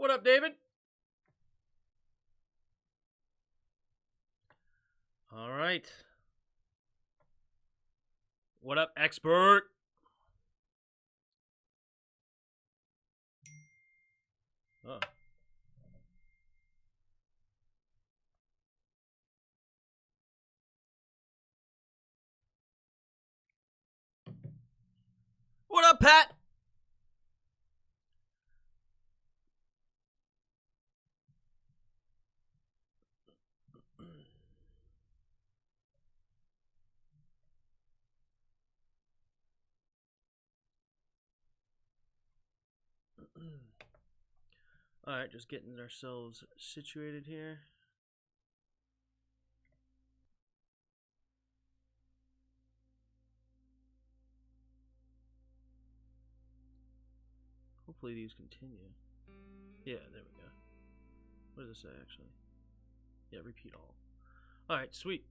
What up, David? All right. What up, expert? Oh. What up, Pat? All right, just getting ourselves situated here. Hopefully these continue. Yeah, there we go. What does it say, actually? Yeah, repeat all. All right, sweet.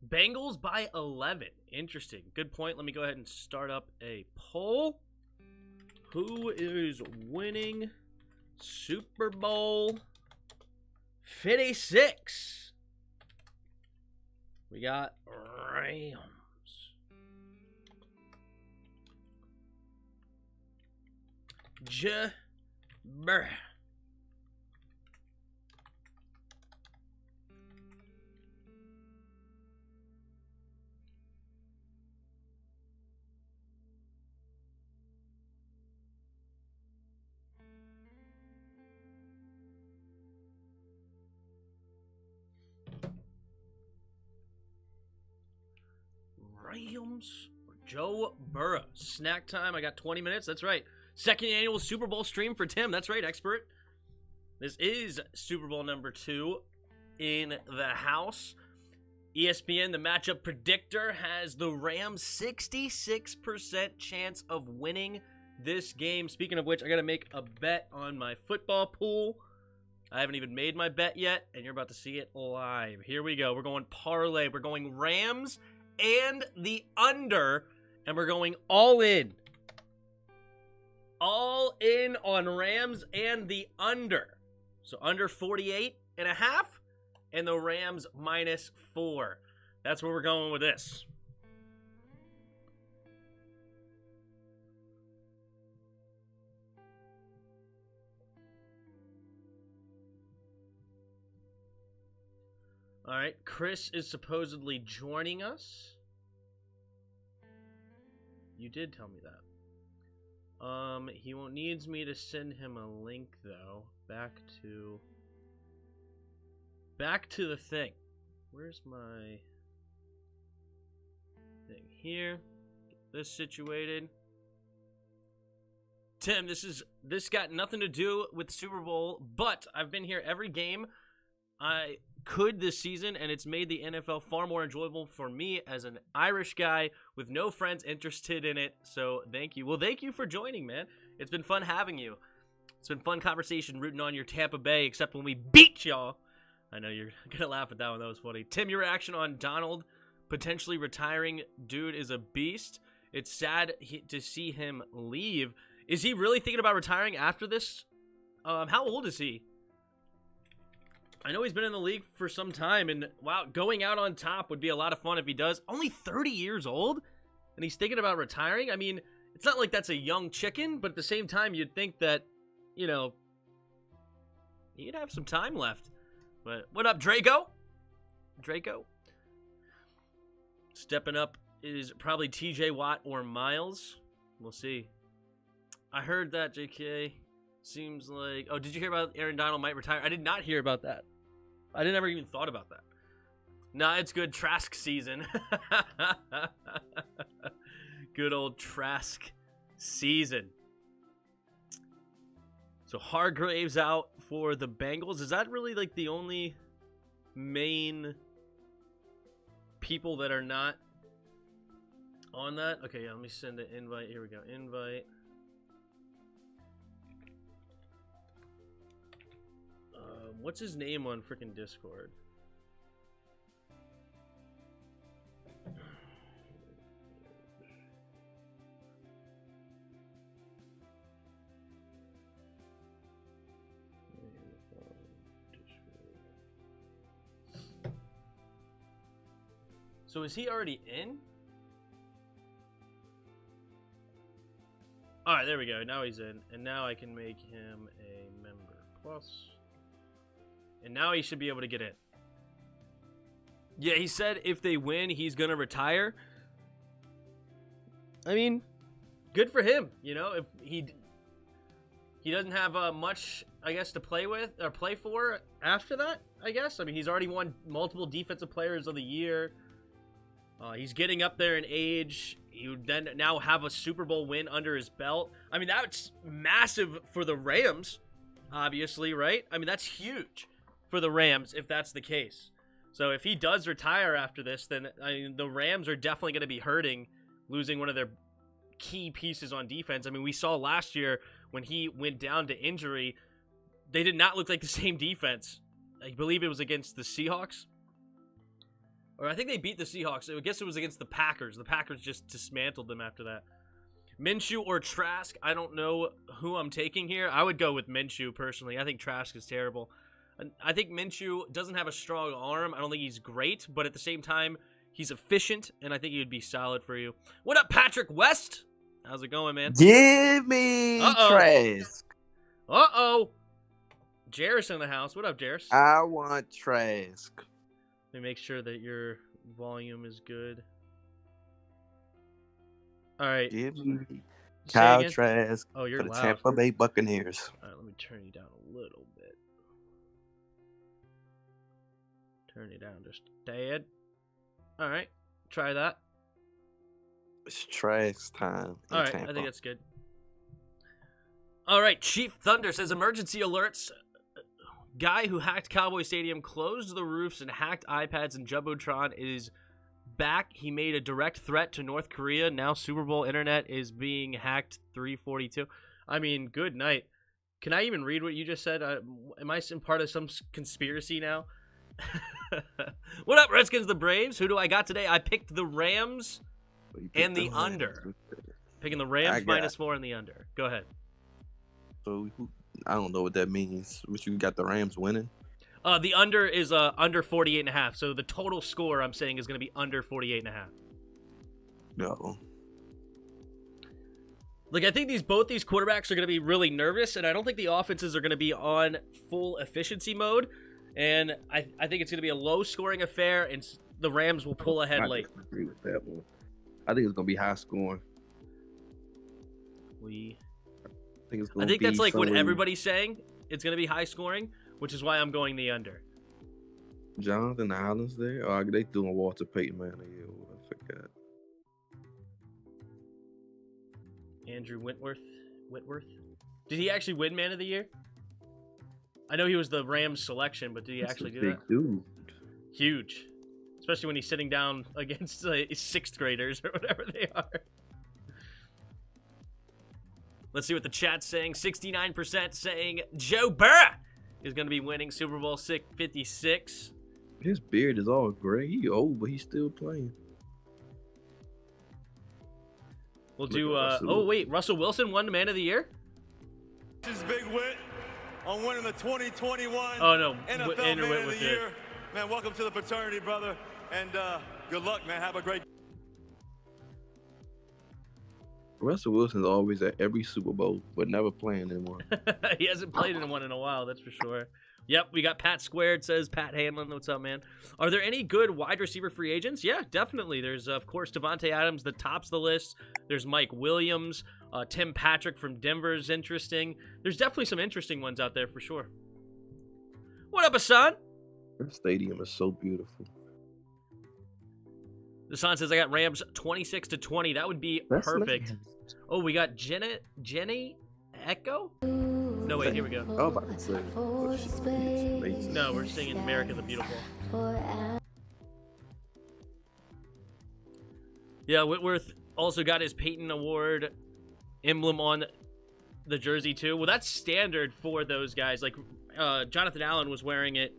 Bengals by 11. Interesting. Good point. Let me go ahead and start up a poll. Who is winning Super Bowl 56? We got Rams. Brr. Rams or Joe Burrow. Snack time. I got 20 minutes. That's right. Second annual Super Bowl stream for Tim. That's right, expert. This is Super Bowl number 2 in the house. ESPN, the matchup predictor, has the Rams 66% chance of winning this game. Speaking of which, I got to make a bet on my football pool. I haven't even made my bet yet, and you're about to see it live. Here we go. We're going parlay. We're going Rams and the under, and we're going all in. All in on Rams and the under. So under 48.5 and the Rams -4. That's where we're going with this. All right, Chris is supposedly joining us. You did tell me that. He needs me to send him a link though. Back to the thing. Where's my thing here? Get this situated. Tim, this got nothing to do with the Super Bowl, but I've been here every game I could this season, and it's made the NFL far more enjoyable for me as an Irish guy with no friends interested in it. So thank you. Well, thank you for joining, man. It's been fun having you. It's been fun conversation rooting on your Tampa Bay, except when we beat y'all. I know you're going to laugh at that one. That was funny. Tim, your reaction on Donald potentially retiring. Dude is a beast. It's sad to see him leave. Is he really thinking about retiring after this? How old is he? I know he's been in the league for some time, and wow, going out on top would be a lot of fun if he does. Only 30 years old, and he's thinking about retiring? I mean, it's not like that's a young chicken, but at the same time, you'd think that, you know, he'd have some time left. But what up, Draco? Draco? Stepping up is probably TJ Watt or Miles. We'll see. I heard that, JK. Seems like... Oh, did you hear about Aaron Donald might retire? I did not hear about that. I never even thought about that. Nah, it's good. Trask season. Good old Trask season. So Hargrave's out for the Bengals. Is that really like the only main people that are not on that? Okay, yeah, let me send an invite. Here we go. Invite. What's his name on freaking Discord? So is he already in? All right, there we go. Now he's in, and now I can make him a member plus, and now he should be able to get in. Yeah, he said if they win, he's gonna retire. I mean, good for him. You know, if he doesn't have much, I guess, to play with or play for after that. I guess. I mean, he's already won multiple Defensive Players of the Year. He's getting up there in age. You then now have a Super Bowl win under his belt. I mean, that's massive for the Rams, obviously, right? I mean, that's huge for the Rams if that's the case. So if he does retire after this, then the Rams are definitely going to be hurting, losing one of their key pieces on defense. I mean, we saw last year when he went down to injury, they did not look like the same defense. I believe it was against the Seahawks. Or I think they beat the Seahawks. I guess it was against the Packers. The Packers just dismantled them after that. Minshew or Trask, I don't know who I'm taking here. I would go with Minshew, personally. I think Trask is terrible. I think Minshew doesn't have a strong arm. I don't think he's great, but at the same time, he's efficient, and I think he would be solid for you. What up, Patrick West? How's it going, man? Give me Trask. Uh-oh. Jarris in the house. What up, Jarris? I want Trask. Let me make sure that your volume is good. All right. Give me Kyle Trask for the loud. Tampa Bay Buccaneers. All right, let me turn you down a little bit. Turn you down just a tad. All right, try that. It's Trask time. All right, Tampa. I think that's good. All right, Chief Thunder says emergency alerts. Guy who hacked Cowboy Stadium, closed the roofs, and hacked iPads and Jumbotron is back. He made a direct threat to North Korea. Now Super Bowl internet is being hacked 342. I mean, good night. Can I even read what you just said? Am I some part of some conspiracy now? What up, Redskins, the Braves? Who do I got today? I picked the Rams and the under. Picking the Rams -4 and the under. Go ahead. So I don't know what that means. But you got the Rams winning? The under is under 48.5. So the total score I'm saying is going to be under 48.5. No. Like, I think both these quarterbacks are going to be really nervous, and I don't think the offenses are going to be on full efficiency mode. And I think it's going to be a low-scoring affair, and the Rams will pull ahead late. I agree with that one. I think it's going to be high-scoring. I think that's like what everybody's saying. It's going to be high-scoring, which is why I'm going the under. Jonathan Allen's there? Or are they doing Walter Payton Man of the Year? I forgot. Andrew Whitworth. Did he actually win Man of the Year? I know he was the Rams selection, but did he actually do that? Dude. Huge. Especially when he's sitting down against sixth graders or whatever they are. Let's see what the chat's saying. 69% saying Joe Burrow is going to be winning Super Bowl 56. His beard is all gray. He old, but he's still playing. We'll do, Russell Wilson won the Man of the Year? This is big win on winning the 2021 NFL Man of the Year. Man, welcome to the fraternity, brother, and good luck, man. Have a great Russell Wilson's always at every Super Bowl, but never playing in one. He hasn't played in one in a while, that's for sure. Yep, we got Pat Squared, says Pat Hanlon. What's up, man? Are there any good wide receiver free agents? Yeah, definitely. There's, of course, Devontae Adams that tops the list. There's Mike Williams. Tim Patrick from Denver is interesting. There's definitely some interesting ones out there for sure. What up, Hassan? That stadium is so beautiful. Hassan says, I got Rams 26-20. That would be perfect. Oh, we got Jenny Echo? No, wait, here we go. Oh, about to say. No, we're singing America the Beautiful. Yeah, Whitworth also got his Peyton Award emblem on the jersey, too. Well, that's standard for those guys. Like, Jonathan Allen was wearing it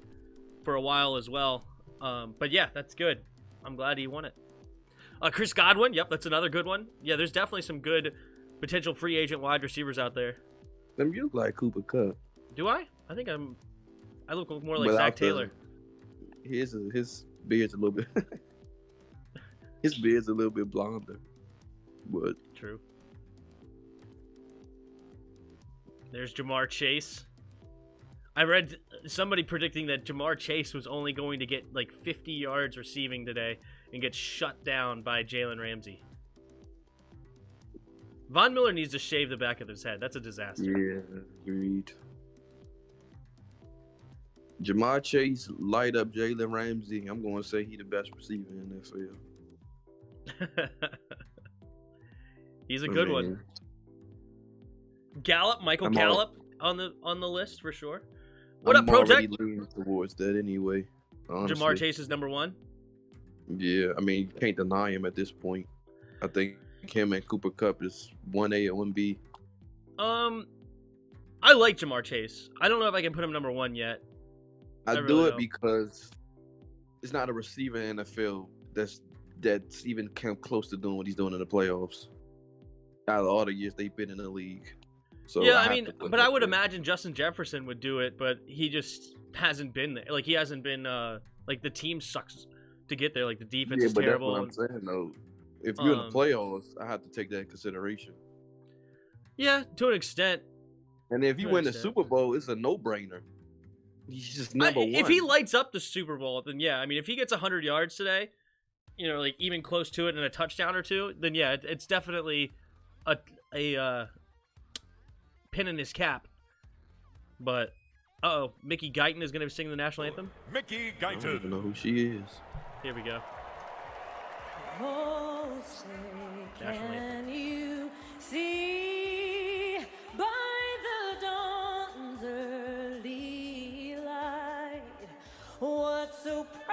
for a while as well. But, yeah, that's good. I'm glad he won it. Chris Godwin, yep, that's another good one. Yeah, there's definitely some good potential free agent wide receivers out there. You look like Cooper Kupp. Do I? I think I look more like Zach Taylor. His beard's a little bit. His beard's a little bit blonder, but True. There's Jamar Chase. I read somebody predicting that Jamar Chase was only going to get like 50 yards receiving today and get shut down by Jalen Ramsey. Von Miller needs to shave the back of his head. That's a disaster. yeah, agreed. Jamar Chase light up Jalen Ramsey. I'm going to say he the best receiver in the NFL. He's a good one. Michael Gallup on the list for sure. What up, Project? I'm leaning towards that anyway. Honestly. Jamar Chase is number 1. Yeah, I mean, you can't deny him at this point. I think him and Cooper Kupp is 1A or 1B. I like Jamar Chase. I don't know if I can put him number 1 yet. I really do it don't. because it's not a receiver in the NFL that's even come close to doing what he's doing in the playoffs. Out of all the years they've been in the league. So yeah, I mean, but I would imagine Justin Jefferson would do it, but he just hasn't been there. Like, he hasn't been, like, the team sucks to get there. Like, the defense is terrible. That's what I'm saying, though. If you're in the playoffs, I have to take that in consideration. Yeah, to an extent. And if you win the Super Bowl, it's a no-brainer. He's just number one. If he lights up the Super Bowl, then yeah. I mean, if he gets 100 yards today, you know, like, even close to it and a touchdown or two, then yeah, it's definitely a pin in his cap. But Mickey Guyton is going to be singing the national anthem. Mickey I don't Guyton. even know who she is. Here we go. Oh, say, National anthem. can you see by the dawn's early light what so proudly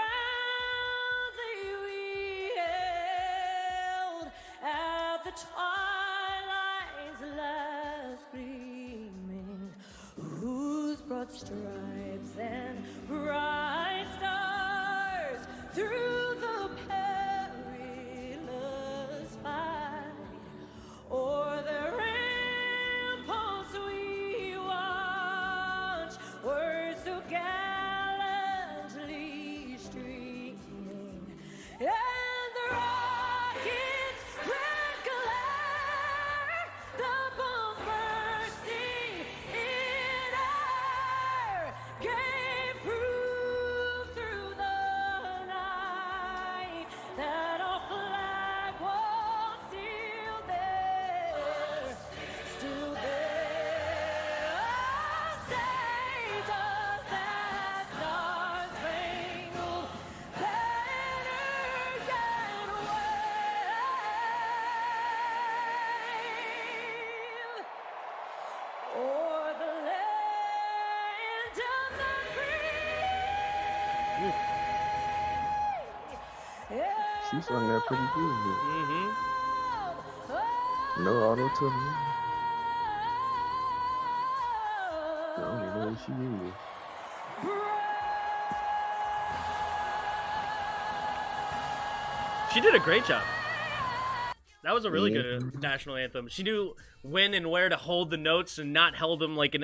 we hailed at the twilight's last gleaming, whose broad stripes and bright stars through the perilous fight o'er the ramparts we watch were so gallantly streaming, and the rockets' red glare, the bomb bursting in air, gave proof through the night that our flag was still there, still there. Say, does that star-spangled banner yet wave o'er the land of the free? She sung that pretty good. Mm-hmm. No auto-tune. I don't even know who she is. She did a great job. That was a really good national anthem. She knew when and where to hold the notes and not held them like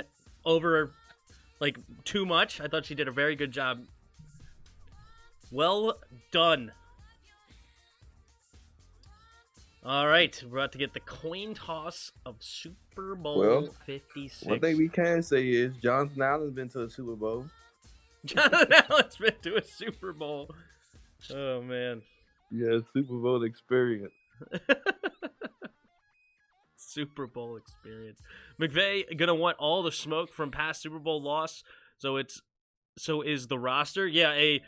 too much. I thought she did a very good job. Well done. All right, we're about to get the coin toss of Super Bowl 56. One thing we can say is Jonathan Allen's been to the Super Bowl. Jonathan Allen's been to a Super Bowl. Oh, man. Yeah, Super Bowl experience. Super Bowl experience. McVay gonna want all the smoke from past Super Bowl loss. So is the roster. Yeah, a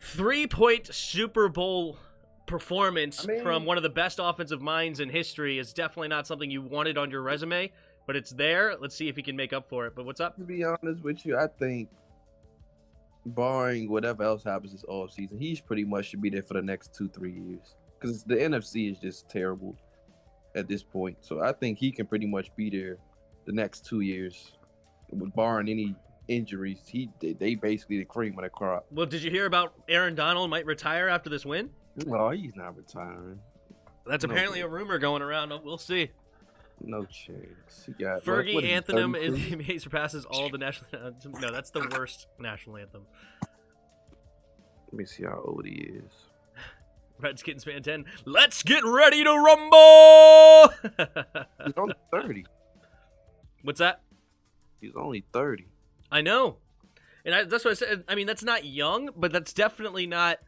3-point Super Bowl performance from one of the best offensive minds in history is definitely not something you wanted on your resume, but it's there. Let's see if he can make up for it. But what's up? To be honest with you, I think barring whatever else happens this offseason, he pretty much should be there for the next 2-3 years. Because the NFC is just terrible at this point. So I think he can pretty much be there the next 2 years. Barring any injuries, they basically the cream of the crop. Well, did you hear about Aaron Donald might retire after this win? No, he's not retiring. That's apparently a rumor going around. We'll see. No chance. He got Fergie anthem he surpasses all the national anthems. No, that's the worst national anthem. Let me see how old he is. Redskins fan 10. Let's get ready to rumble. He's only 30. What's that? He's only 30. I know. And that's what I said. I mean, that's not young, but that's definitely not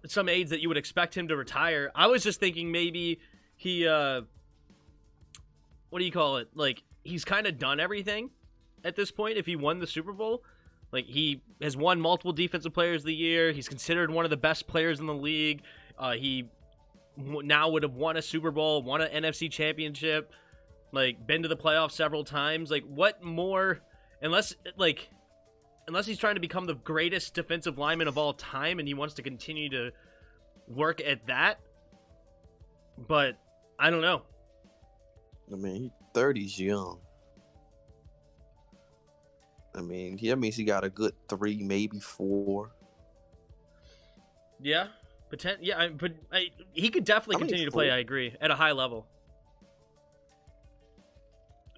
some age that you would expect him to retire. I was just thinking maybe he, what do you call it? Like, he's kind of done everything at this point if he won the Super Bowl. Like, he has won multiple Defensive Players of the Year. He's considered one of the best players in the league. He now would have won a Super Bowl, won an NFC championship, like, been to the playoffs several times. Like, what more, unless he's trying to become the greatest defensive lineman of all time and he wants to continue to work at that. But I don't know. I mean, 30's young. I mean, that means he got a good 3, maybe 4. Yeah, he could definitely continue to play. 4. I agree, at a high level.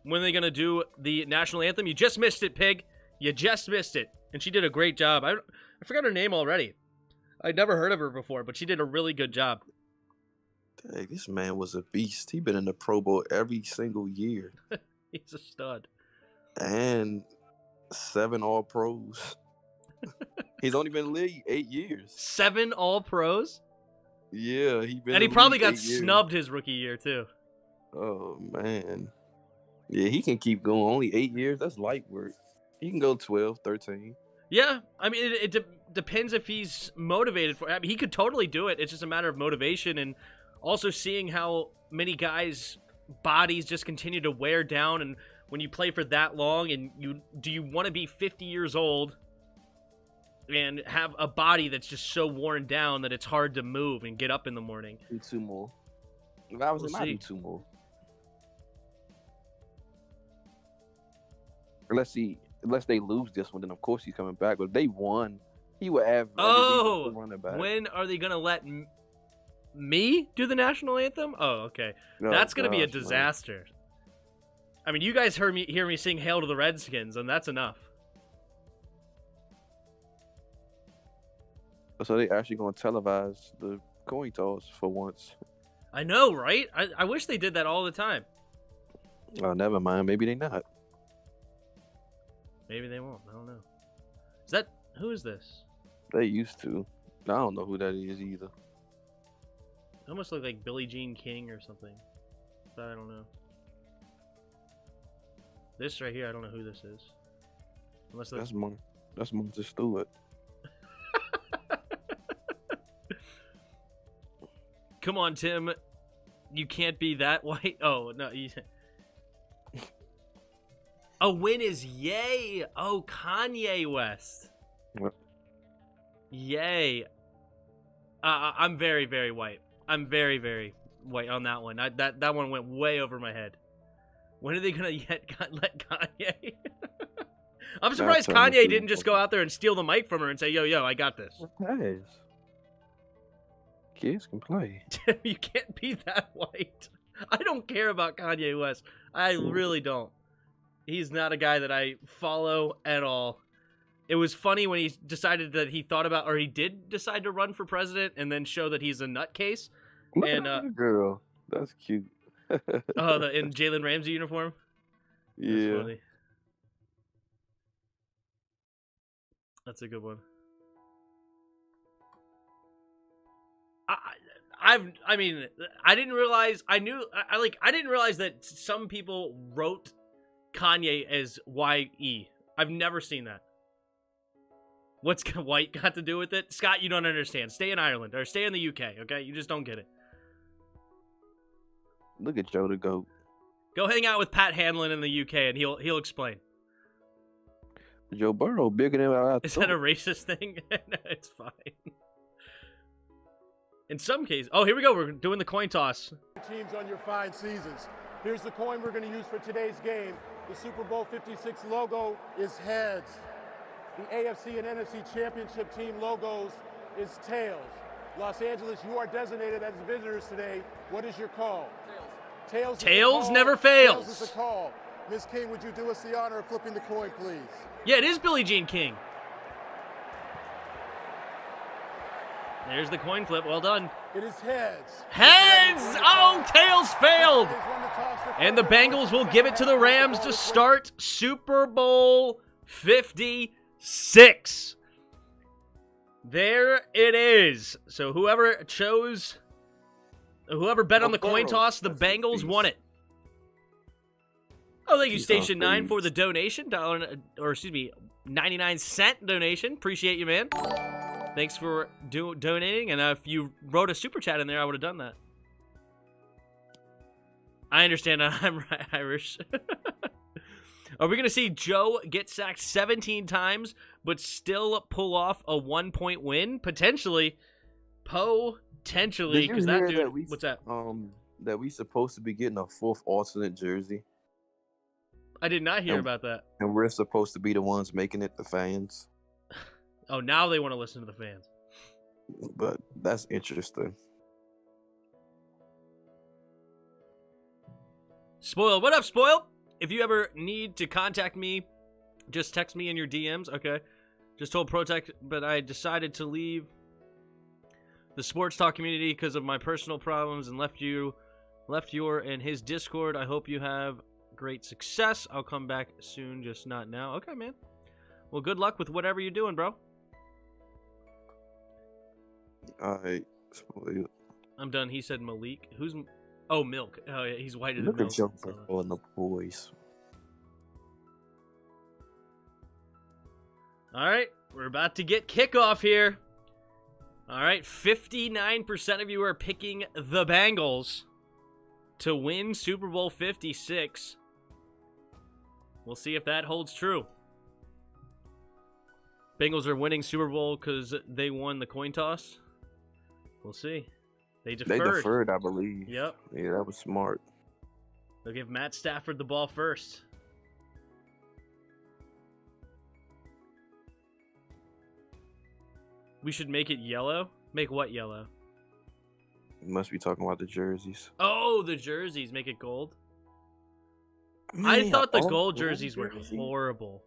When are they gonna do the national anthem? You just missed it, Pig. You just missed it, and she did a great job. I forgot her name already. I'd never heard of her before, but she did a really good job. Dang, this man was a beast. He been in the Pro Bowl every single year. He's a stud. And 7 All-Pros. He's only been in the league 8 years. 7 All-Pros? Yeah, and he probably got snubbed his rookie year, too. Oh, man. Yeah, he can keep going. Only 8 years? That's light work. He can go 12, 13. Yeah, I mean, it depends if he's motivated for it. I mean, he could totally do it. It's just a matter of motivation and also seeing how many guys' bodies just continue to wear down. And when you play for that long, and do you want to be 50 years old and have a body that's just so worn down that it's hard to move and get up in the morning? Do 2 more. If I was him, I'd do 2 more. Unless they lose this one, then of course he's coming back. But if they won, he would have. Running back. When are they gonna let me do the national anthem? Oh, okay. That's gonna be a disaster. Man. I mean, you guys hear me sing "Hail to the Redskins," and that's enough. So they actually gonna televise the coin toss for once. I know, right? I wish they did that all the time. Oh, never mind. Maybe they not. Maybe they won't. I don't know. Who is this? They used to. I don't know who that is either. It almost look like Billie Jean King or something. But I don't know. This right here, I don't know who this is. Unless that's Martha Stewart. Come on, Tim. You can't be that white. Oh, no. A win is yay. Oh, Kanye West. What? Yay. I'm very, very white. I'm very, very white on that one. That one went way over my head. When are they going to let Kanye? I'm surprised Kanye didn't just go out there and steal the mic from her and say, yo, I got this. Nice. Kids can play. You can't be that white. I don't care about Kanye West. I really don't. He's not a guy that I follow at all. It was funny when he decided that he did decide to run for president and then show that he's a nutcase. Look and at that girl. That's cute. In Jalen Ramsey uniform? Yeah. That's a good one. I didn't realize that some people wrote Kanye as YE. I've never seen that. What's white got to do with it? Scott, you don't understand. Stay in Ireland or stay in the UK, okay? You just don't get it. Look at Joe the GOAT. Go hang out with Pat Hanlon in the UK and he'll explain. Joe Burrow bigger than I thought. Is that a racist thing? No, it's fine. In some cases... Oh, here we go. We're doing the coin toss. Teams on your fine seasons. Here's the coin we're going to use for today's game. The Super Bowl 56 logo is heads. The AFC and NFC championship team logos is tails. Los Angeles, you are designated as visitors today. What is your call? Tails. Tails never fails. Tails is the call. Ms. King, would you do us the honor of flipping the coin, please? Yeah, it is Billie Jean King. There's the coin flip. Well done. It is heads. Heads! Oh, tails failed. Has won the toss to And the quarterback. Bengals will give it to the Rams to start Super Bowl 56. There it is. So whoever bet on the coin toss, the Bengals won it. Oh, thank you, Station 9, for the donation. 99-cent donation. Appreciate you, man. Thanks for donating. And if you wrote a super chat in there, I would have done that. I understand I'm Irish. Are we going to see Joe get sacked 17 times, but still pull off a 1-point win? Potentially. Potentially. Because that dude, what's that? That we supposed to be getting a 4th alternate jersey. I did not hear about that. And we're supposed to be the ones making it, the fans. Oh, now they want to listen to the fans. But that's interesting. Spoiled. What up, Spoiled? If you ever need to contact me, just text me in your DMs, okay? Just told Protect, but I decided to leave the sports talk community because of my personal problems and left your and his Discord. I hope you have great success. I'll come back soon, just not now. Okay, man. Well, good luck with whatever you're doing, bro. Alright. I'm done. He said Malik. Who's... Oh, Milk. Oh, yeah, he's whiter than Look Milk. at Jumper on the boys. All right, we're about to get kickoff here. All right, 59% of you are picking the Bengals to win Super Bowl 56. We'll see if that holds true. Bengals are winning Super Bowl because they won the coin toss. We'll see. They deferred. They deferred, I believe. Yep. Yeah, that was smart. They'll give Matt Stafford the ball first. We should make it yellow. Make what yellow? You must be talking about the jerseys. Oh, the jerseys. Make it gold. I thought the gold jerseys were horrible.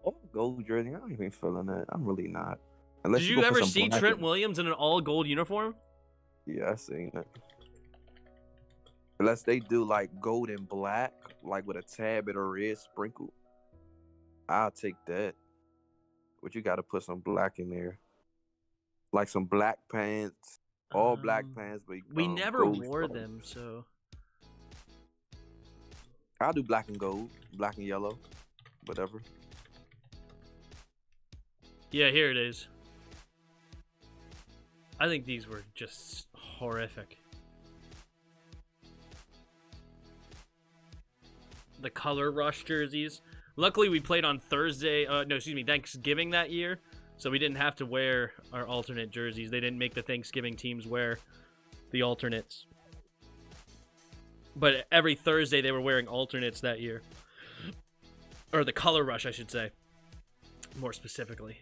All gold jersey, I don't even feeling that. I'm really not. Unless Did you ever see Trent Williams in an all gold uniform? Yeah, I seen that. Unless they do like gold and black, like with a tad bit of red sprinkled, I'll take that. But you got to put some black in there, like some black pants, all black pants. But we never wore them, so I'll do black and gold, black and yellow, whatever. Yeah, here it is. I think these were just horrific. The color rush jerseys. Luckily, we played on Thanksgiving that year, so we didn't have to wear our alternate jerseys. They didn't make the Thanksgiving teams wear the alternates. But every Thursday, they were wearing alternates that year. Or the color rush, I should say. More specifically.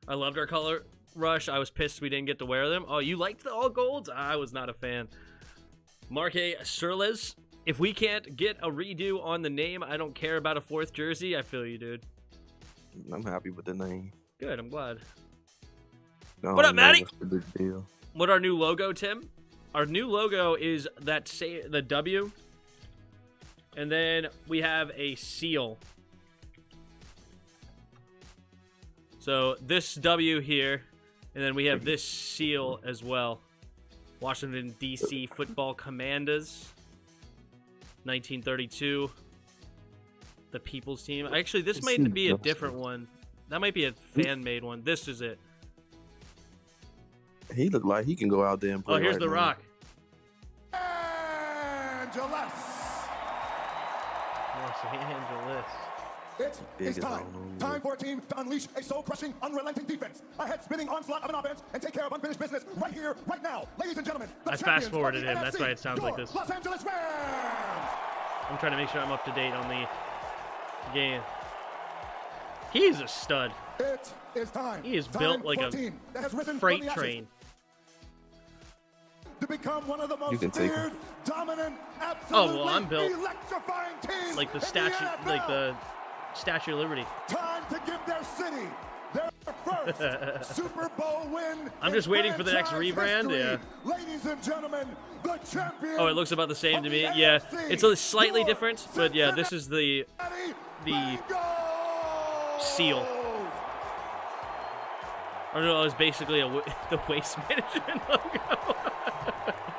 I loved our color rush. I was pissed we didn't get to wear them. Oh, you liked the all golds? I was not a fan. Marque Surles, if we can't get a redo on the name, I don't care about a 4th jersey. I feel you, dude. I'm happy with the name. Good, I'm glad. What up, Matty? What's the big deal? What our new logo, Tim? Our new logo is the W. And then we have a seal. So this W here, and then we have this seal as well. Washington, D.C. Football Commanders, 1932. The People's Team. Actually, this might be a different one. That might be a fan-made one. This is it. He looked like he can go out there and play. Oh, here's right The now. Rock. Angeles. Los Angeles. It's time. Time for a team to unleash a soul-crushing, unrelenting defense. A head-spinning onslaught of an offense and take care of unfinished business right here, right now. Ladies and gentlemen, the I champions fast-forwarded of the him. That's NFC, why it sounds like this. Los Angeles Rams. I'm trying to make sure I'm up to date on the game. He's a stud. It is time. He is Time built like for a team that has risen freight from the ashes train. to become one of the You most can take feared, him. dominant, Oh, absolutely well, I'm built electrifying teams like the in statue, NFL. like the Statue of Liberty. Time to give their city their first Super Bowl win. I'm just waiting for the next rebrand. History. Yeah. Ladies and gentlemen, the champion. Oh, it looks about the same to me. Yeah, it's a slightly different, but yeah, this is the seal. Or no, it's basically the waste management logo.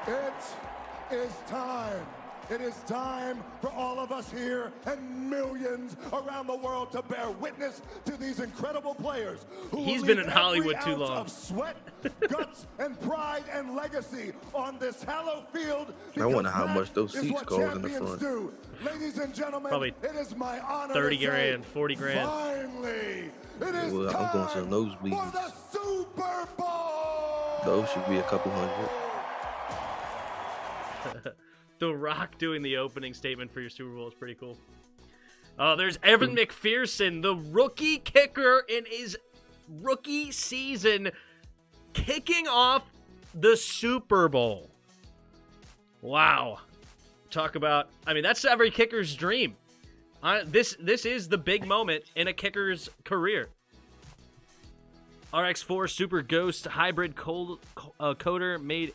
It is time. It is time for all of us here and millions around the world to bear witness to these incredible players who He's will been leave in Hollywood every too ounce long. of sweat, guts, and pride and legacy on this hallowed field. I wonder how because much those that is seats what cost in the champions front. do. Ladies and gentlemen, Probably it is my honor 30 to say, grand, 40 grand. finally, it is Well, I'm going to time nosebleeds. for the Super Bowl. Those should be a couple hundred. The Rock doing the opening statement for your Super Bowl is pretty cool. Oh, there's Evan McPherson, the rookie kicker in his rookie season, kicking off the Super Bowl. Wow. Talk about, I mean, that's every kicker's dream. This is the big moment in a kicker's career. RX4 Super Ghost Hybrid Coder made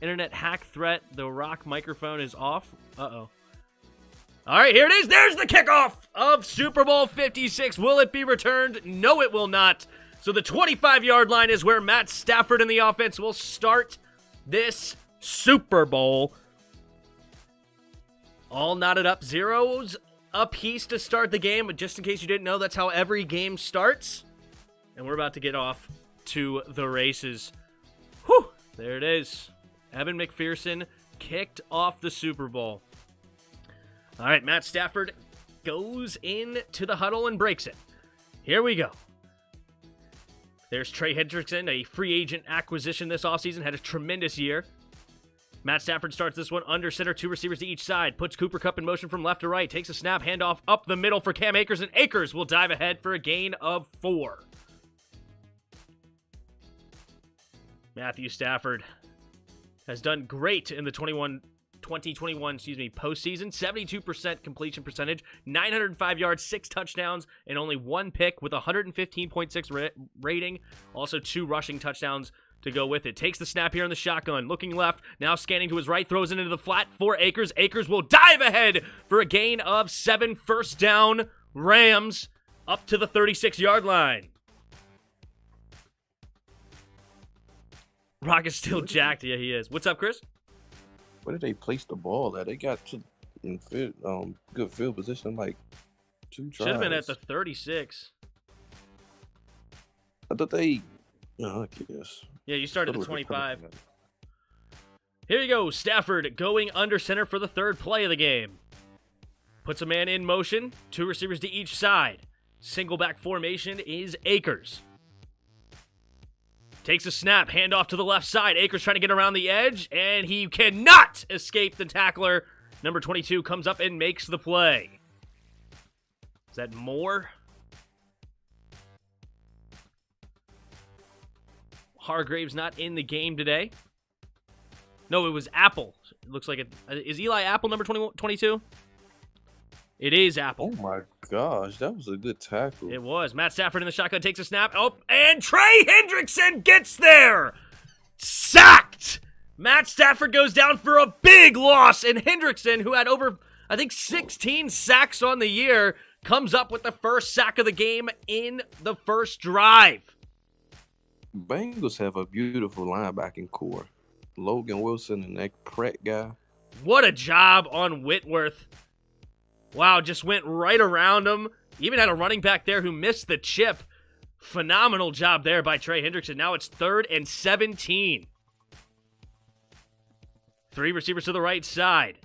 internet hack threat. The Rock microphone is off. Uh-oh. All right, here it is. There's the kickoff of Super Bowl 56. Will it be returned? No, it will not. So the 25-yard line is where Matt Stafford and the offense will start this Super Bowl. All knotted up, zeros apiece to start the game. But just in case you didn't know, that's how every game starts. And we're about to get off to the races. Whew, there it is. Evan McPherson kicked off the Super Bowl. All right, Matt Stafford goes into the huddle and breaks it. Here we go. There's Trey Hendrickson, a free agent acquisition this offseason, had a tremendous year. Matt Stafford starts this one under center, two receivers to each side, puts Cooper Kupp in motion from left to right, takes a snap, handoff up the middle for Cam Akers, and Akers will dive ahead for a gain of 4. Matthew Stafford has done great in the 2021 postseason. 72% completion percentage, 905 yards, 6 touchdowns, and only 1 pick with a 115.6 rating. Also 2 rushing touchdowns to go with it. Takes the snap here in the shotgun, looking left, now scanning to his right, throws it into the flat for Akers. Akers will dive ahead for a gain of 7. First down, Rams up to the 36-yard line. Rock is still jacked. Yeah, he is. What's up, Chris? Where did they place the ball at? They got to in good field position, like 2 tries. Should have been at the 36. I thought they. No, I guess. Yeah, you started at 25. Here you go. Stafford going under center for the third play of the game. Puts a man in motion. 2 receivers to each side. Single back formation is Akers. Takes a snap, handoff to the left side. Akers trying to get around the edge, and he cannot escape the tackler. Number 22 comes up and makes the play. Is that Moore? Hargrave's not in the game today. No, it was Apple. It looks like it. Is Eli Apple number 22? It is Apple. Oh my gosh, that was a good tackle. It was. Matt Stafford in the shotgun takes a snap. Oh, and Trey Hendrickson gets there. Sacked. Matt Stafford goes down for a big loss, and Hendrickson, who had over, I think, 16 sacks on the year, comes up with the first sack of the game in the first drive. Bengals have a beautiful linebacking core. Logan Wilson and that Pratt guy. What a job on Whitworth. Wow, just went right around him. Even had a running back there who missed the chip. Phenomenal job there by Trey Hendrickson. Now it's 3rd and 17. 3 receivers to the right side.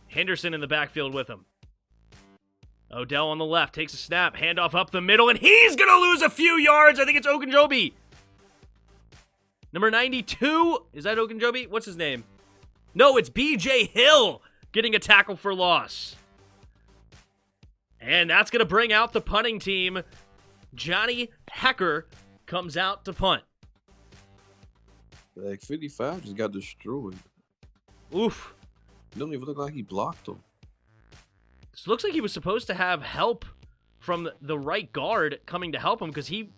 Henderson in the backfield with him. Odell on the left takes a snap. Handoff up the middle, and he's going to lose a few yards. I think it's Ogunjobi. Number 92. Is that Ogunjobi? What's his name? No, it's B.J. Hill getting a tackle for loss. And that's going to bring out the punting team. Johnny Hecker comes out to punt. Like 55 just got destroyed. Oof. It don't even look like he blocked him. This looks like he was supposed to have help from the right guard coming to help him because he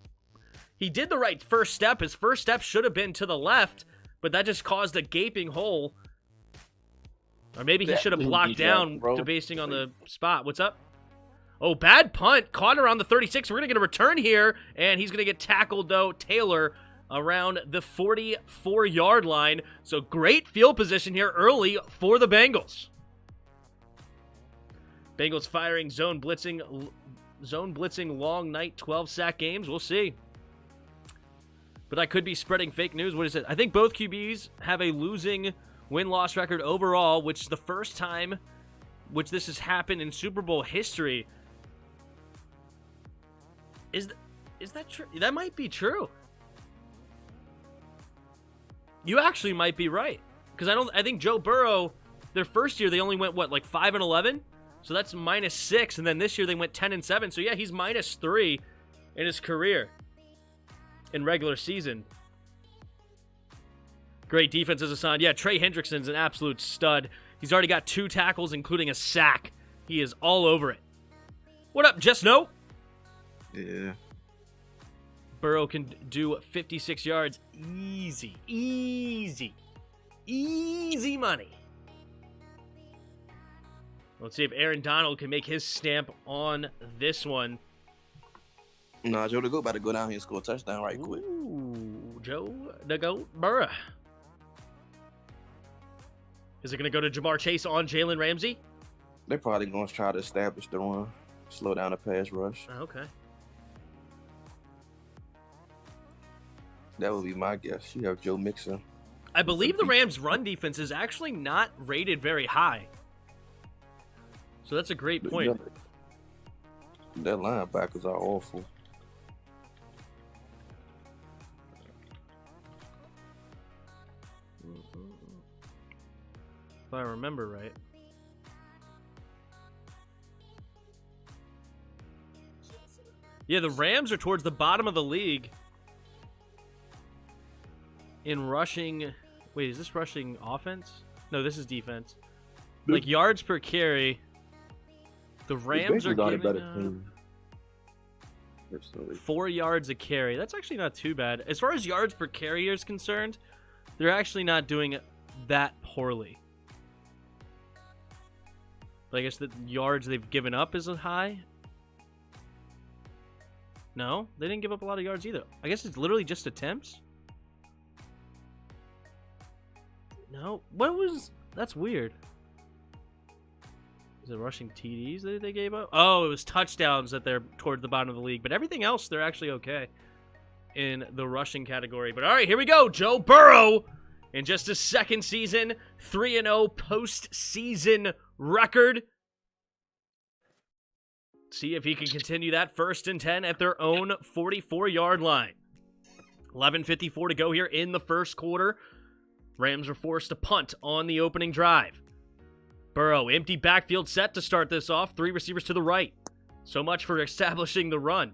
He did the right first step. His first step should have been to the left, but that just caused a gaping hole. Or maybe he should have blocked down basing on the spot. What's up? Oh, bad punt. Caught around the 36. We're going to get a return here, and he's going to get tackled, though, Taylor, around the 44-yard line. So great field position here early for the Bengals. Bengals firing zone blitzing long night 12-sack games. We'll see. But that could be spreading fake news. What is it? I think both QBs have a losing win-loss record overall, which is the first time which this has happened in Super Bowl history. Is that true? That might be true. You actually might be right. Because I think Joe Burrow, their first year, they only went, what, like 5-11? So that's -6, and then this year they went 10-7. So yeah, he's -3 in his career in regular season. Great defense as a sign. Yeah, Trey Hendrickson's an absolute stud. He's already got 2 tackles, including a sack. He is all over it. What up, Just No? Yeah. Burrow can do 56 yards. Easy. Easy. Easy money. Let's see if Aaron Donald can make his stamp on this one. Nah, Joe the Goat about to go down here and score a touchdown right quick. Ooh, Joe the Goat Burrow. Is it going to go to Jamar Chase on Jalen Ramsey? They're probably going to try to establish the run, slow down the pass rush. Okay. That would be my guess. You have Joe Mixon. I believe the Rams' run defense is actually not rated very high. So that's a great point. Their linebackers are awful. If I remember right. Yeah, the Rams are towards the bottom of the league in rushing. Wait, is this rushing offense? No, this is defense. Like yards per carry. The Rams are giving 4 yards a carry. That's actually not too bad. As far as yards per carry is concerned, they're actually not doing that poorly. But I guess the yards they've given up isn't high. No, they didn't give up a lot of yards either. I guess it's literally just attempts. No, what was... That's weird. Is it rushing TDs that they gave up? Oh, it was touchdowns that they're towards the bottom of the league. But everything else, they're actually okay in the rushing category. But all right, here we go. Joe Burrow in just his second season, 3-0 postseason record. See if he can continue that 1st and 10 at their own 44-yard line. 11:54 to go here in the first quarter. Rams are forced to punt on the opening drive. Burrow, empty backfield set to start this off. 3 receivers to the right. So much for establishing the run.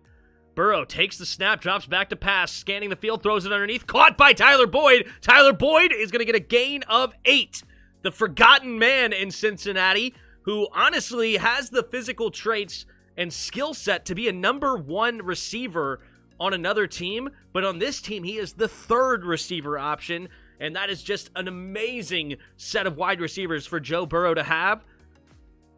Burrow takes the snap, drops back to pass, scanning the field, throws it underneath. Caught by Tyler Boyd. Tyler Boyd is going to get a gain of 8. The forgotten man in Cincinnati, who honestly has the physical traits and skill set to be a number 1 receiver on another team. But on this team, he is the 3rd receiver option. And that is just an amazing set of wide receivers for Joe Burrow to have.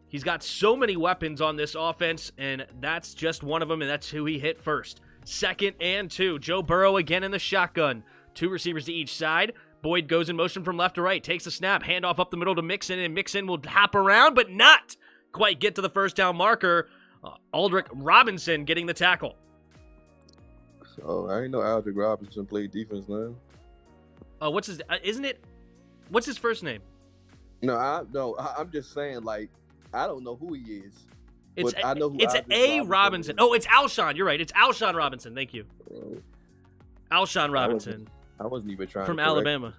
He's got so many weapons on this offense, and that's just one of them, and that's who he hit first. 2nd and 2. Joe Burrow again in the shotgun. 2 receivers to each side. Boyd goes in motion from left to right, takes a snap, handoff up the middle to Mixon, and Mixon will hop around, but not quite get to the first down marker. Aldrick Robinson getting the tackle. So I didn't know Aldrick Robinson played defense now. What's his? What's his first name? No, I'm just saying, like, I don't know who he is. I know who it's A. Robinson. Oh, it's Alshon. You're right. It's Alshon Robinson. Thank you. Alshon Robinson. I wasn't even trying from to Alabama.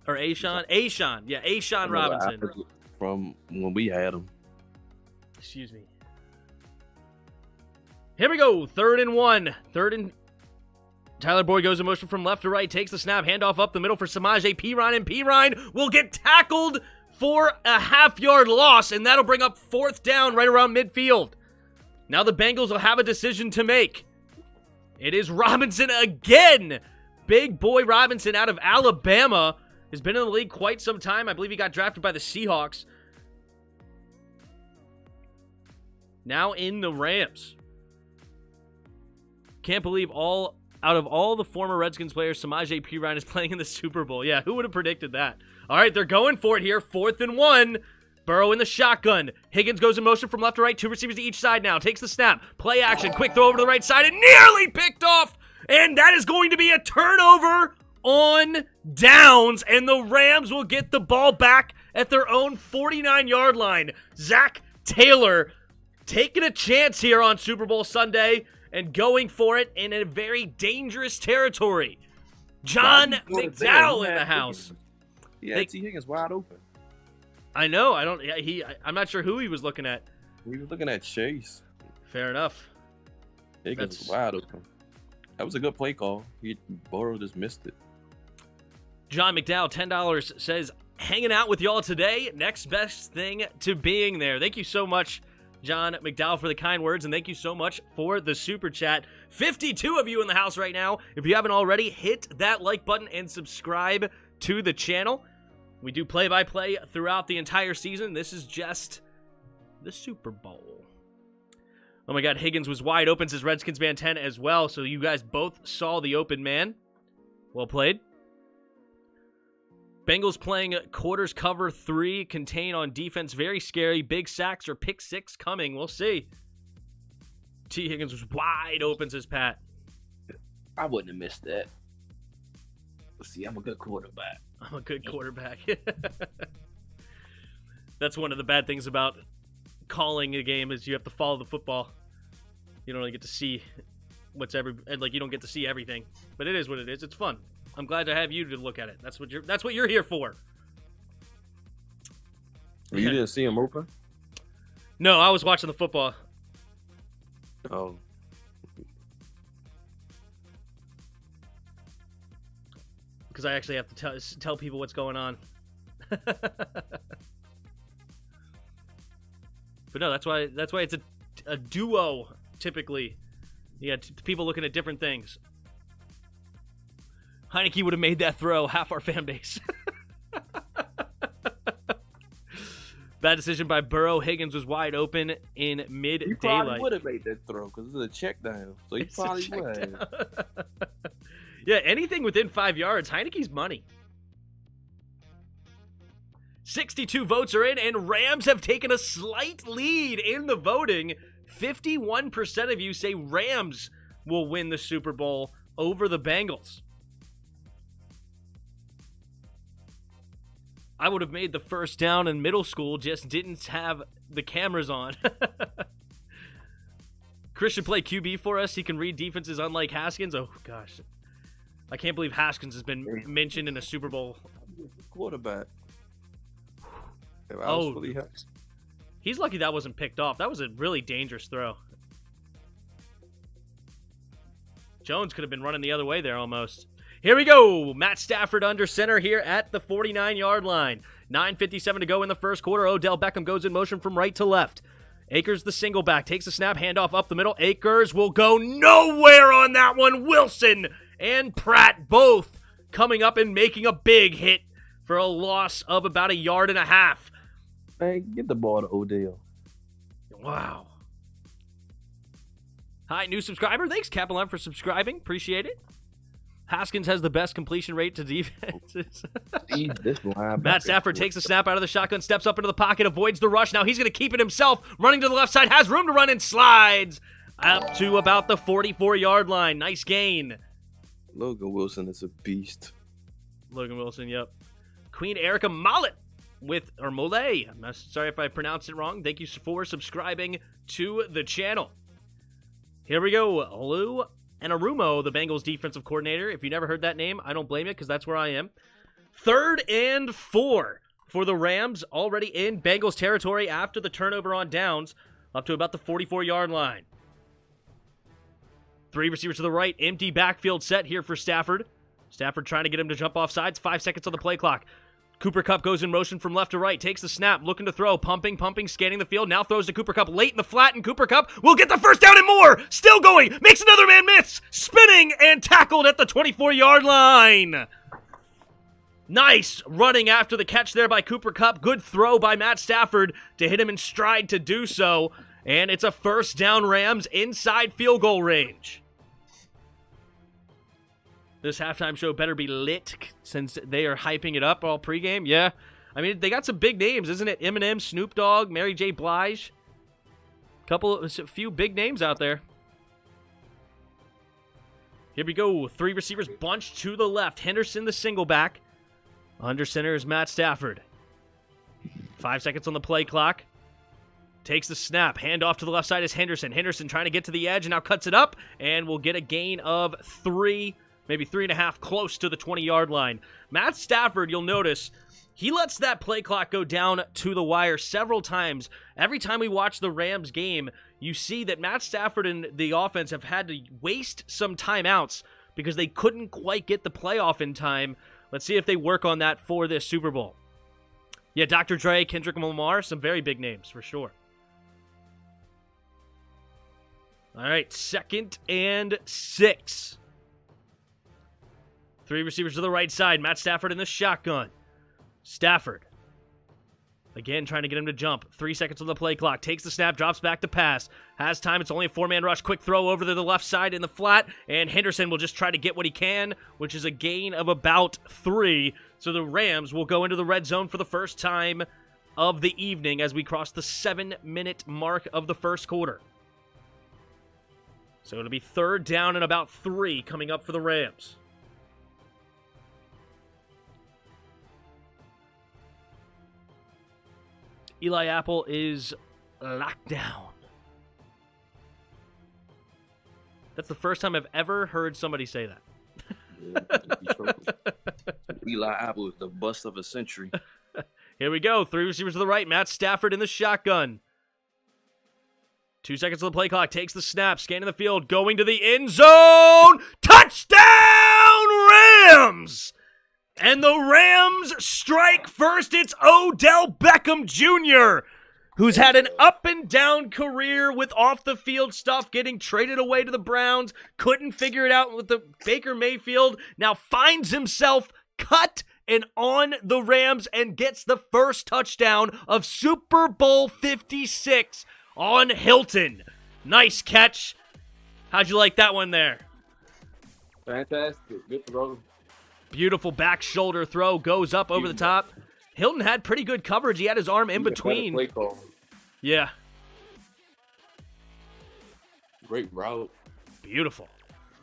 Or Ashawn? Ashawn. Yeah, Ashawn Robinson. From when we had him. Excuse me. Here we go. 3rd and 1. Tyler Boyd goes in motion from left to right, takes the snap, handoff up the middle for Samaje Perine, and Perine will get tackled for a half-yard loss, and that'll bring up 4th down right around midfield. Now the Bengals will have a decision to make. It is Robinson again. Big boy Robinson out of Alabama has been in the league quite some time. I believe he got drafted by the Seahawks. Now in the Rams. Can't believe out of all the former Redskins players, Samaje Perine is playing in the Super Bowl. Yeah, who would have predicted that? All right, they're going for it here. 4th and 1. Burrow in the shotgun. Higgins goes in motion from left to right. 2 receivers to each side now. Takes the snap. Play action. Quick throw over to the right side and nearly picked off. And that is going to be a turnover on downs. And the Rams will get the ball back at their own 49-yard line. Zach Taylor taking a chance here on Super Bowl Sunday and going for it in a very dangerous territory. John McDowell in the house. Yeah, T. Higgins wide open. I know. I'm not sure who he was looking at. He was looking at Chase. Fair enough. Higgins was wide open. That was a good play call. Burrow just missed it. John McDowell, $10, says, hanging out with y'all today. Next best thing to being there. Thank you so much, John McDowell, for the kind words, and thank you so much for the super chat. 52 of you in the house right now. If you haven't already, hit that like button and subscribe to the channel. We do play-by-play throughout the entire season. This is just the Super Bowl. Oh my God, Higgins was wide open, says Redskins Man 10 as well, so you guys both saw the open man. Well played. Bengals playing quarters cover 3, contain on defense. Very scary. Big sacks or pick 6 coming. We'll see. T. Higgins was wide open, says Pat. I wouldn't have missed that. Let's see, I'm a good quarterback. I'm a good quarterback. That's one of the bad things about calling a game is you have to follow the football. You don't really get to see you don't get to see everything. But it is what it is. It's fun. I'm glad to have you to look at it. That's what you're here for. You didn't see him open? No, I was watching the football. Oh. Because I actually have to tell people what's going on. But no, that's why it's a duo typically. You got people looking at different things. Heineke would have made that throw, half our fan base. Bad decision by Burrow. Higgins was wide open in mid-daylight. He probably would have made that throw because it's a check down. So he probably would. Yeah, anything within 5 yards, Heineke's money. 62 votes are in, and Rams have taken a slight lead in the voting. 51% of you say Rams will win the Super Bowl over the Bengals. I would have made the first down in middle school, just didn't have the cameras on. Chris should play QB for us. He can read defenses unlike Haskins. Oh, gosh. I can't believe Haskins has been mentioned in a Super Bowl. Quarterback. He's lucky that wasn't picked off. That was a really dangerous throw. Jones could have been running the other way there almost. Here we go. Matt Stafford under center here at the 49-yard line. 9:57 to go in the first quarter. Odell Beckham goes in motion from right to left. Akers the single back. Takes a snap. Handoff up the middle. Akers will go nowhere on that one. Wilson and Pratt both coming up and making a big hit for a loss of about 1.5 yards. Hey, get the ball to Odell. Wow. Hi, new subscriber. Thanks, Capelon, for subscribing. Appreciate it. Haskins has the best completion rate to defenses. Matt Stafford takes the snap out of the shotgun, steps up into the pocket, avoids the rush. Now he's going to keep it himself. Running to the left side, has room to run and slides up to about the 44-yard line. Nice gain. Logan Wilson is a beast. Logan Wilson, yep. Queen Erica Mollet Mollet. I'm sorry if I pronounced it wrong. Thank you for subscribing to the channel. Here we go. Lou Anarumo, the Bengals defensive coordinator. If you never heard that name, I don't blame you because that's where I am. 3rd and 4 for the Rams, already in Bengals territory after the turnover on downs, up to about the 44-yard line. 3 receivers to the right, empty backfield set here for Stafford. Stafford trying to get him to jump off sides. 5 seconds on the play clock. Cooper Kupp goes in motion from left to right, takes the snap, looking to throw, pumping, scanning the field, now throws to Cooper Kupp late in the flat, and Cooper Kupp will get the first down and more! Still going, makes another man miss, spinning, and tackled at the 24-yard line! Nice running after the catch there by Cooper Kupp. Good throw by Matt Stafford to hit him in stride to do so, and it's a first down Rams inside field goal range. This halftime show better be lit since they are hyping it up all pregame. Yeah. I mean, they got some big names, isn't it? Eminem, Snoop Dogg, Mary J. Blige. A few big names out there. Here we go. 3 receivers bunched to the left. Henderson, the single back. Under center is Matt Stafford. 5 seconds on the play clock. Takes the snap. Hand off to the left side is Henderson. Henderson trying to get to the edge and now cuts it up and will get a gain of 3. Maybe 3.5, close to the 20-yard line. Matt Stafford, you'll notice, he lets that play clock go down to the wire several times. Every time we watch the Rams game, you see that Matt Stafford and the offense have had to waste some timeouts because they couldn't quite get the playoff in time. Let's see if they work on that for this Super Bowl. Yeah, Dr. Dre, Kendrick Lamar, some very big names for sure. All right, 2nd and 6. 3 receivers to the right side. Matt Stafford in the shotgun. Stafford. Again, trying to get him to jump. 3 seconds on the play clock. Takes the snap, drops back to pass. Has time. It's only a 4-man rush. Quick throw over to the left side in the flat. And Henderson will just try to get what he can, which is a gain of about 3. So the Rams will go into the red zone for the first time of the evening as we cross the 7-minute mark of the first quarter. So it'll be 3rd down and about 3 coming up for the Rams. Eli Apple is locked down. That's the first time I've ever heard somebody say that. Eli Apple is the bust of a century. Here we go. 3 receivers to the right. Matt Stafford in the shotgun. 2 seconds on the play clock. Takes the snap. Scanning the field. Going to the end zone. Touchdown Rams! And the Rams strike first. It's Odell Beckham Jr., who's had an up-and-down career with off-the-field stuff, getting traded away to the Browns, couldn't figure it out with the Baker Mayfield, now finds himself cut and on the Rams and gets the first touchdown of Super Bowl 56 on Hilton. Nice catch. How'd you like that one there? Fantastic. Good throw. Beautiful back shoulder throw, goes up over the top. Hilton had pretty good coverage. He had his arm in between. Yeah. Great route. Beautiful.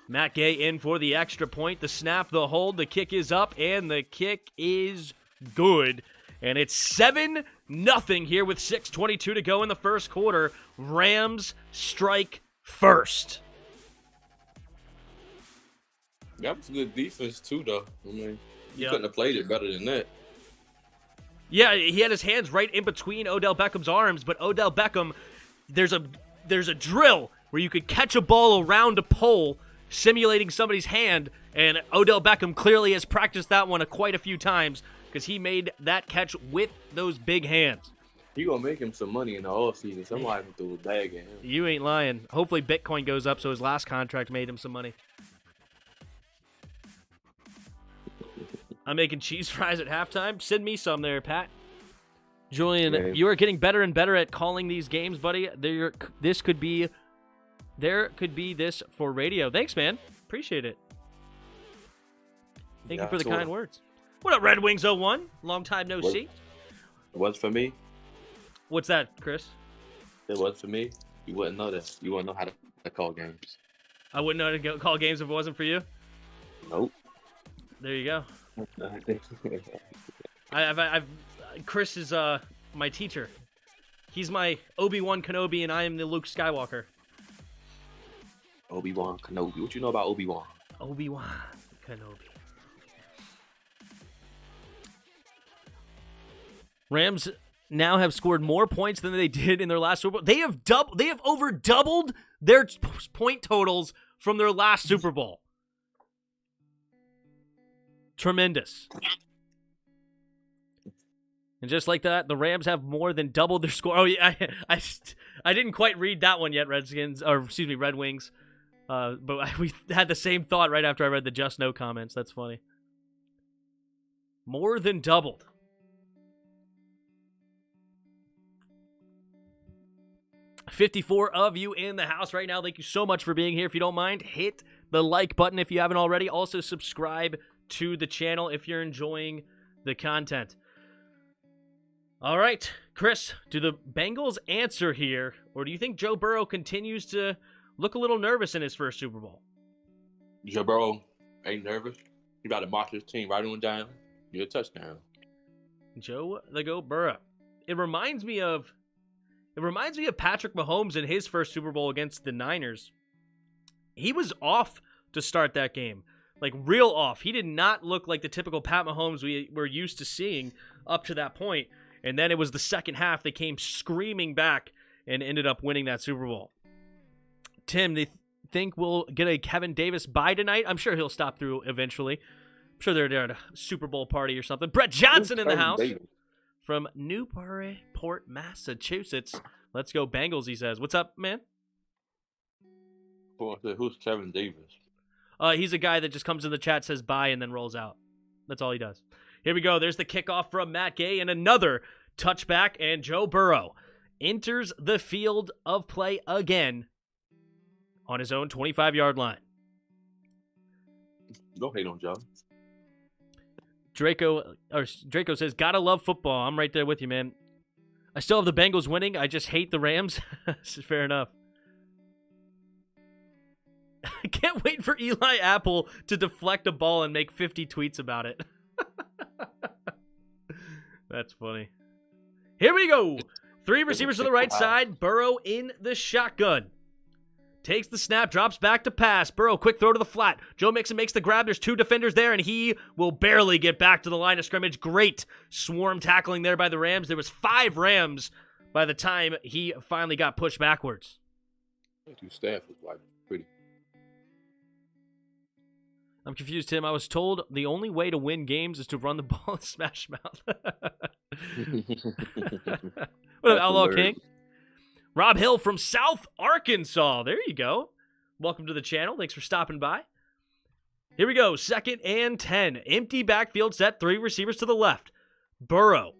Matt Gay in for the extra point. The snap, the hold, the kick is up, and the kick is good. And it's 7-0 here with 6:22 to go in the first quarter. Rams strike first. That was good defense, too, though. I mean, you Yeah. couldn't have played it better than that. Yeah, he had his hands right in between Odell Beckham's arms, but Odell Beckham, there's a drill where you could catch a ball around a pole, simulating somebody's hand, and Odell Beckham clearly has practiced that one quite a few times because he made that catch with those big hands. You gonna make him some money in the offseason. Somebody threw a bag at him. You ain't lying. Hopefully Bitcoin goes up so his last contract made him some money. I'm making cheese fries at halftime. Send me some there, Pat. Julian, Man. you are getting better and better at calling these games, buddy. There could be this for radio. Thanks, man. Appreciate it. Thank you for the kind words. What up, Red Wings 01? Long time no see. It was for me. What's that, Chris? It was for me. You wouldn't know that. You wouldn't know how to call games. I wouldn't know how to call games if it wasn't for you. Nope. There you go. Chris is my teacher. He's my Obi-Wan Kenobi, and I am the Luke Skywalker. Obi-Wan Kenobi. What you know about Obi-Wan? Obi-Wan Kenobi. Rams now have scored more points than they did in their last Super Bowl. They have over doubled their point totals from their last Super Bowl. Tremendous. And just like that, the Rams have more than doubled their score. Oh, yeah, I didn't quite read that one yet, Red Wings. But we had the same thought right after I read the Just No comments. That's funny. More than doubled. $54 of you in the house right now. Thank you so much for being here. If you don't mind, hit the like button if you haven't already. Also, subscribe to the channel if you're enjoying the content. All right, Chris, do the Bengals answer here, or do you think Joe Burrow continues to look a little nervous in his first Super Bowl? Joe Burrow ain't nervous. He about to march his team right on down. Get a touchdown. Joe the Goat Burrow. It reminds me of Patrick Mahomes in his first Super Bowl against the Niners. He was off to start that game. Like, real off. He did not look like the typical Pat Mahomes we were used to seeing up to that point. And then it was the second half they came screaming back and ended up winning that Super Bowl. Tim, they think we'll get a Kevin Davis bye tonight? I'm sure he'll stop through eventually. I'm sure they're there at a Super Bowl party or something. Brett Johnson in the house from Newport, Massachusetts. Let's go Bengals, he says. What's up, man? Who's Kevin Davis? He's a guy that just comes in the chat, says bye, and then rolls out. That's all he does. Here we go. There's the kickoff from Matt Gay and another touchback, and Joe Burrow enters the field of play again on his own 25-yard line. Don't hate on Joe. Draco says, gotta love football. I'm right there with you, man. I still have the Bengals winning. I just hate the Rams. Fair enough. I can't wait for Eli Apple to deflect a ball and make 50 tweets about it. That's funny. Here we go. 3 receivers to the right side. Burrow in the shotgun. Takes the snap, drops back to pass. Burrow, quick throw to the flat. Joe Mixon makes the grab. There's 2 defenders there, and he will barely get back to the line of scrimmage. Great swarm tackling there by the Rams. There was 5 Rams by the time he finally got pushed backwards. Staff was like pretty. I'm confused, Tim. I was told the only way to win games is to run the ball and smash mouth. What up, Outlaw King? Rob Hill from South Arkansas. There you go. Welcome to the channel. Thanks for stopping by. Here we go. 2nd and 10. Empty backfield set. 3 receivers to the left. Burrow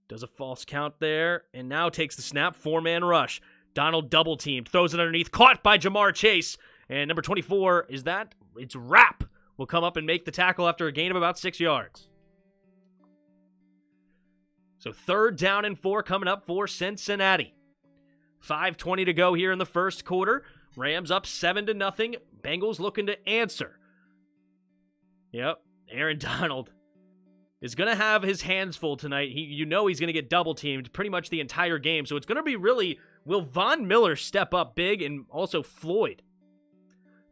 does a false count there and now takes the snap. 4-man rush. Donald double teamed. Throws it underneath. Caught by Jamar Chase. And number 24, it's Rapp, will come up and make the tackle after a gain of about 6 yards. So 3rd down and 4 coming up for Cincinnati. 5:20 to go here in the first quarter. Rams up 7-0. Bengals looking to answer. Yep, Aaron Donald is going to have his hands full tonight. He's going to get double teamed pretty much the entire game. So it's going to be really, will Von Miller step up big, and also Floyd.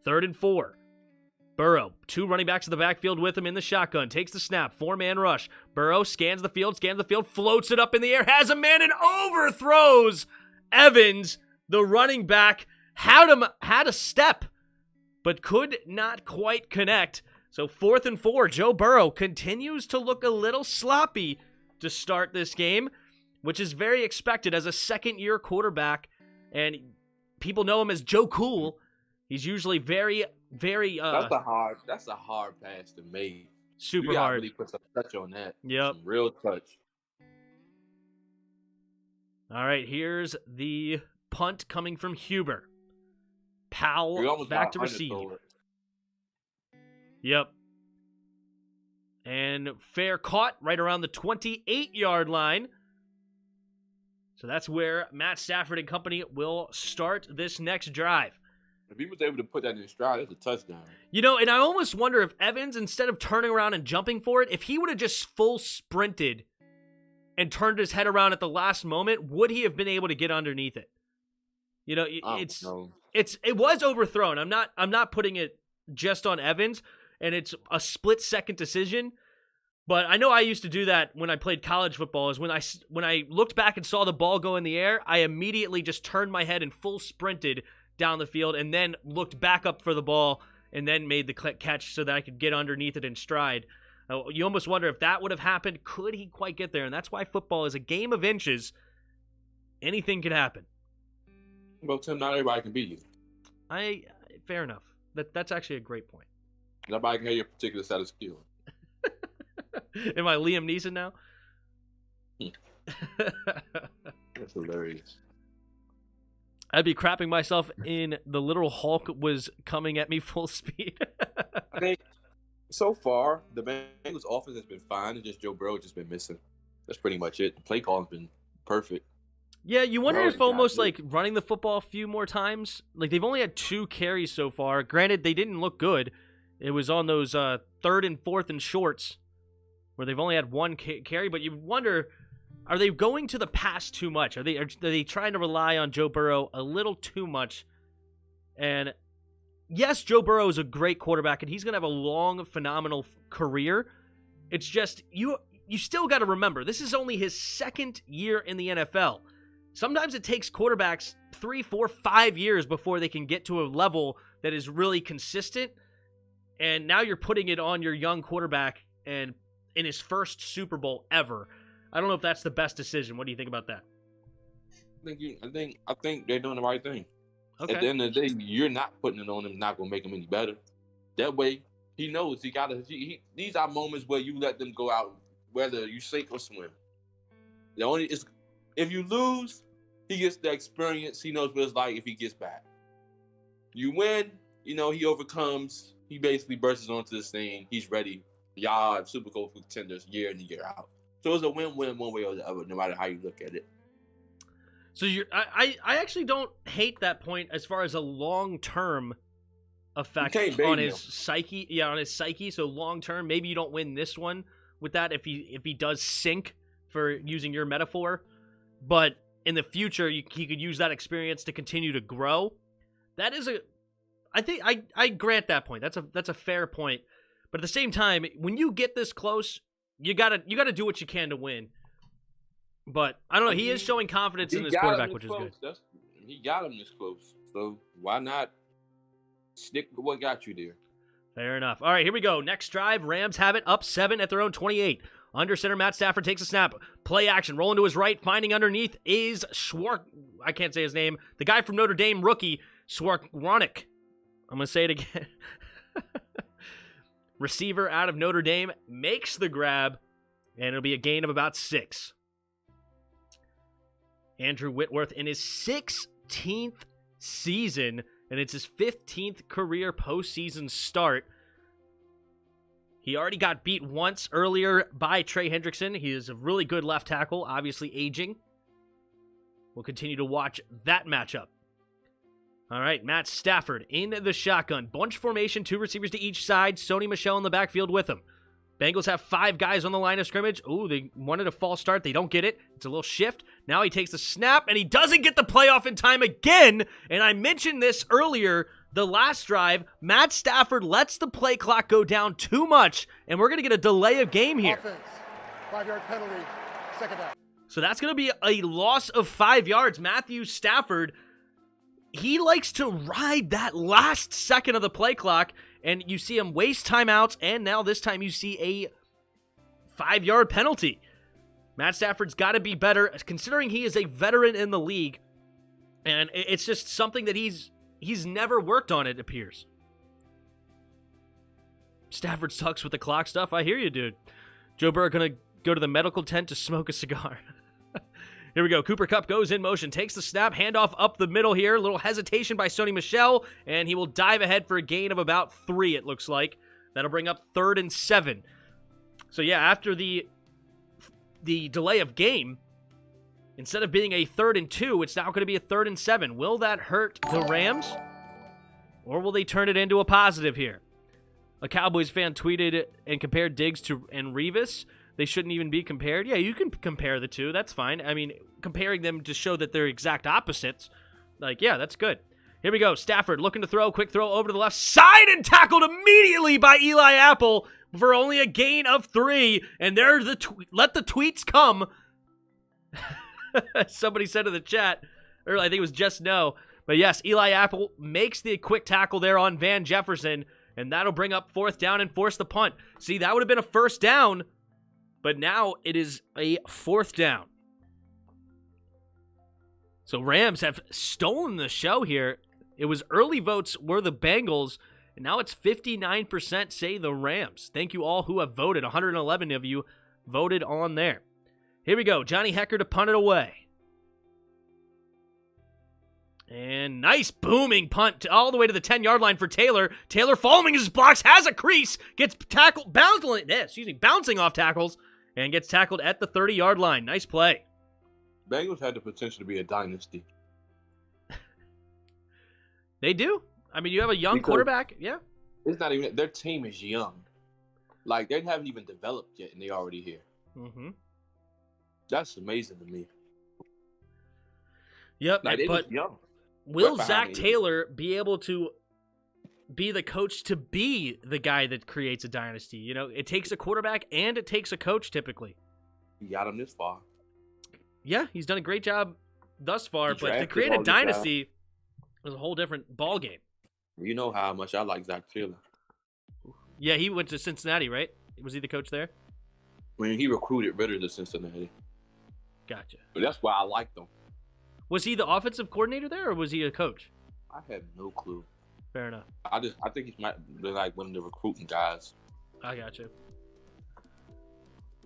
3rd and 4. Burrow, 2 running backs in the backfield with him in the shotgun. Takes the snap. 4-man rush. Burrow scans the field, floats it up in the air, has a man, and overthrows Evans. The running back had a step, but could not quite connect. So 4th and 4. Joe Burrow continues to look a little sloppy to start this game, which is very expected as a second-year quarterback. And people know him as Joe Cool. He's usually very, very that's a hard pass to make. Super you hard. Really put some touch on that. Yep. Some real touch. All right, here's the punt coming from Huber. Powell back to receive. Yep. And fair caught right around the 28-yard line. So that's where Matt Stafford and company will start this next drive. If he was able to put that in stride, that's a touchdown. And I almost wonder if Evans, instead of turning around and jumping for it, if he would have just full sprinted and turned his head around at the last moment, would he have been able to get underneath it? It was overthrown. I'm not putting it just on Evans, and it's a split-second decision. But I know I used to do that when I played college football. Is when I looked back and saw the ball go in the air, I immediately just turned my head and full sprinted down the field, and then looked back up for the ball, and then made the catch so that I could get underneath it in stride. You almost wonder if that would have happened, could he quite get there? And that's why football is a game of inches. Anything could happen. Well, Tim, not everybody can beat you. Fair enough. That's actually a great point. Nobody can have your particular set of skill. Am I Liam Neeson now? That's hilarious. I'd be crapping myself in the literal Hulk was coming at me full speed. I think so far, the Bengals offense has been fine. It's just Joe Burrow just been missing. That's pretty much it. The play call's been perfect. Yeah, you wonder Burrow's if almost got it. like running the football a few more times. Like they've only had 2 carries so far. Granted, they didn't look good. It was on those 3rd and 4th and shorts where they've only had 1 carry. But you wonder, are they going to the pass too much? Are they trying to rely on Joe Burrow a little too much? And yes, Joe Burrow is a great quarterback, and he's going to have a long, phenomenal career. It's just, you still got to remember, this is only his 2nd year in the NFL. Sometimes it takes quarterbacks 3, 4, 5 years before they can get to a level that is really consistent. And now you're putting it on your young quarterback and in his first Super Bowl ever. I don't know if that's the best decision. What do you think about that? I think they're doing the right thing. Okay. At the end of the day, you're not putting it on him, not gonna make him any better. That way, he knows he gotta. These are moments where you let them go out, whether you sink or swim. The only is if you lose, he gets the experience. He knows what it's like if he gets back. You win, he overcomes. He basically bursts onto the scene. He's ready. Y'all Super Bowl contenders year in and year out. So it's a win-win one way or the other, no matter how you look at it. So I actually don't hate that point as far as a long-term effect on his psyche. Yeah, on his psyche. So long-term, maybe you don't win this one with that if he does sink, for using your metaphor. But in the future, he could use that experience to continue to grow. That is I think I grant that point. That's a fair point. But at the same time, when you get this close, you gotta do what you can to win. But I don't know. He is showing confidence in his quarterback, which is good. He got him this close, so why not stick with what got you there? Fair enough. All right, here we go. Next drive, Rams have it up 7 at their own 28. Under center, Matt Stafford takes a snap. Play action, rolling to his right, finding underneath is I can't say his name. The guy from Notre Dame, rookie, Swaronic. I'm going to say it again. Receiver out of Notre Dame makes the grab, and it'll be a gain of about 6. Andrew Whitworth in his 16th season, and it's his 15th career postseason start. He already got beat once earlier by Trey Hendrickson. He is a really good left tackle, obviously aging. We'll continue to watch that matchup. All right, Matt Stafford in the shotgun. Bunch formation, 2 receivers to each side. Sony Michel in the backfield with him. Bengals have 5 guys on the line of scrimmage. Ooh, they wanted a false start. They don't get it. It's a little shift. Now he takes the snap, and he doesn't get the playoff in time again. And I mentioned this earlier, the last drive. Matt Stafford lets the play clock go down too much, and we're going to get a delay of game here. Offense, 5-yard penalty, second down. So that's going to be a loss of 5 yards. Matthew Stafford, he likes to ride that last second of the play clock, and you see him waste timeouts, and now this time you see a 5-yard penalty. Matt Stafford's got to be better, considering he is a veteran in the league, and it's just something that he's never worked on, it appears. Stafford sucks with the clock stuff. I hear you, dude. Joe Burrow going to go to the medical tent to smoke a cigar. Here we go. Cooper Kupp goes in motion, takes the snap, handoff up the middle here. A little hesitation by Sony Michel, and he will dive ahead for a gain of about 3, it looks like. That'll bring up 3rd and 7. So yeah, after the delay of game, instead of being a 3rd and 2, it's now going to be a 3rd and 7. Will that hurt the Rams? Or will they turn it into a positive here? A Cowboys fan tweeted and compared Diggs and Revis. They shouldn't even be compared. Yeah, you can compare the two. That's fine. I mean, comparing them to show that they're exact opposites, yeah, that's good. Here we go. Stafford looking to throw. Quick throw over to the left side and tackled immediately by Eli Apple for only a gain of 3. And there's let the tweets come. Somebody said in the chat, or I think it was just no. But yes, Eli Apple makes the quick tackle there on Van Jefferson. And that'll bring up 4th down and force the punt. See, that would have been a 1st down, but now it is a 4th down. So Rams have stolen the show here. It was early votes were the Bengals, and now it's 59% say the Rams. Thank you all who have voted. 111 of you voted on there. Here we go. Johnny Hecker to punt it away. And nice booming punt all the way to the 10-yard line for Taylor. Taylor following his blocks, has a crease, gets tackled, bouncing off tackles, and gets tackled at the 30-yard line. Nice play. Bengals had the potential to be a dynasty. They do. I mean, you have a young quarterback. Yeah. It's not even their team is young. Like, they haven't even developed yet, and they're already here. Mm-hmm. That's amazing to me. Yep, like, they but just young. Will Zach Taylor be able to be the coach to be the guy that creates a dynasty? You know, it takes a quarterback and it takes a coach typically. He got him this far. Yeah, he's done a great job thus far, but to create a dynasty is a whole different ball game. You know how much I like Zach Taylor. Yeah, he went to Cincinnati, right? Was he the coach there? When he recruited Ritter to Cincinnati. Gotcha. But that's why I liked him. Was he the offensive coordinator there, or was he a coach? I have no clue. Fair enough. I think he might be like one of the recruiting guys. I got you.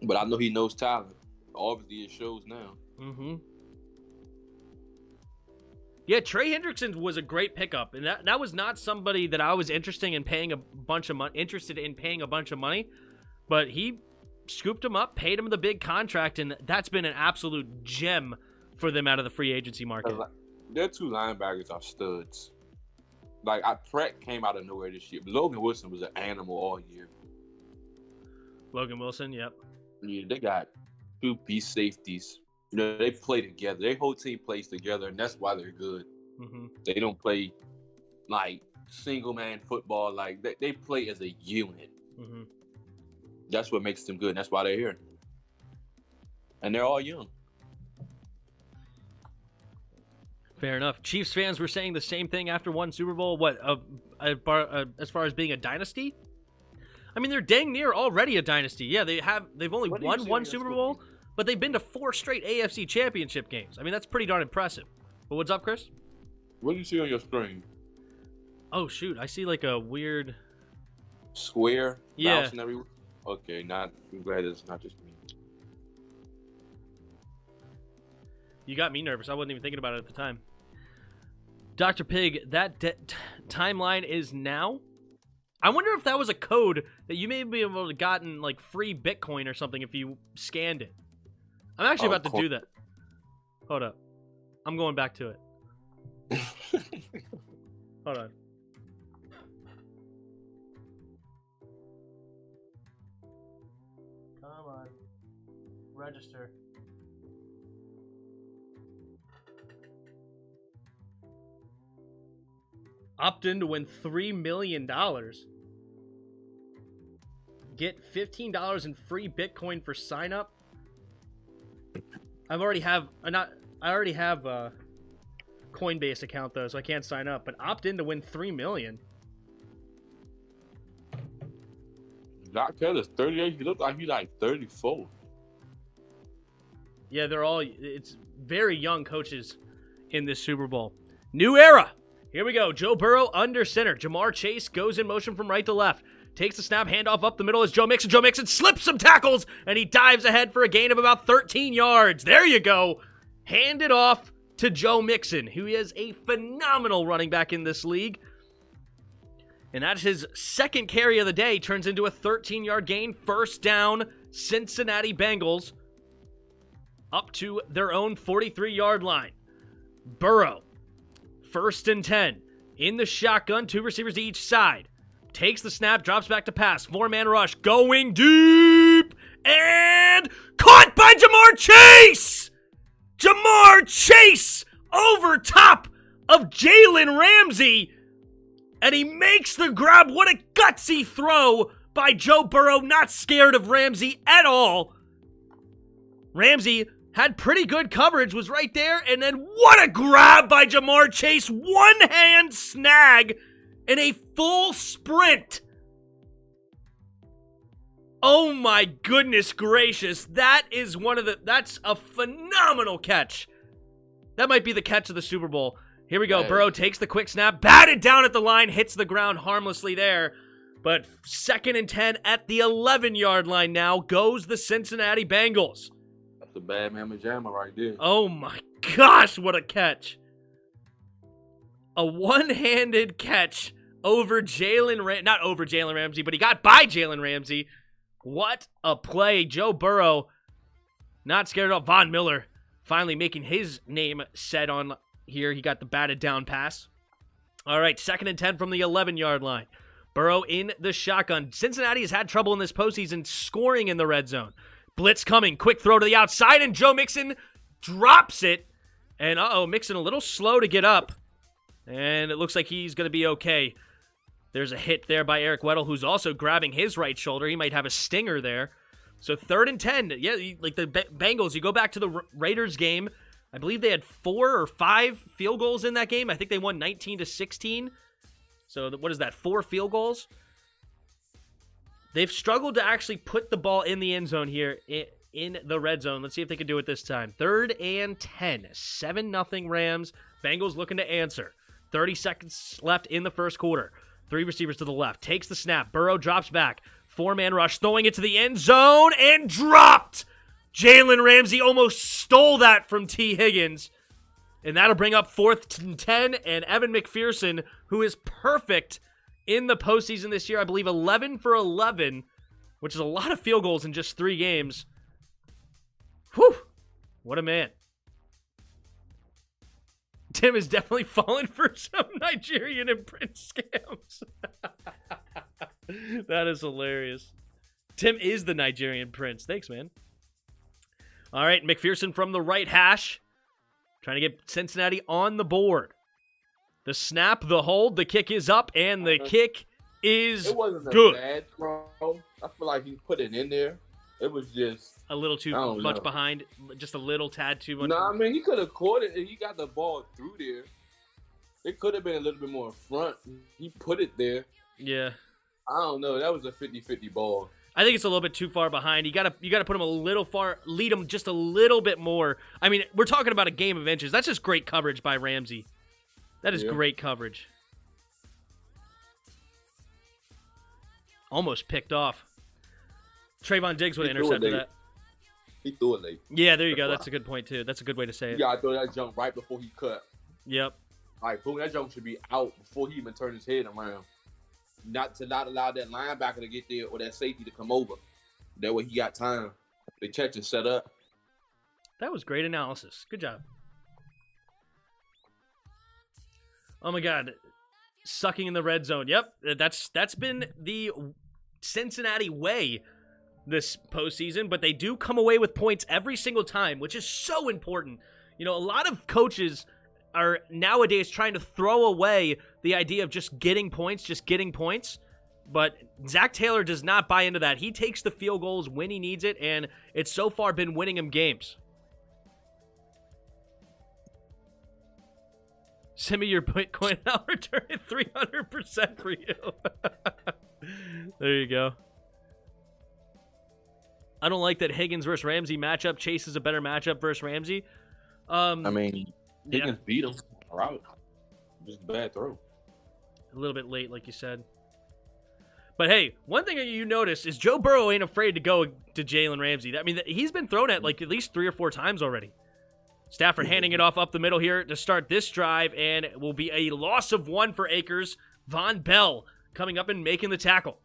But I know he knows talent. Obviously, it shows now. Mm-hmm. Yeah, Trey Hendrickson was a great pickup, and that was not somebody that I was interested in paying a bunch of money. But he scooped him up, paid him the big contract, and that's been an absolute gem for them out of the free agency market. Their 2 linebackers are studs. Like, Pratt came out of nowhere this year. Logan Wilson was an animal all year. Logan Wilson, yep. Yeah, they got 2-piece safeties. You know, they play together. Their whole team plays together, and that's why they're good. Mm-hmm. They don't play, like, single-man football. Like, they play as a unit. Mm-hmm. That's what makes them good, and that's why they're here. And they're all young. Fair enough. Chiefs fans were saying the same thing after one Super Bowl. As far as being a dynasty? I mean, they're dang near already a dynasty. Yeah, they've only won one Super Bowl, but they've been to 4 straight AFC championship games. I mean, that's pretty darn impressive. But what's up, Chris? What do you see on your screen? Oh, shoot. I see like a weird square yeah. bouncing everywhere? Okay, I'm glad it's not just me. You got me nervous. I wasn't even thinking about it at the time. Dr. Pig, that timeline is now. I wonder if that was a code that you may be able to have gotten like free Bitcoin or something if you scanned it. I'm actually about to do that. Hold up. I'm going back to it. Hold on. Come on. Register. Opt in to win $3 million. Get $15 in free Bitcoin for sign up. I already have a Coinbase account though, so I can't sign up. But opt in to win $3 million. Doc Taylor's 38. He looked like he's like 34. Yeah, it's very young coaches in this Super Bowl. New era. Here we go. Joe Burrow under center. Jamar Chase goes in motion from right to left. Takes the snap, handoff up the middle is Joe Mixon. Joe Mixon slips some tackles, and he dives ahead for a gain of about 13 yards. There you go. Hand it off to Joe Mixon, who is a phenomenal running back in this league. And that's his second carry of the day. Turns into a 13-yard gain. First down, Cincinnati Bengals up to their own 43-yard line. Burrow. 1st and 10. In the shotgun, 2 receivers to each side. Takes the snap, drops back to pass. 4-man rush, going deep. And caught by Jamar Chase! Jamar Chase over top of Jalen Ramsey. And he makes the grab. What a gutsy throw by Joe Burrow. Not scared of Ramsey at all. Ramsey had pretty good coverage, was right there, and then what a grab by Jamar Chase. One-hand snag, in a full sprint. Oh my goodness gracious. That's a phenomenal catch. That might be the catch of the Super Bowl. Here we go. Burrow takes the quick snap, batted down at the line, hits the ground harmlessly there. But 2nd and 10 at the 11-yard line now goes the Cincinnati Bengals. That's a bad mamma jamma right there. Oh my gosh, what a catch. A one-handed catch over not over Jalen Ramsey, but he got by Jalen Ramsey. What a play. Joe Burrow, not scared of Von Miller, finally making his name said on here. He got the batted down pass. All right, 2nd and 10 from the 11-yard line. Burrow in the shotgun. Cincinnati has had trouble in this postseason scoring in the red zone. Blitz coming. Quick throw to the outside, and Joe Mixon drops it. And, Mixon a little slow to get up. And it looks like he's going to be okay. There's a hit there by Eric Weddle, who's also grabbing his right shoulder. He might have a stinger there. So 3rd and 10. Yeah, like the Bengals, you go back to the Raiders game. I believe they had 4 or 5 field goals in that game. I think they won 19-16. So what is that, 4 field goals? They've struggled to actually put the ball in the end zone here in the red zone. Let's see if they can do it this time. 3rd and 10. 7-0 Rams. Bengals looking to answer. 30 seconds left in the first quarter. 3 receivers to the left. Takes the snap. Burrow drops back. 4-man rush. Throwing it to the end zone and dropped. Jalen Ramsey almost stole that from T. Higgins. And that'll bring up 4th and 10, and Evan McPherson, who is perfect in the postseason this year, I believe 11 for 11, which is a lot of field goals in just 3 games. Whew, what a man. Tim is definitely fallen for some Nigerian and Prince scams. That is hilarious. Tim is the Nigerian Prince. Thanks, man. All right, McPherson from the right hash. Trying to get Cincinnati on the board. The snap, the hold, the kick is up, and the kick is It wasn't good. a bad throw. I feel like he put it in there. It was just A little too much behind, just a little tad too much. No, I mean, he could have caught it and he got the ball through there. It could have been a little bit more in front. He put it there. Yeah. I don't know. That was a 50-50 ball. I think it's a little bit too far behind. You gotta put him a little far, lead him just a little bit more. I mean, we're talking about a game of inches. That's just great coverage by Ramsey. That is great coverage. Almost picked off. Trayvon Diggs would have intercepted that. He threw it late. Yeah, there you go. That's a good point, too. That's a good way to say it. Yeah, I throw that jump right before he cut. Yep. Like, boom, that jump should be out before he even turned his head around. Not allow that linebacker to get there or that safety to come over. That way he got time. The catch is set up. That was great analysis. Good job. Oh my God. Sucking in the red zone. Yep. That's been the Cincinnati way this postseason, but they do come away with points every single time, which is so important. You know, a lot of coaches are nowadays trying to throw away the idea of just getting points. But Zach Taylor does not buy into that. He takes the field goals when he needs it, and it's so far been winning him games. Send me your Bitcoin, and I'll return it 300% for you. There you go. I don't like that Higgins versus Ramsey matchup. Chase is a better matchup versus Ramsey. I mean, Higgins beat him. Right. Just a bad throw. A little bit late, like you said. But hey, one thing that you notice is Joe Burrow ain't afraid to go to Jalen Ramsey. I mean, he's been thrown at like at least 3 or 4 times already. Stafford handing it off up the middle here to start this drive, and it will be a loss of 1 for Akers. Von Bell coming up and making the tackle.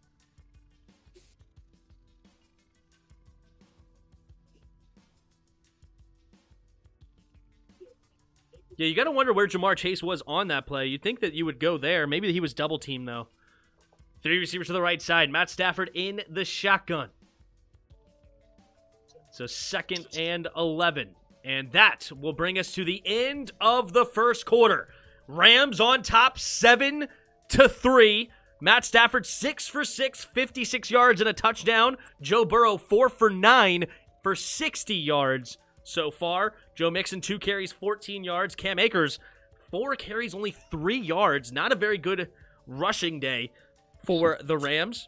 Yeah, you got to wonder where Jamar Chase was on that play. You'd think that you would go there. Maybe he was double-teamed, though. 3 receivers to the right side. Matt Stafford in the shotgun. So 2nd and 11. And that will bring us to the end of the first quarter. Rams on top 7-3. Matt Stafford 6 for 6, 56 yards and a touchdown. Joe Burrow 4 for 9 for 60 yards so far. Joe Mixon 2 carries, 14 yards. Cam Akers 4 carries, only 3 yards. Not a very good rushing day for the Rams.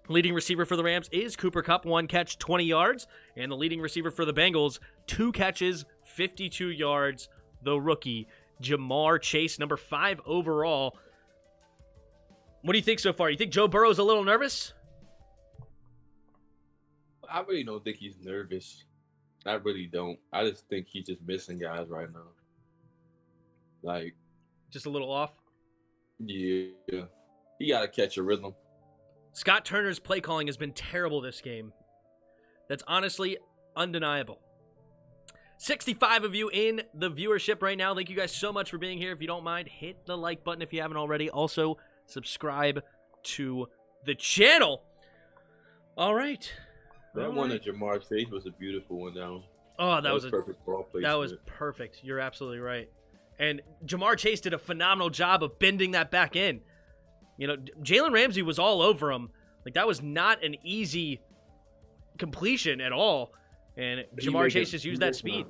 Leading receiver for the Rams is Cooper Kupp, 1 catch, 20 yards. And the leading receiver for the Bengals, 2 catches, 52 yards. The rookie, Jamar Chase, number 5 overall. What do you think so far? You think Joe Burrow's a little nervous? I really don't think he's nervous. I really don't. I just think he's just missing guys right now. Like, just a little off? Yeah. He got to catch a rhythm. Scott Turner's play calling has been terrible this game. That's honestly undeniable. 65 of you in the viewership right now. Thank you guys so much for being here. If you don't mind, hit the like button if you haven't already. Also, subscribe to the channel. All right. That one at Jamar Chase was a beautiful one down. Oh, that was a perfect ball placement. That was perfect. You're absolutely right. And Jamar Chase did a phenomenal job of bending that back in. You know, Jalen Ramsey was all over him. Like, that was not an easy completion at all. And Jamar Chase just used that speed.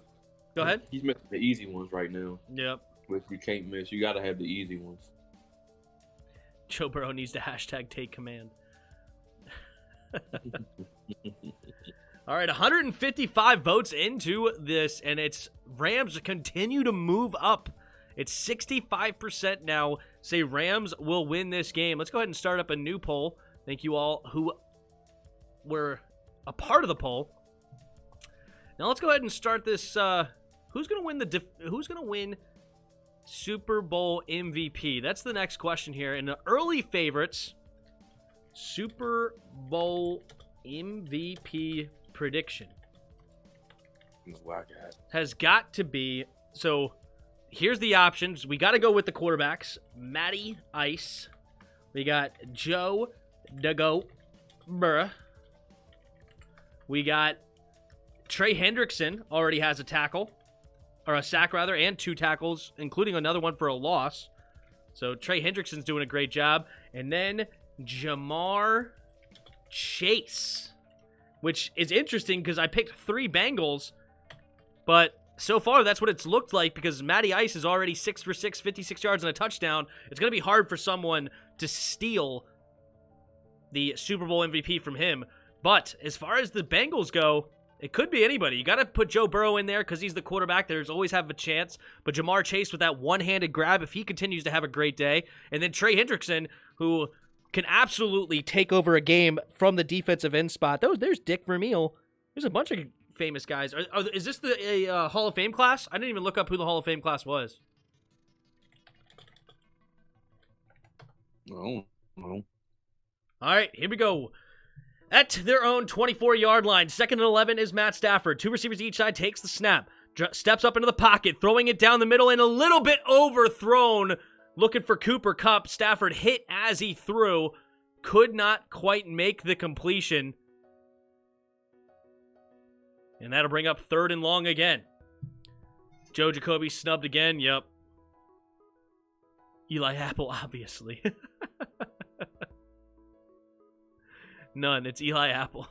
Go ahead. He's missing the easy ones right now. Yep. Which you can't miss. You got to have the easy ones. Joe Burrow needs to hashtag take command. All right, 155 votes into this, and it's Rams continue to move up. It's 65% now. Say Rams will win this game. Let's go ahead and start up a new poll. Thank you all who were a part of the poll. Now let's go ahead and start this. Who's going to win Super Bowl MVP? That's the next question here. And the early favorites, Super Bowl MVP prediction has got to be, so here's the options. We got to go with the quarterbacks. Matty Ice. We got Joe Dago Burrow. We got Trey Hendrickson already has a tackle, or a sack rather, and 2 tackles, including another one for a loss. So Trey Hendrickson's doing a great job. And then Jamar Chase, which is interesting because I picked 3 Bengals, but so far that's what it's looked like because Matty Ice is already 6 for 6, 56 yards and a touchdown. It's going to be hard for someone to steal the Super Bowl MVP from him. But as far as the Bengals go, it could be anybody. You got to put Joe Burrow in there because he's the quarterback. There's always have a chance. But Jamar Chase with that one-handed grab, if he continues to have a great day. And then Trey Hendrickson, who can absolutely take over a game from the defensive end spot. There's Dick Vermeil. There's a bunch of famous guys. Is this the Hall of Fame class? I didn't even look up who the Hall of Fame class was. No. All right, here we go. At their own 24-yard line, 2nd and 11 is Matt Stafford. 2 receivers each side, takes the snap, steps up into the pocket, throwing it down the middle and a little bit overthrown. Looking for Cooper Kupp. Stafford hit as he threw. Could not quite make the completion. And that'll bring up 3rd and long again. Joe Jacoby snubbed again. Yep. Eli Apple, obviously. None. It's Eli Apple.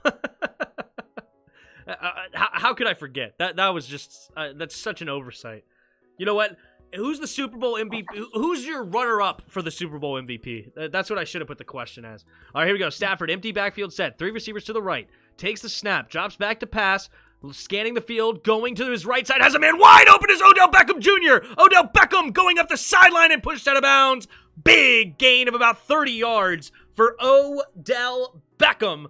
How could I forget? That was just... that's such an oversight. You know what? Who's the Super Bowl MVP? Who's your runner-up for the Super Bowl MVP? That's what I should have put the question as. All right, here we go. Stafford, empty backfield set. 3 receivers to the right. Takes the snap. Drops back to pass. Scanning the field. Going to his right side. Has a man wide open as Odell Beckham Jr. Odell Beckham going up the sideline and pushed out of bounds. Big gain of about 30 yards for Odell Beckham.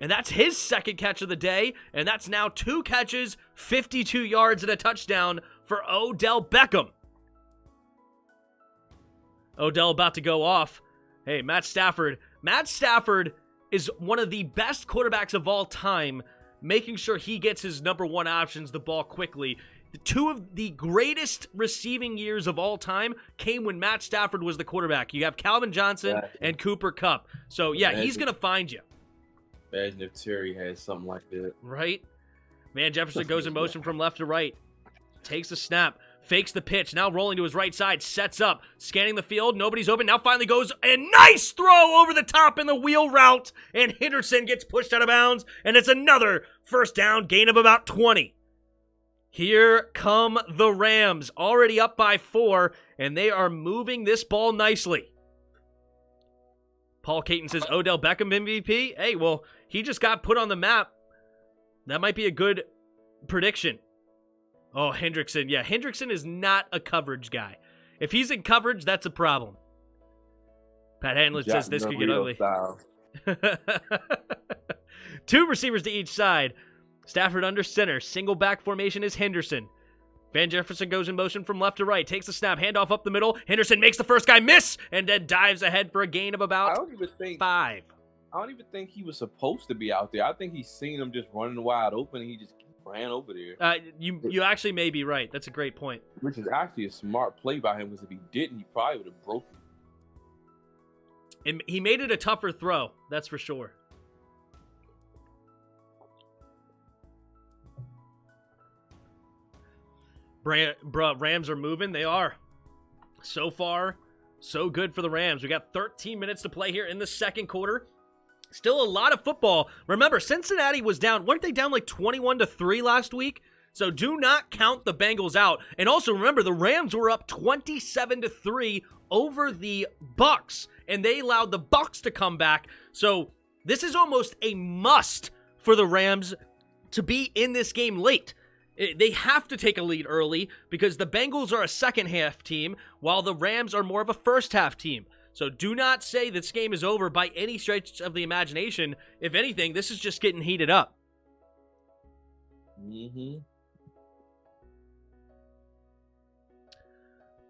And that's his 2nd catch of the day. And that's now 2 catches, 52 yards, and a touchdown for Odell Beckham. Odell about to go off. Hey, Matt Stafford. Matt Stafford is one of the best quarterbacks of all time, making sure he gets his number 1 options the ball quickly. 2 of the greatest receiving years of all time came when Matt Stafford was the quarterback. You have Calvin Johnson and Cooper Kupp. So, yeah, he's going to find you. Imagine if Terry had something like that. Right? Van Jefferson goes in motion from left to right. Takes the snap. Fakes the pitch. Now rolling to his right side. Sets up. Scanning the field. Nobody's open. Now finally goes. And nice throw over the top in the wheel route. And Henderson gets pushed out of bounds. And it's another first down. Gain of about 20. Here come the Rams. Already up by 4. And they are moving this ball nicely. Paul Caton says Odell Beckham MVP. Hey, well, he just got put on the map. That might be a good prediction. Oh, Hendrickson. Yeah, Hendrickson is not a coverage guy. If he's in coverage, that's a problem. Pat Hanlon says this could get ugly. 2 receivers to each side. Stafford under center. Single back formation is Henderson. Van Jefferson goes in motion from left to right. Takes the snap. Handoff up the middle. Henderson makes the first guy miss and then dives ahead for a gain of about 5. I don't even think he was supposed to be out there. I think he's seen him just running wide open and he just ran over there. You actually may be right. That's a great point. Which is actually a smart play by him because if he didn't, he probably would have broken. And he made it a tougher throw. That's for sure. Rams are moving. They are. So far, so good for the Rams. We got 13 minutes to play here in the second quarter. Still a lot of football. Remember, Cincinnati was down. Weren't they down like 21-3 last week? So do not count the Bengals out. And also remember, the Rams were up 27-3 over the Bucks, and they allowed the Bucks to come back. So this is almost a must for the Rams to be in this game late. They have to take a lead early because the Bengals are a second-half team, while the Rams are more of a first-half team. So do not say this game is over by any stretch of the imagination. If anything, this is just getting heated up. Mm-hmm.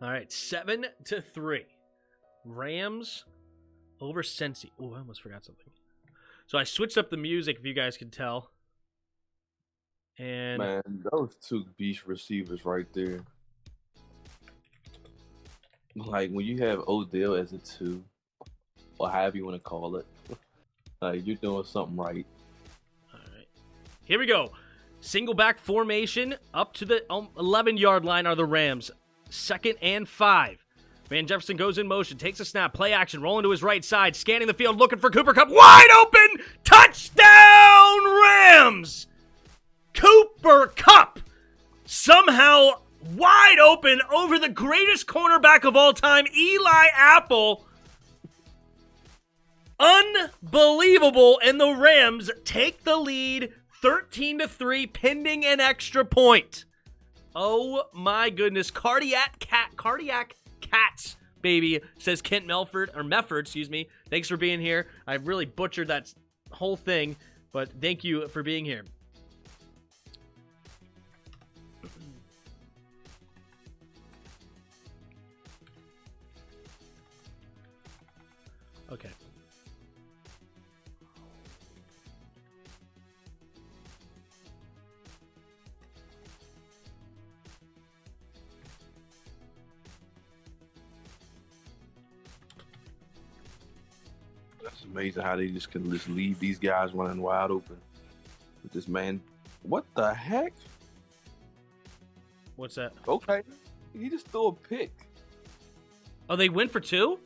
All right, 7-3. Rams over Cincy. Oh, I almost forgot something. So I switched up the music, if you guys can tell. And man, those 2 beast receivers right there. Like, when you have Odell as a 2, or however you want to call it, like, you're doing something right. All right. Here we go. Single back formation. Up to the 11-yard line are the Rams. 2nd and 5. Van Jefferson goes in motion, takes a snap, play action, rolling to his right side, scanning the field, looking for Cooper Kupp. Wide open! Touchdown, Rams! Cooper Kupp somehow wide open over the greatest cornerback of all time, Eli Apple. Unbelievable, and the Rams take the lead 13-3, pending an extra point. Oh my goodness, cardiac cats, baby, says Kent Mefford, excuse me. Thanks for being here. I really butchered that whole thing, but thank you for being here. Okay. That's amazing how they just can just leave these guys running wide open. With this man, what the heck? What's that? Okay, he just threw a pick. Oh, they went for 2?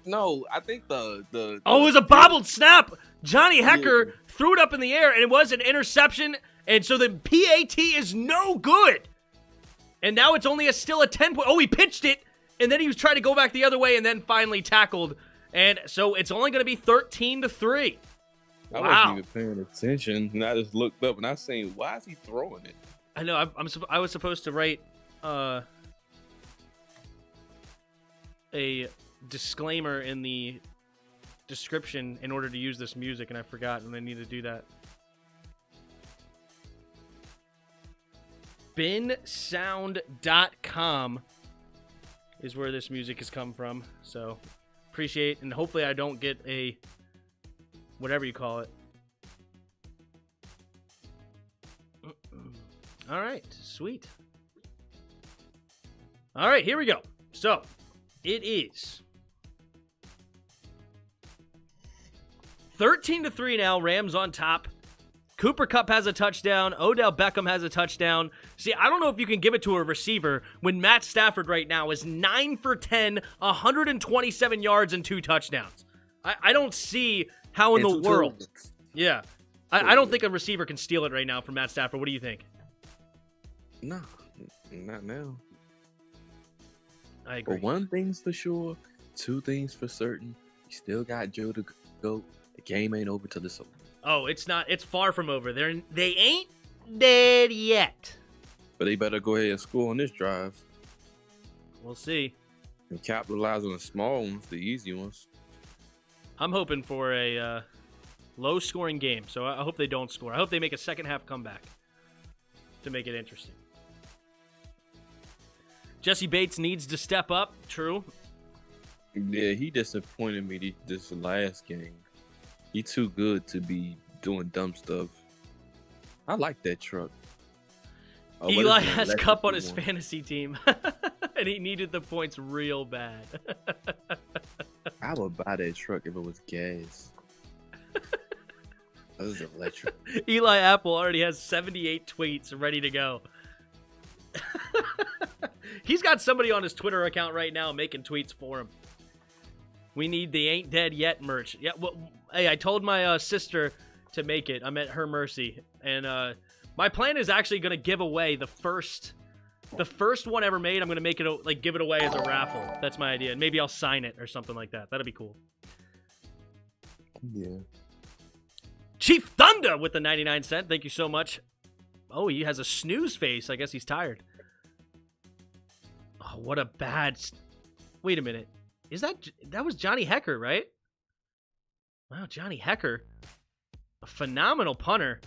No, I think the it was a bobbled snap. Johnny Hecker threw it up in the air, and it was an interception, and so the PAT is no good. And now it's only still a 10-point. Oh, he pitched it, and then he was trying to go back the other way, and then finally tackled. And so it's only going to be 13-3. I Wow. wasn't even paying attention, and I just looked up, and I seen, why is he throwing it? I know. I was supposed to write a disclaimer in the description in order to use this music, and I forgot, and I need to do that. bensound.com is where this music has come from, so appreciate, and hopefully I don't get a whatever you call it. All right, sweet. All right, here we go. So it is 13-3 now. Rams on top. Cooper Kupp has a touchdown. Odell Beckham has a touchdown. See, I don't know if you can give it to a receiver when Matt Stafford right now is 9 for 10, 127 yards and 2 touchdowns. I don't see how in the world. Yeah. I don't think a receiver can steal it right now from Matt Stafford. What do you think? No, not now. I agree. But one thing's for sure, two things for certain. You still got Joe to go. The game ain't over till it's over. Oh, it's not. It's far from over. They ain't dead yet. But they better go ahead and score on this drive. We'll see. And capitalize on the small ones, the easy ones. I'm hoping for a low-scoring game, so I hope they don't score. I hope they make a second-half comeback to make it interesting. Jesse Bates needs to step up. True. Yeah, he disappointed me this last game. He too good to be doing dumb stuff. I like that truck. Oh, Eli has Cup on his fantasy team, and he needed the points real bad. I would buy that truck if it was gas. That was electric. Eli Apple already has 78 tweets ready to go. He's got somebody on his Twitter account right now making tweets for him. We need the Ain't Dead Yet merch. Yeah, well, hey, I told my sister to make it. I'm at her mercy. And my plan is actually going to give away the first one ever made. I'm going to make it, give it away as a raffle. That's my idea. And maybe I'll sign it or something like that. That'd be cool. Yeah. Chief Thunder with the 99 cent. Thank you so much. Oh, he has a snooze face. I guess he's tired. Oh, what a bad... Wait a minute. That was Johnny Hecker, right? Wow, Johnny Hecker, a phenomenal punter,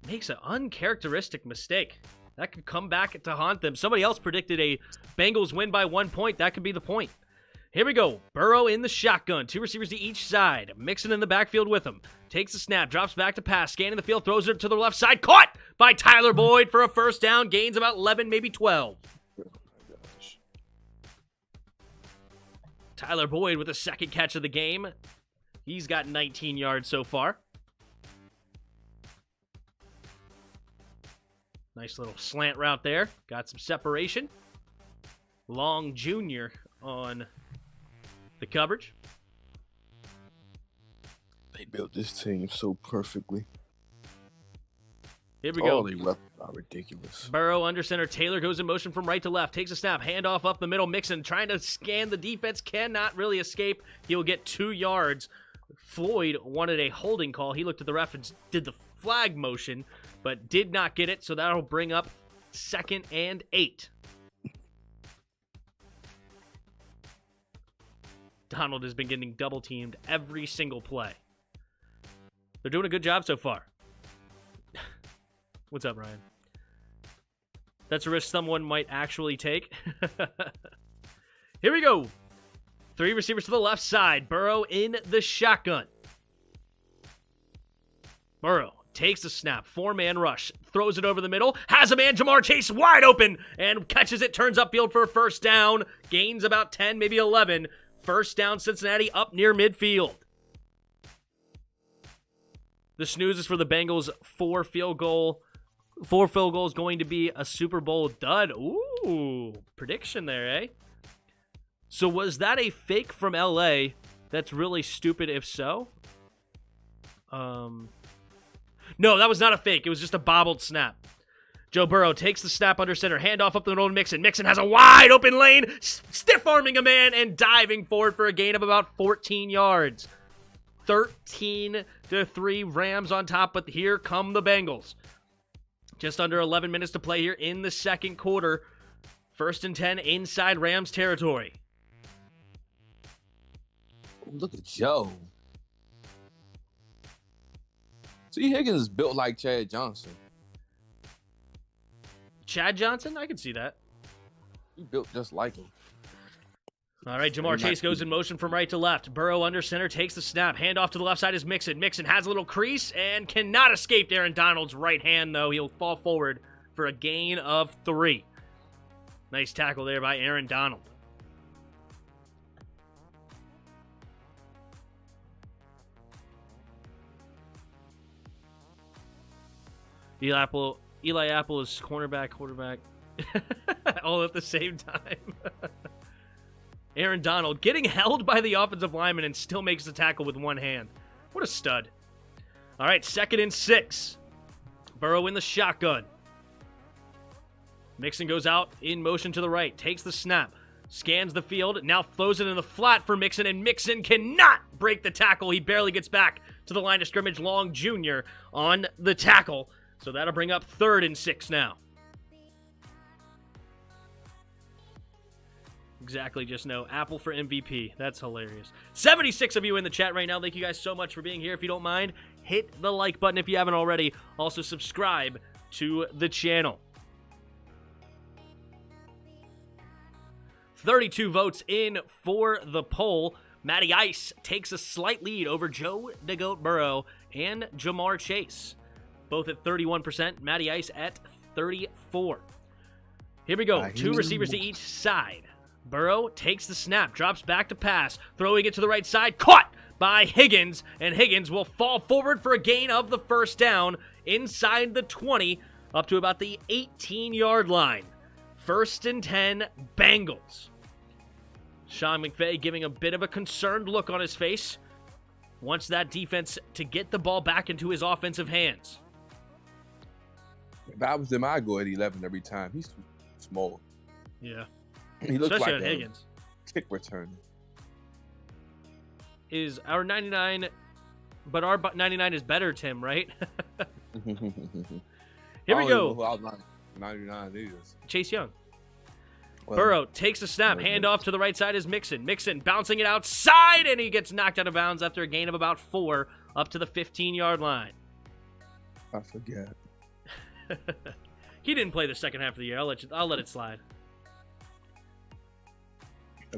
makes an uncharacteristic mistake. That could come back to haunt them. Somebody else predicted a Bengals win by 1 point. That could be the point. Here we go. Burrow in the shotgun. Two receivers to each side. Mixon in the backfield with him. Takes the snap. Drops back to pass. Scanning the field. Throws it to the left side. Caught by Tyler Boyd for a first down. Gains about 11, maybe 12. Tyler Boyd with the second catch of the game. He's got 19 yards so far. Nice little slant route there. Got some separation. Long Jr. on the coverage. They built this team so perfectly. Here we go. All they weapons are ridiculous. Burrow under center. Taylor goes in motion from right to left. Takes a snap. Handoff up the middle. Mixon trying to scan the defense. Cannot really escape. He'll get 2 yards. Floyd wanted a holding call. He looked at the ref and did the flag motion, but did not get it. So that'll bring up 2nd and 8. Donald has been getting double teamed every single play. They're doing a good job so far. What's up, Ryan? That's a risk someone might actually take. Here we go. 3 receivers to the left side. Burrow in the shotgun. Burrow takes the snap. 4-man rush. Throws it over the middle. Has a man, Jamar Chase, wide open. And catches it. Turns upfield for a first down. Gains about 10, maybe 11. First down, Cincinnati up near midfield. The snooze is for the Bengals. 4 field goals going to be a Super Bowl dud. Ooh, prediction there, eh? So was that a fake from LA? That's really stupid if so. No, that was not a fake. It was just a bobbled snap. Joe Burrow takes the snap under center. Handoff up the middle to Mixon. Mixon has a wide open lane. Stiff-arming a man and diving forward for a gain of about 14 yards. 13-3 Rams on top, but here come the Bengals. Just under 11 minutes to play here in the second quarter. 1st and 10 inside Rams territory. Look at Joe. T. Higgins is built like Chad Johnson. Chad Johnson? I can see that. He built just like him. All right, Jamar Chase goes in motion from right to left. Burrow under center takes the snap. Handoff to the left side is Mixon. Mixon has a little crease and cannot escape Aaron Donald's right hand, though. He'll fall forward for a gain of 3. Nice tackle there by Aaron Donald. Eli Apple is quarterback, all at the same time. Aaron Donald getting held by the offensive lineman and still makes the tackle with one hand. What a stud. All right, 2nd and 6. Burrow in the shotgun. Mixon goes out in motion to the right, takes the snap. Scans the field, now throws it in the flat for Mixon, and Mixon cannot break the tackle. He barely gets back to the line of scrimmage. Long Jr. on the tackle. So that'll bring up 3rd and 6 now. Exactly, just no. Apple for MVP. That's hilarious. 76 of you in the chat right now. Thank you guys so much for being here. If you don't mind, hit the like button if you haven't already. Also, subscribe to the channel. 32 votes in for the poll. Matty Ice takes a slight lead over Joe DeGoat Burrow and Jamar Chase. Both at 31%. Matty Ice at 34%. Here we go. 2 receivers to each side. Burrow takes the snap, drops back to pass, throwing it to the right side, caught by Higgins, and Higgins will fall forward for a gain of the first down inside the 20, up to about the 18-yard line. 1st and 10, Bengals. Sean McVay giving a bit of a concerned look on his face. Wants that defense to get the ball back into his offensive hands. If I was him, I'd go at 11 every time. He's too small. Yeah. He looks Especially like on a Higgins. kick returner. Is our 99, but our 99 is better, Tim, right? Here we go. Who our 99 is. Chase Young. Well, Burrow takes the snap. Handoff to the right side is Mixon. Mixon bouncing it outside, and he gets knocked out of bounds after a gain of about 4 up to the 15-yard line. I forget. He didn't play the second half of the year. I'll let it slide.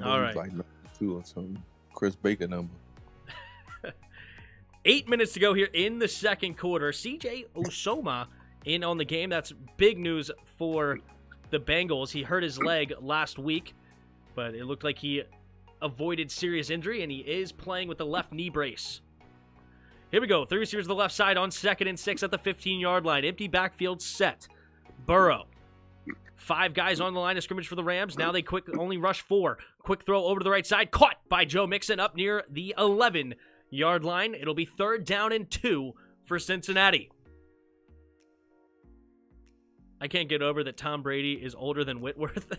All right. Like 2 or something. Chris Baker number. 8 minutes to go here in the second quarter. CJ Osoma in on the game. That's big news for the Bengals. He hurt his leg last week, but it looked like he avoided serious injury, and he is playing with the left knee brace. Here we go. 3 receivers to the left side on 2nd and 6 at the 15-yard line. Empty backfield set. Burrow. 5 guys on the line of scrimmage for the Rams. Now they only rush 4. Quick throw over to the right side. Caught by Joe Mixon up near the 11-yard line. It'll be 3rd down and 2 for Cincinnati. I can't get over that Tom Brady is older than Whitworth.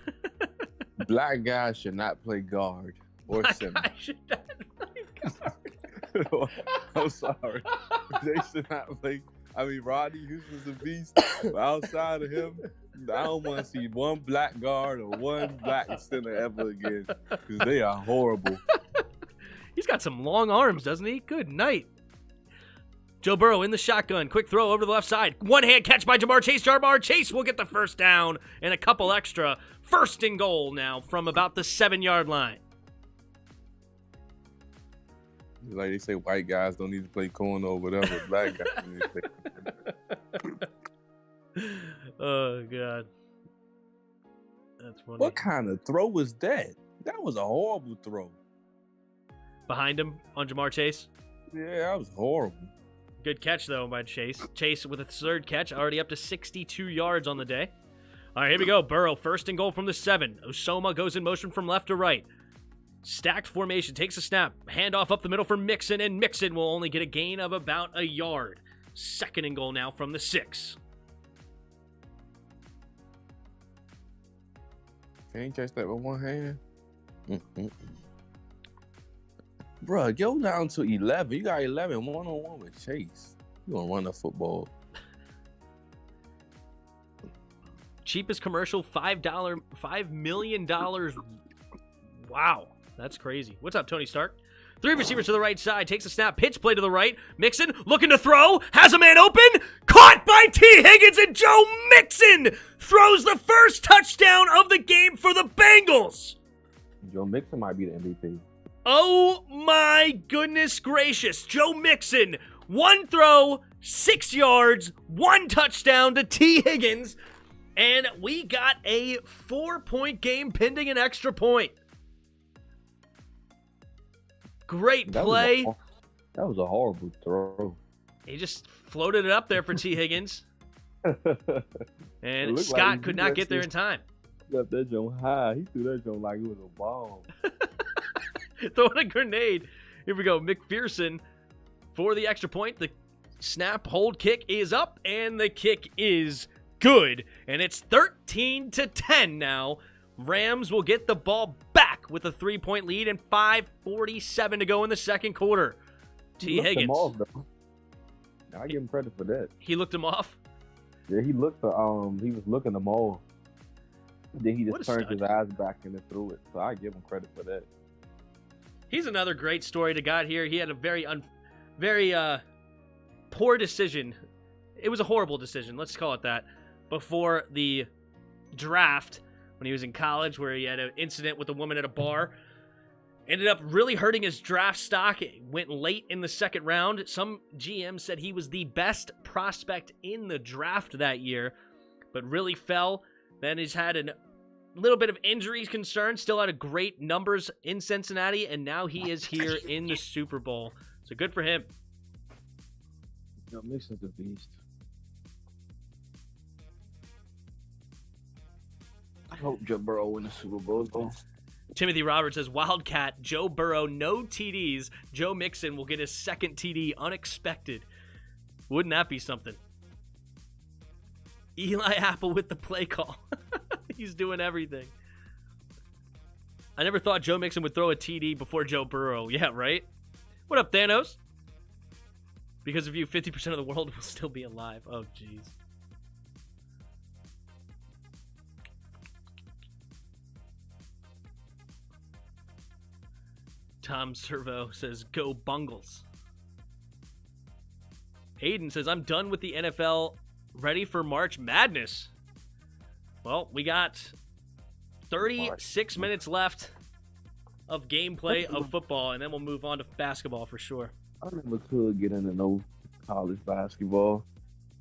Black guys should not play guard or center. I should not play guard. I'm sorry. They should not play. I mean, Rodney Houston's a beast. But outside of him, I don't want to see one black guard or one black center ever again because they are horrible. He's got some long arms, doesn't he? Good night. Joe Burrow in the shotgun. Quick throw over to the left side. One-hand catch by Jamar Chase. Jamar Chase will get the first down and a couple extra. 1st and goal now from about the 7-yard line. Like they say, white guys don't need to play corner or whatever. Black guys need to play. Oh, God. That's funny. What kind of throw was that? That was a horrible throw. Behind him on Jamar Chase. Yeah, that was horrible. Good catch, though, by Chase. Chase with a 3rd catch, already up to 62 yards on the day. All right, here we go. Burrow, 1st and goal from the 7. Osoma goes in motion from left to right. Stacked formation, takes a snap. Handoff up the middle for Mixon, and Mixon will only get a gain of about a yard. 2nd and goal now from the 6. Can't catch that with one hand. Bruh, go down to 11. You got 11 one-on-one with Chase. You gonna run the football. Cheapest commercial, $5 million. Wow, that's crazy. What's up, Tony Stark? 3 receivers to the right side, takes a snap, pitch play to the right. Mixon looking to throw, has a man open, caught by T. Higgins, and Joe Mixon throws the first touchdown of the game for the Bengals. Joe Mixon might be the MVP. Oh my goodness gracious. Joe Mixon, 1 throw, 6 yards, 1 touchdown to T. Higgins, and we got a 4-point game pending an extra point. Great play. That was a horrible throw. He just floated it up there for T. Higgins. And Scott could not get there in time. He left that joint high. He threw that joint like it was a bomb. Throwing a grenade. Here we go. McPherson for the extra point. The snap, hold, kick is up, and the kick is good. And it's 13-10 now Rams will get the ball back with a 3-point lead and 5:47 to go in the second quarter. T. Higgins. I give him credit for that. He looked him off. Yeah, he was looking them all. Then he What just a turned stud. his eyes back and then threw it. So I give him credit for that. He's another great story to got here. He had a very poor decision. It was a horrible decision, let's call it that, before the draft when he was in college, where he had an incident with a woman at a bar. Ended up really hurting his draft stock. It went late in the second round. Some GM said he was the best prospect in the draft that year, but really fell. Then he's had a little bit of injuries concern. Still had a great numbers in Cincinnati, and now he is here in the Super Bowl. So good for him. Mixon's the beast. I hope Joe Burrow win the Super Bowl, though. Timothy Roberts says, Wildcat, Joe Burrow, no TDs. Joe Mixon will get his second TD unexpected. Wouldn't that be something? Eli Apple with the play call. He's doing everything. I never thought Joe Mixon would throw a TD before Joe Burrow. Yeah, right? What up, Thanos? Because of you, 50% of the world will still be alive. Oh, jeez. Tom Servo says, go Bengals. Hayden says, I'm done with the NFL. Ready for March Madness. Well, we got 36 minutes left of gameplay of football, and then we'll move on to basketball for sure. I never could get into no college basketball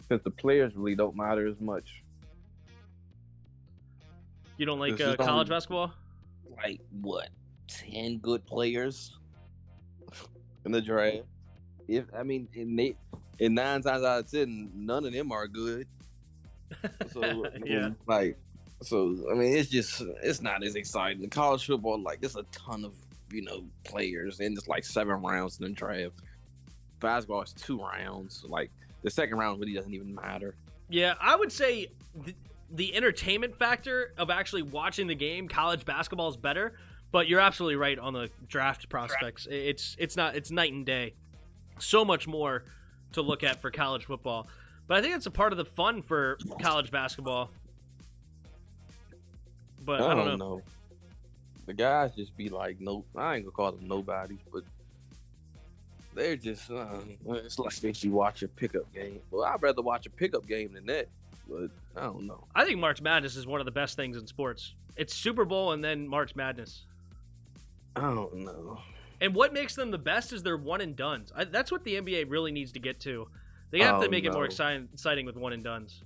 because the players really don't matter as much. You don't like This is college only- basketball? Like, what? 10 good players in the draft. In 9 times out of 10, none of them are good. So Yeah. it's not as exciting. College football, like, there's a ton of players and it's like 7 rounds in the draft. Basketball is 2 rounds. Like, the second round really doesn't even matter. Yeah, I would say the entertainment factor of actually watching the game, college basketball is better. But you're absolutely right on the draft prospects. It's night and day. So much more to look at for college football. But I think it's a part of the fun for college basketball. But I don't know. The guys just be like, no, I ain't gonna call them nobodies, but they're just, it's like if you watch a pickup game. Well, I'd rather watch a pickup game than that, but I don't know. I think March Madness is one of the best things in sports. It's Super Bowl and then March Madness. I don't know. And what makes them the best is their one and dones. That's what the NBA really needs to get to. They have to make it more exciting with one and dones.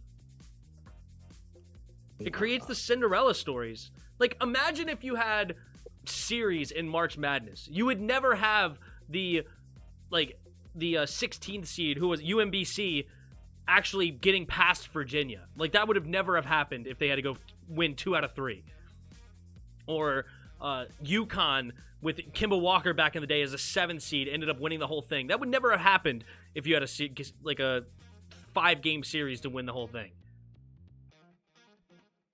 It creates the Cinderella stories. Like, imagine if you had series in March Madness. You would never have the 16th seed, who was UMBC, actually getting past Virginia. Like, that would have never have happened if they had to go win 2 out of 3. Or UConn with Kemba Walker back in the day as a 7th seed ended up winning the whole thing. That would never have happened if you had a 5-game series to win the whole thing.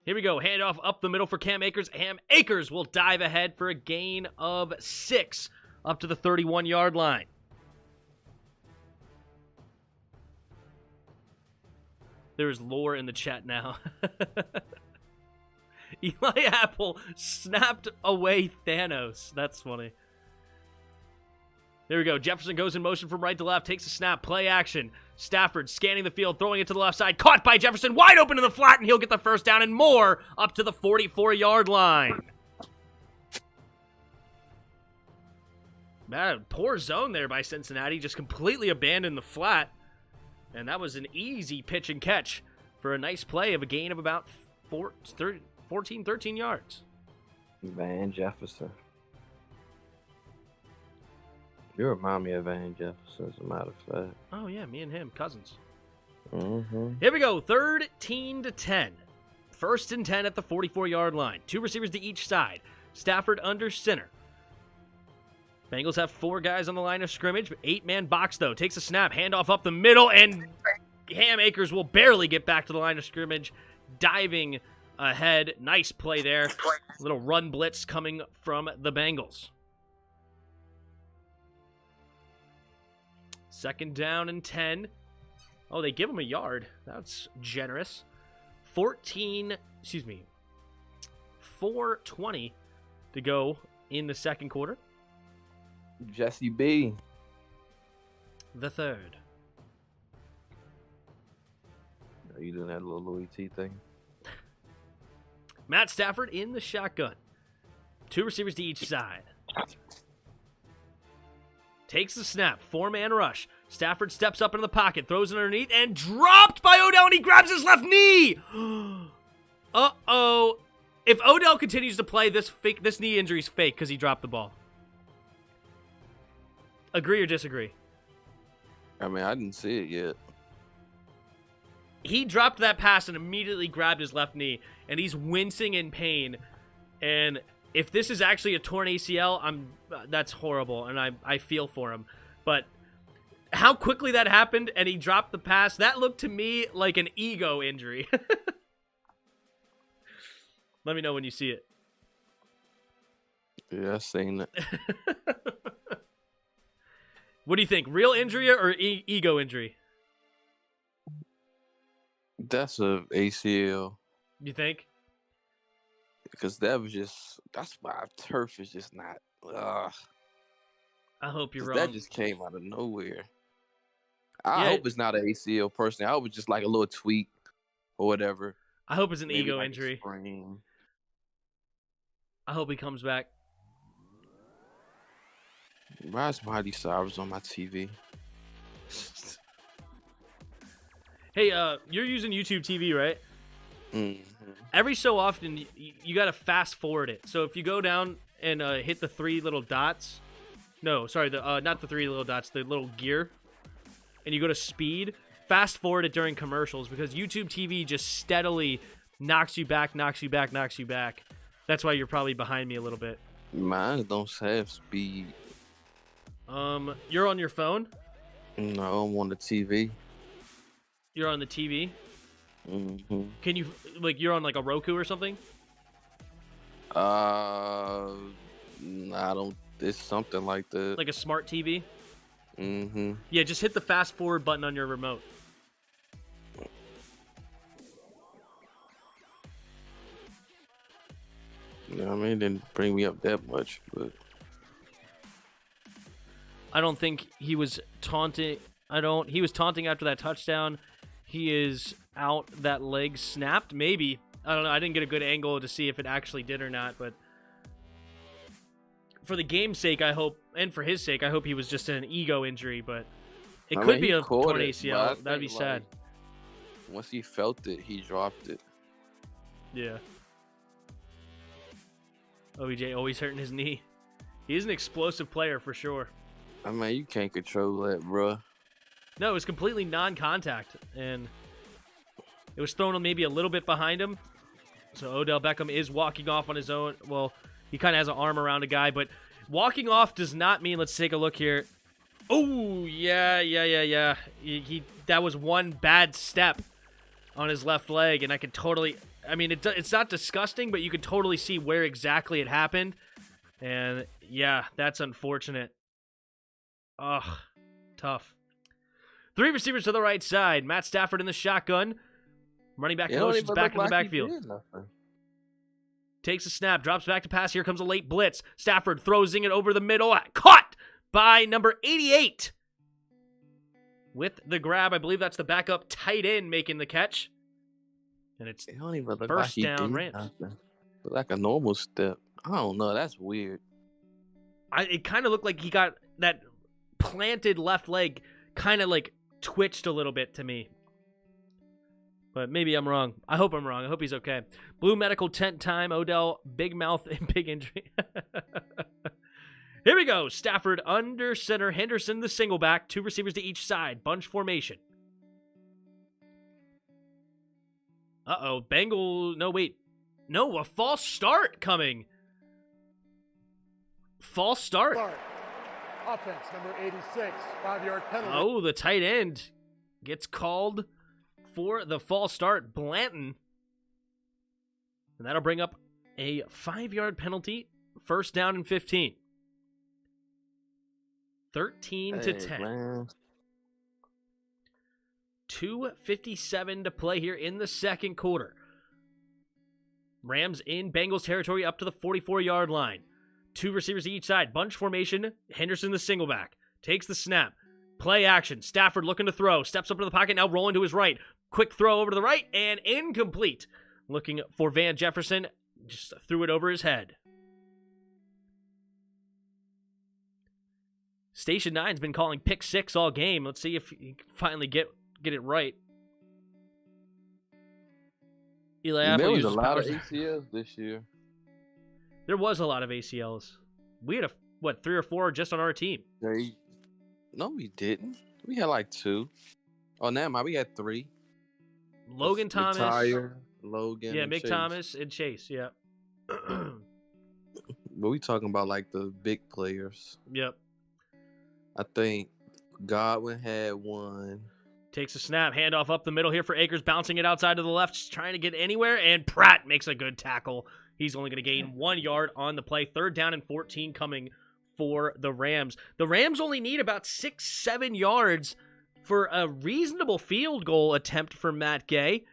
Here we go. Handoff up the middle for Cam Akers. Cam Akers will dive ahead for a gain of 6 up to the 31-yard line. There's lore in the chat now. Eli Apple snapped away Thanos. That's funny. There we go. Jefferson goes in motion from right to left, takes a snap, play action. Stafford scanning the field, throwing it to the left side. Caught by Jefferson, wide open in the flat, and he'll get the first down and more up to the 44-yard line. Man, poor zone there by Cincinnati. Just completely abandoned the flat. And that was an easy pitch and catch for a nice play of a gain of about 14, 13 yards. Van Jefferson. You remind me of Van Jefferson, as a matter of fact. Oh, yeah, me and him, cousins. Mm-hmm. Here we go, 13-10. 1st and 10 at the 44-yard line. 2 receivers to each side. Stafford under center. Bengals have 4 guys on the line of scrimmage. 8-man box, though. Takes a snap, handoff up the middle, and Cam Akers will barely get back to the line of scrimmage, diving ahead. Nice play there. Little run blitz coming from the Bengals. 2nd down and 10. Oh, they give him a yard. That's generous. 4:20 to go in the 2nd quarter. Jesse B. The 3rd. Are you doing that little Louis T thing? Matt Stafford in the shotgun. 2 receivers to each side. Takes the snap. 4-man rush. Stafford steps up into the pocket, throws it underneath, and dropped by Odell, and he grabs his left knee. Uh-oh. If Odell continues to play, this knee injury is fake because he dropped the ball. Agree or disagree? I mean, I didn't see it yet. He dropped that pass and immediately grabbed his left knee, and he's wincing in pain. And if this is actually a torn ACL, that's horrible, and I feel for him. But how quickly that happened and he dropped the pass, that looked to me like an ego injury. Let me know when you see it. Yeah, I've seen it. What do you think? Real injury or ego injury? That's a ACL. You think? Because that's why turf is just not. Ugh. I hope you're 'Cause wrong. That just came out of nowhere. I hope it's not an ACL personally. I hope it's just like a little tweak or whatever. I hope it's an Maybe ego like a injury. sprain. I hope he comes back. Why is Miley Cyrus on my TV? Hey, you're using YouTube TV, right? Mm-hmm. Every so often, you got to fast forward it. So if you go down and hit the 3 little dots. No, sorry, not the 3 little dots, the little gear. And you go to speed, fast forward it during commercials because YouTube TV just steadily knocks you back. That's why you're probably behind me a little bit. Mine don't have speed. You're on your phone? No, I'm on the TV. You're on the TV? Mm-hmm. Can you, you're on a Roku or something? I don't. It's something like that. Like a smart TV? Mm-hmm. Yeah, just hit the fast forward button on your remote. Yeah, I mean, it didn't bring me up that much, but I don't think he was taunting. He was taunting after that touchdown. He is out. That leg snapped. Maybe. I don't know. I didn't get a good angle to see if it actually did or not, but for the game's sake, I hope, and for his sake, I hope he was just an ego injury, but it could be a torn ACL. That'd be sad. Once he felt it, he dropped it. Yeah. OBJ always hurting his knee. He's an explosive player for sure. I mean, you can't control that, bruh. No, it was completely non-contact, and it was thrown maybe a little bit behind him. So Odell Beckham is walking off on his own. Well, he kind of has an arm around a guy, but walking off does not mean, let's take a look here. Oh, yeah. That was one bad step on his left leg, and I could totally, I mean, it's not disgusting, but you could totally see where exactly it happened. And yeah, that's unfortunate. Ugh, tough. 3 receivers to the right side. Matt Stafford in the shotgun. Running back motions back in the backfield. Takes a snap, drops back to pass. Here comes a late blitz. Stafford throwing it over the middle. Caught by number 88. With the grab, I believe that's the backup tight end making the catch. And it's first down Rams. Look like a normal step. I don't know. That's weird. It kind of looked like he got that planted left leg kind of twitched a little bit to me. But maybe I'm wrong. I hope I'm wrong. I hope he's okay. Blue medical tent time. Odell, big mouth and big injury. Here we go. Stafford under center. Henderson the single back. 2 receivers to each side. Bunch formation. Uh-oh. Bengals. No, wait. No, a false start coming. False start. Offense, number 86, 5-yard penalty. Oh, the tight end gets called for the false start. Blanton. And that'll bring up a 5-yard penalty, first down and 15. 13-10. Man. 2:57 to play here in the second quarter. Rams in Bengals territory up to the 44-yard line. 2 receivers each side. Bunch formation. Henderson the single back. Takes the snap. Play action. Stafford looking to throw. Steps up into the pocket. Now rolling to his right. Quick throw over to the right and incomplete. Looking for Van Jefferson. Just threw it over his head. Station 9's been calling pick 6 all game. Let's see if he can finally get it right. Eli Apple There was a uses lot of powers. ACLs this year. There was a lot of ACLs. We had 3 or 4 just on our team. No, we didn't. We had like 2. Oh, never mind. We had 3. Logan Thomas. Tyre, Logan. Yeah, and Mick Chase. Thomas and Chase. Yeah. But we talking about like the big players. Yep. I think Godwin had 1. Takes a snap, handoff up the middle here for Akers, bouncing it outside to the left, just trying to get anywhere, and Pratt makes a good tackle. He's only going to gain 1 yard on the play. 3rd down and 14 coming for the Rams. The Rams only need about 6-7 yards for a reasonable field goal attempt for Matt Gay.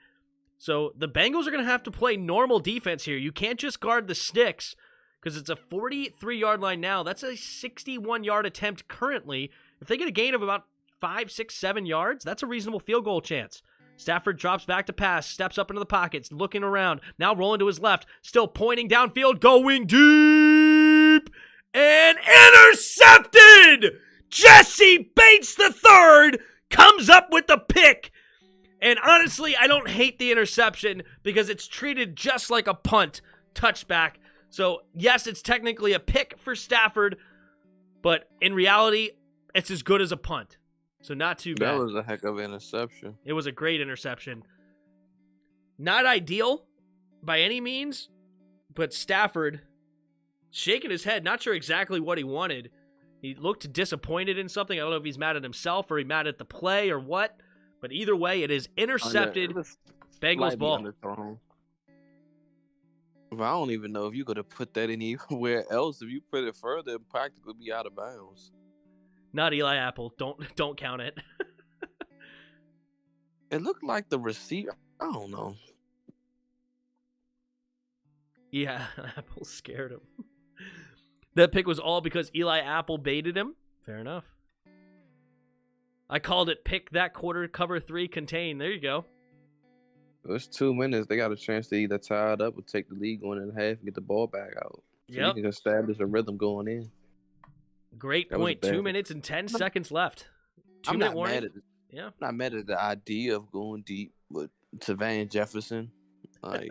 So the Bengals are going to have to play normal defense here. You can't just guard the sticks because it's a 43-yard line now. That's a 61-yard attempt currently. If they get a gain of about 5, 6, 7 yards, that's a reasonable field goal chance. Stafford drops back to pass, steps up into the pockets, looking around, now rolling to his left, still pointing downfield, going deep, and intercepted! Jesse Bates III comes up with the pick. And honestly, I don't hate the interception because it's treated just like a punt touchback. So yes, it's technically a pick for Stafford, but in reality, it's as good as a punt. So not too bad. That was a heck of an interception. It was a great interception. Not ideal by any means, but Stafford shaking his head, not sure exactly what he wanted. He looked disappointed in something. I don't know if he's mad at himself or he's mad at the play or what, but either way, it is intercepted. Bengals ball. Underthrown. But I don't even know if you could have put that anywhere else. If you put it further, it'd practically be out of bounds. Not Eli Apple. Don't count it. It looked like the receiver. I don't know. Yeah, Apple scared him. That pick was all because Eli Apple baited him. Fair enough. I called it pick that quarter, cover 3, contain. There you go. It's 2 minutes. They got a chance to either tie it up or take the lead going in half and get the ball back out. So Yep. you can establish a rhythm going in. Great That was point. bad. 2 minutes and 10 seconds left. 2 I'm minute not warning. mad at it. Yeah. I'm not mad at the idea of going deep, but to Van Jefferson, like,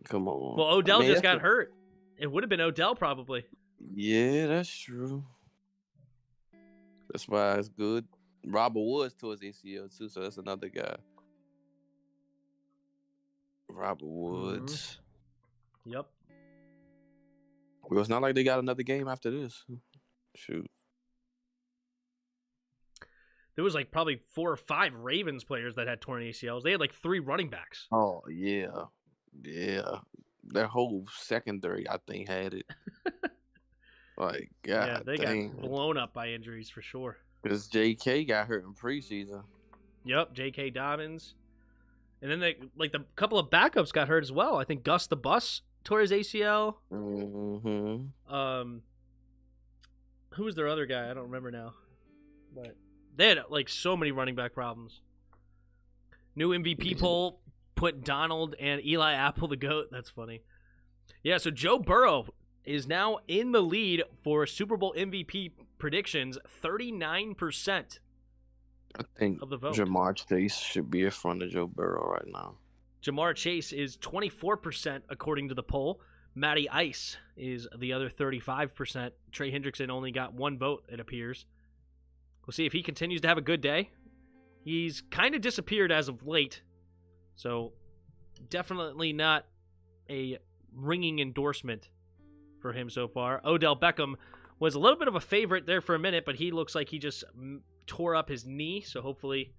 come on. Well, Odell I mean, just that's got hurt. It would have been Odell probably. Yeah, that's true. That's why it's good. Robert Woods tore his ACL too, so that's another guy. Robert Woods. Yep. Well, it's not like they got another game after this. Shoot. There was like probably 4 or 5 Ravens players that had torn ACLs. They had like 3 running backs. Oh, yeah. Yeah. Their whole secondary, I think, had it. Like, God Yeah, they dang. got blown up by injuries for sure. Because J.K. got hurt in preseason. Yep, J.K. Dobbins. And then they like the couple of backups got hurt as well. I think Gus the Bus tore his ACL. Mm-hmm. Who was their other guy? I don't remember now. But they had like so many running back problems. New MVP poll put Donald and Eli Apple the GOAT. That's funny. Yeah, so Joe Burrow is now in the lead for Super Bowl MVP predictions, 39%. I think Of the vote. Jamar Chase should be in front of Joe Burrow right now. Jamar Chase is 24% according to the poll. Matty Ice is the other 35%. Trey Hendrickson only got 1 vote, it appears. We'll see if he continues to have a good day. He's kind of disappeared as of late, so definitely not a ringing endorsement for him so far. Odell Beckham was a little bit of a favorite there for a minute, but he looks like he just tore up his knee, so hopefully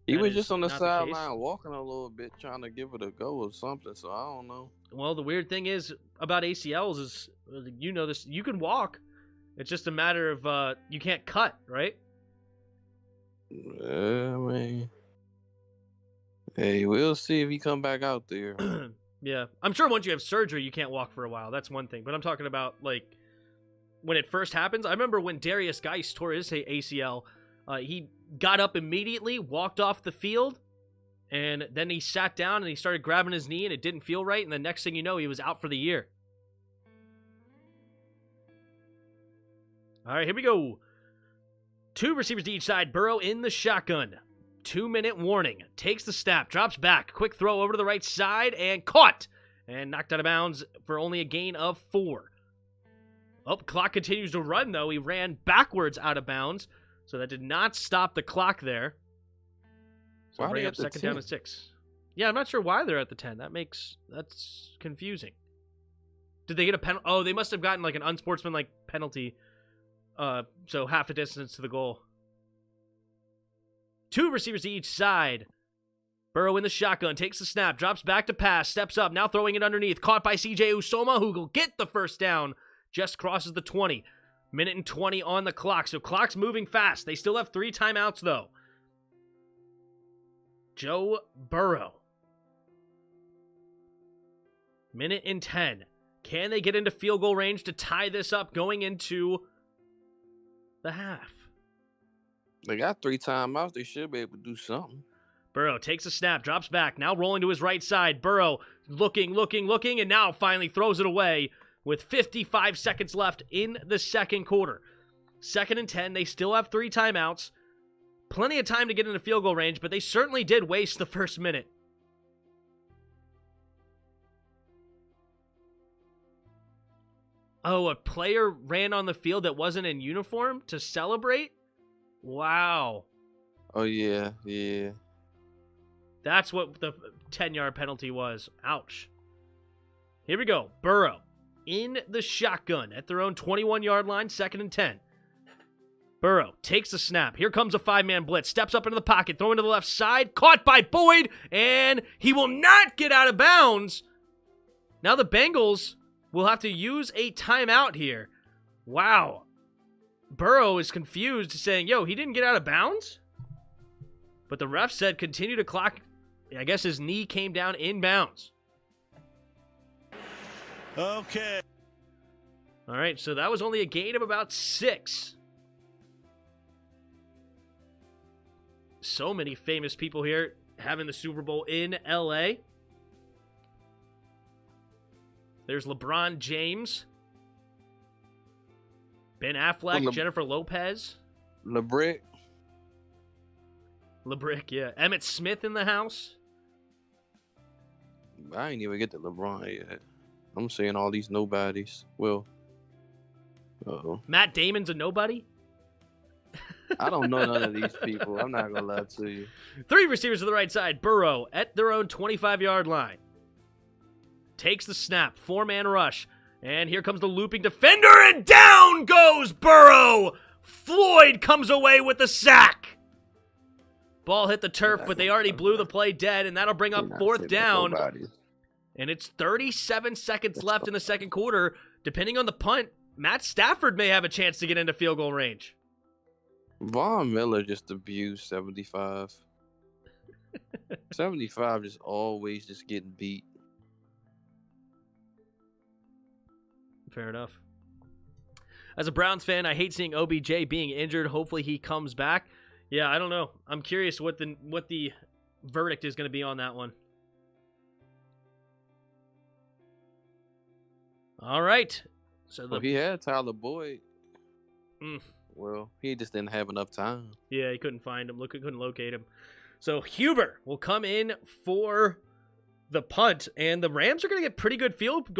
He That was is just on the not the case. sideline walking a little bit, trying to give it a go or something. So I don't know. Well, the weird thing is about ACLs is, you know this, you can walk. It's just a matter of you can't cut, right? I mean, hey, we'll see if he come back out there. Yeah. I'm sure once you have surgery, you can't walk for a while. That's one thing. But I'm talking about, like, when it first happens. I remember when Darius Geis tore his ACL, he got up immediately, walked off the field, and then he sat down and he started grabbing his knee and it didn't feel right. And the next thing you know, he was out for the year. All right, here we go. 2 receivers to each side. Burrow in the shotgun. 2-minute warning. Takes the snap, drops back. Quick throw over to the right side and caught. And knocked out of bounds for only a gain of 4. Oh, clock continues to run, though. He ran backwards out of bounds. So that did not stop the clock there. So Why bring they up at the second down 10? and 6. Yeah, I'm not sure why they're at the 10. That's confusing. Did they get a penalty? Oh, they must have gotten like an unsportsmanlike penalty. So half a distance to the goal. 2 receivers to each side. Burrow in the shotgun, takes the snap, drops back to pass, steps up, now throwing it underneath. Caught by CJ Usoma, who will get the first down. Just crosses the 20. 1:20 on the clock, so clock's moving fast. They still have 3 timeouts, though. Joe Burrow. 1:10. Can they get into field goal range to tie this up going into the half? They got 3 timeouts. They should be able to do something. Burrow takes a snap, drops back, now rolling to his right side. Burrow looking, and now finally throws it away with 55 seconds left in the second quarter. 2nd and 10, they still have 3 timeouts. Plenty of time to get into field goal range, but they certainly did waste the first minute. Oh, a player ran on the field that wasn't in uniform to celebrate? Wow. Oh, yeah. That's what the 10-yard penalty was. Ouch. Here we go. Burrow in the shotgun at their own 21-yard line, 2nd and 10. Burrow takes the snap. Here comes a 5-man blitz. Steps up into the pocket, throwing to the left side. Caught by Boyd, and he will not get out of bounds. Now the Bengals will have to use a timeout here. Wow. Burrow is confused, saying, yo, he didn't get out of bounds? But the ref said continue to clock. I guess his knee came down in bounds. Okay. All right, so that was only a gain of about 6. So many famous people here having the Super Bowl in L.A. There's LeBron James, Ben Affleck, Jennifer Lopez. LeBrick, yeah. Emmitt Smith in the house. I ain't even get to LeBron yet. I'm saying all these nobodies. Well, Matt Damon's a nobody. I don't know none of these people. I'm not going to lie to you. 3 receivers to the right side. Burrow at their own 25-yard line. Takes the snap. 4-man rush. And here comes the looping defender, and down goes Burrow. Floyd comes away with the sack. Ball hit the turf, but they already blew the play dead, and that'll bring up 4th down. And it's 37 seconds left in the second quarter. Depending on the punt, Matt Stafford may have a chance to get into field goal range. Von Miller just abused 75. 75 just always just getting beat. Fair enough. As a Browns fan, I hate seeing OBJ being injured. Hopefully he comes back. Yeah, I don't know. I'm curious what the verdict is going to be on that one. All right. So he had Tyler Boyd. Well, he just didn't have enough time. Yeah, he couldn't find him. Couldn't locate him. So Huber will come in for the punt, and the Rams are going to get pretty good field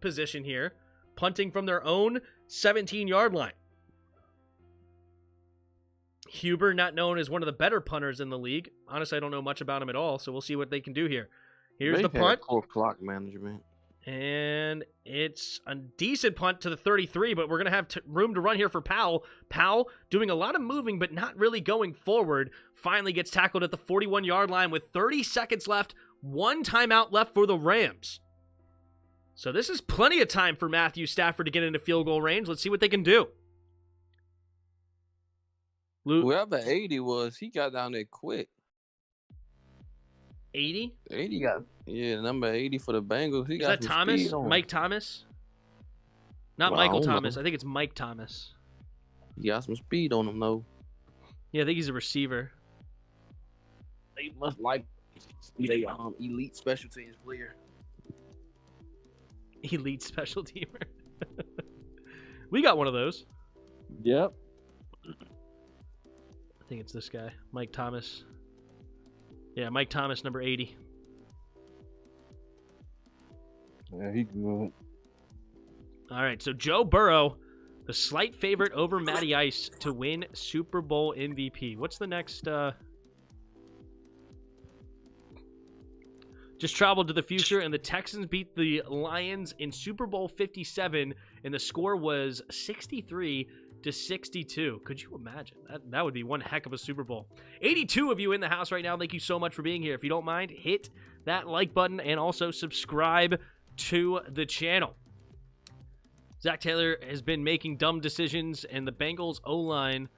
position here, punting from their own 17-yard line. Huber, not known as one of the better punters in the league. Honestly, I don't know much about him at all, so we'll see what they can do here. Here's the punt. Poor clock management. And it's a decent punt to the 33, but we're going to have room to run here for Powell. Powell doing a lot of moving, but not really going forward. Finally gets tackled at the 41-yard line with 30 seconds left. 1 timeout left for the Rams. So this is plenty of time for Matthew Stafford to get into field goal range. Let's see what they can do. Whoever 80 was, he got down there quick. 80? 80 got, yeah, number 80 for the Bengals. He Is got that some Thomas? speed on him. Mike Thomas? Not Well, I Michael don't know. Thomas. I think it's Mike Thomas. He got some speed on him, though. Yeah, I think he's a receiver. They must like they elite special teams player. Elite special teamer. We got one of those. Yep. I think it's this guy, Mike Thomas. Yeah, Mike Thomas, number 80. Yeah, he good. All right, so Joe Burrow, the slight favorite over Matty Ice to win Super Bowl MVP. What's the next? Just traveled to the future, and the Texans beat the Lions in Super Bowl 57, and the score was 63-62. Could you imagine? That would be one heck of a Super Bowl. 82 of you in the house right now. Thank you so much for being here. If you don't mind, hit that like button and also subscribe to the channel. Zach Taylor has been making dumb decisions, and the Bengals O-line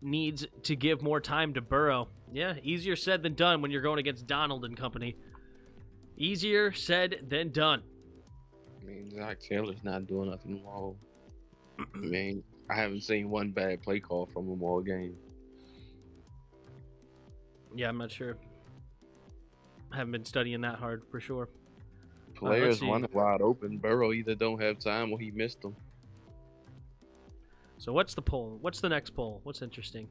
needs to give more time to Burrow. Yeah, easier said than done when you're going against Donald and company. Easier said than done. I mean, Zach Taylor's not doing nothing wrong. I mean, I haven't seen one bad play call from him all game. Yeah, I'm not sure. I haven't been studying that hard for sure. Players running wide open. Burrow either don't have time or he missed them. So what's the poll? What's the next poll? What's interesting?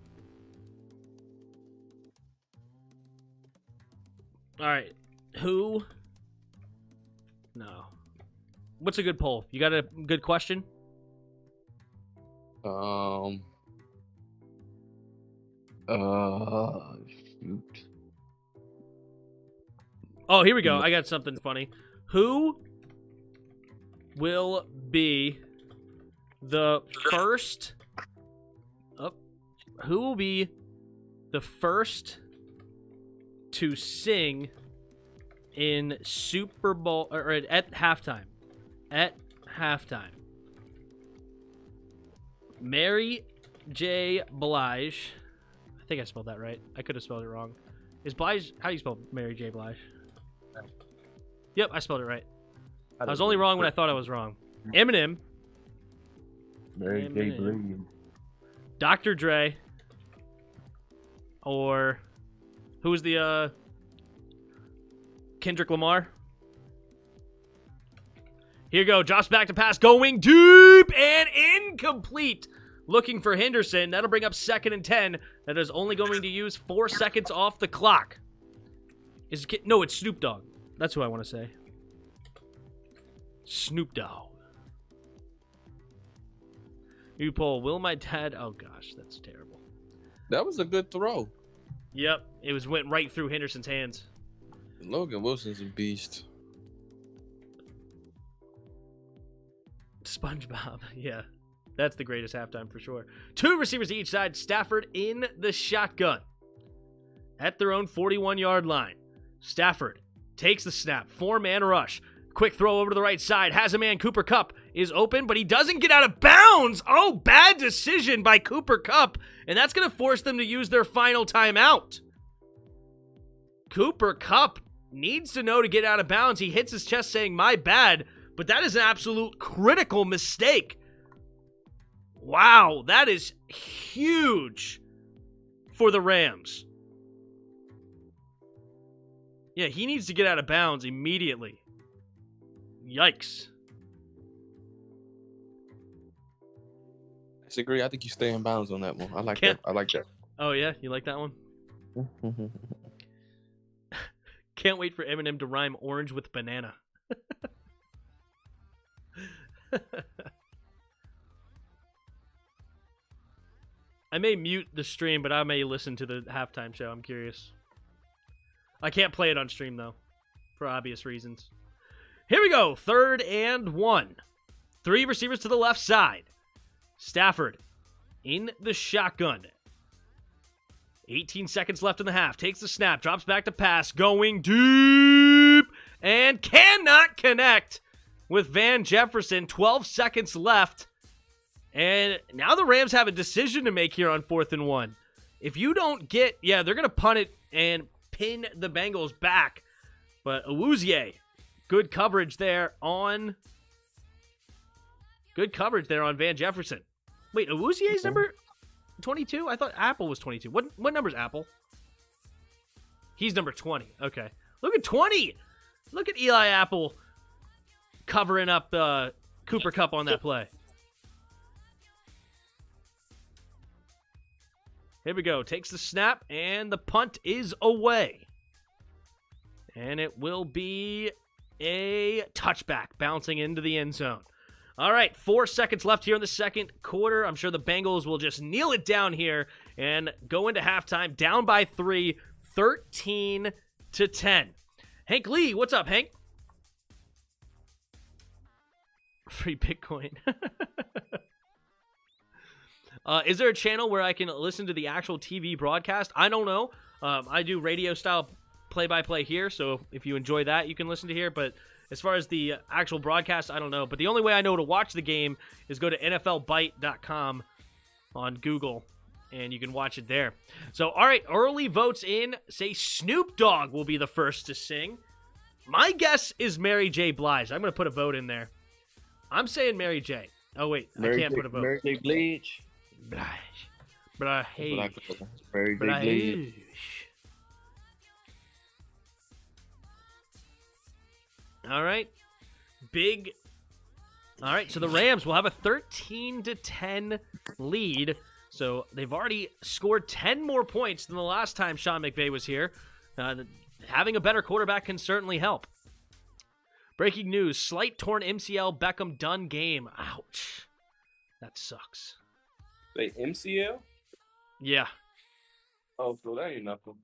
All right. Who? No. What's a good poll? You got a good question? Shoot. Oh, here we go. I got something funny. Who will be the first? Who will be the first to sing in Super Bowl or at halftime? At halftime. Mary J. Blige. I think I spelled that right. I could have spelled it wrong. Is Blige? How do you spell Mary J. Blige? Yep, I spelled it right. I was only wrong when I thought I was wrong. Eminem. Mary J. Blige. Dr. Dre. Or who's the Kendrick Lamar? Here you go. Drops back to pass. Going deep and incomplete. Looking for Henderson. That'll bring up 2nd and 10. That is only going to use 4 seconds off the clock. No, it's Snoop Dogg. That's who I want to say. Snoop Dogg. New poll. Will my dad... Oh, gosh. That's terrible. That was a good throw. Yep. It went right through Henderson's hands. Logan Wilson's a beast. SpongeBob. Yeah. That's the greatest halftime for sure. 2 receivers to each side. Stafford in the shotgun. At their own 41-yard line. Stafford takes the snap. 4-man rush. Quick throw over to the right side. Has a man. Cooper Kupp is open, but he doesn't get out of bounds. Oh, bad decision by Cooper Kupp. And that's going to force them to use their final timeout. Cooper Kupp needs to know to get out of bounds. He hits his chest saying, my bad. But that is an absolute critical mistake. Wow, that is huge for the Rams. Yeah, he needs to get out of bounds immediately. Yikes. I disagree. I think you stay in bounds on that one. I like that. I like that. Oh, yeah? You like that one? Can't wait for Eminem to rhyme orange with banana. I may mute the stream, but I may listen to the halftime show. I'm curious. I can't play it on stream, though, for obvious reasons. Here we go. 3rd and 1. 3 receivers to the left side. Stafford in the shotgun. 18 seconds left in the half. Takes the snap. Drops back to pass. Going deep. And cannot connect with Van Jefferson. 12 seconds left. And now the Rams have a decision to make here on 4th and 1. If you don't get... Yeah, they're going to punt it and pin the Bengals back. But Awuzie, good coverage there on... Good coverage there on Van Jefferson. Wait, Awuzie's number 22? I thought Apple was 22. What number's Apple? He's number 20. Okay. Look at 20! Look at Eli Apple covering up Cooper Kupp on that play. Here we go. Takes the snap, and the punt is away. And it will be a touchback bouncing into the end zone. All right, 4 seconds left here in the second quarter. I'm sure the Bengals will just kneel it down here and go into halftime down by 3, 13-10. Hank Lee, what's up, Hank? Free Bitcoin. Is there a channel where I can listen to the actual TV broadcast? I don't know. I do radio-style play-by-play here, so if you enjoy that, you can listen to here, but... As far as the actual broadcast, I don't know. But the only way I know to watch the game is go to NFLBite.com on Google, and you can watch it there. So, all right, early votes in. Say Snoop Dogg will be the first to sing. My guess is Mary J. Blige. I'm going to put a vote in there. I'm saying Mary J. Oh, wait, I can't put a vote. Mary J. Blige. Blige. Mary J. Blige. All right. All right, so the Rams will have a 13-10 lead. So they've already scored 10 more points than the last time Sean McVay was here. Having a better quarterback can certainly help. Breaking news, slight torn MCL, Beckham done game. Ouch. That sucks. They MCL? Yeah. Oh, so that ain't nothing.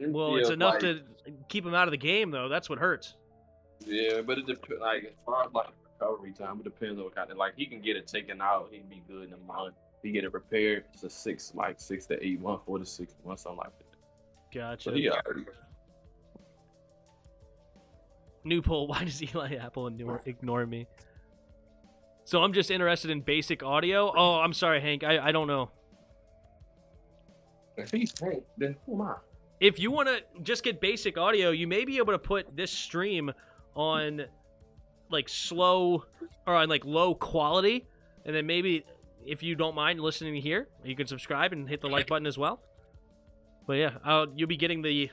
Well, it's enough to keep him out of the game, though. That's what hurts. Yeah, but it depends. Like, as far as like recovery time, it depends on what kind of. Like, he can get it taken out. He'd be good in a month. He get it repaired. It's a 6 to 8 month, 4 to 6 months, something like that. Gotcha. But he already. New poll: why does Eli Apple ignore me? So I'm just interested in basic audio. Oh, I'm sorry, Hank. I don't know. If he's Hank, then who am I? If you want to just get basic audio, you may be able to put this stream on like slow or on like low quality, and then maybe if you don't mind listening here, you can subscribe and hit the like button as well. But yeah, you'll be getting the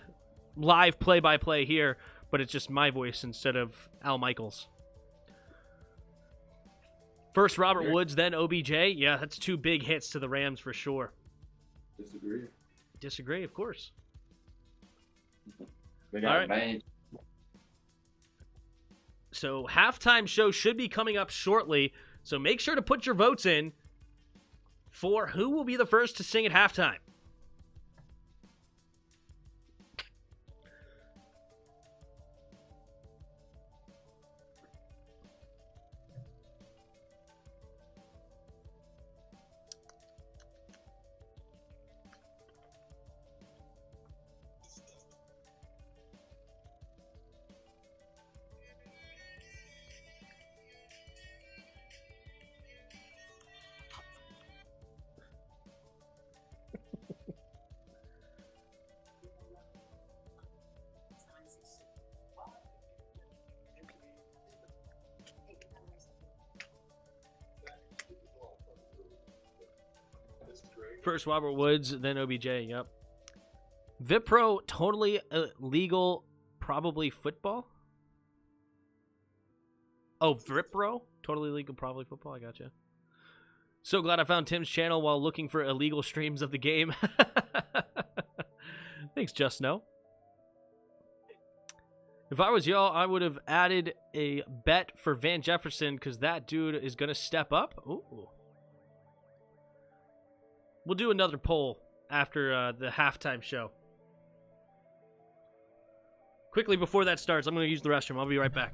live play-by-play here, but it's just my voice instead of Al Michaels. First Robert Woods, then OBJ. Yeah, that's 2 big hits to the Rams for sure. Disagree, of course. They got right. So halftime show should be coming up shortly. So make sure to put your votes in for who will be the first to sing at halftime. First Robert Woods, then OBJ, yep. Vipro, totally illegal, probably football? Oh, Vipro? Totally legal, probably football, I gotcha. So glad I found Tim's channel while looking for illegal streams of the game. Thanks, Just Know. If I was y'all, I would have added a bet for Van Jefferson because that dude is going to step up. Ooh. We'll do another poll after the halftime show. Quickly before that starts, I'm going to use the restroom. I'll be right back.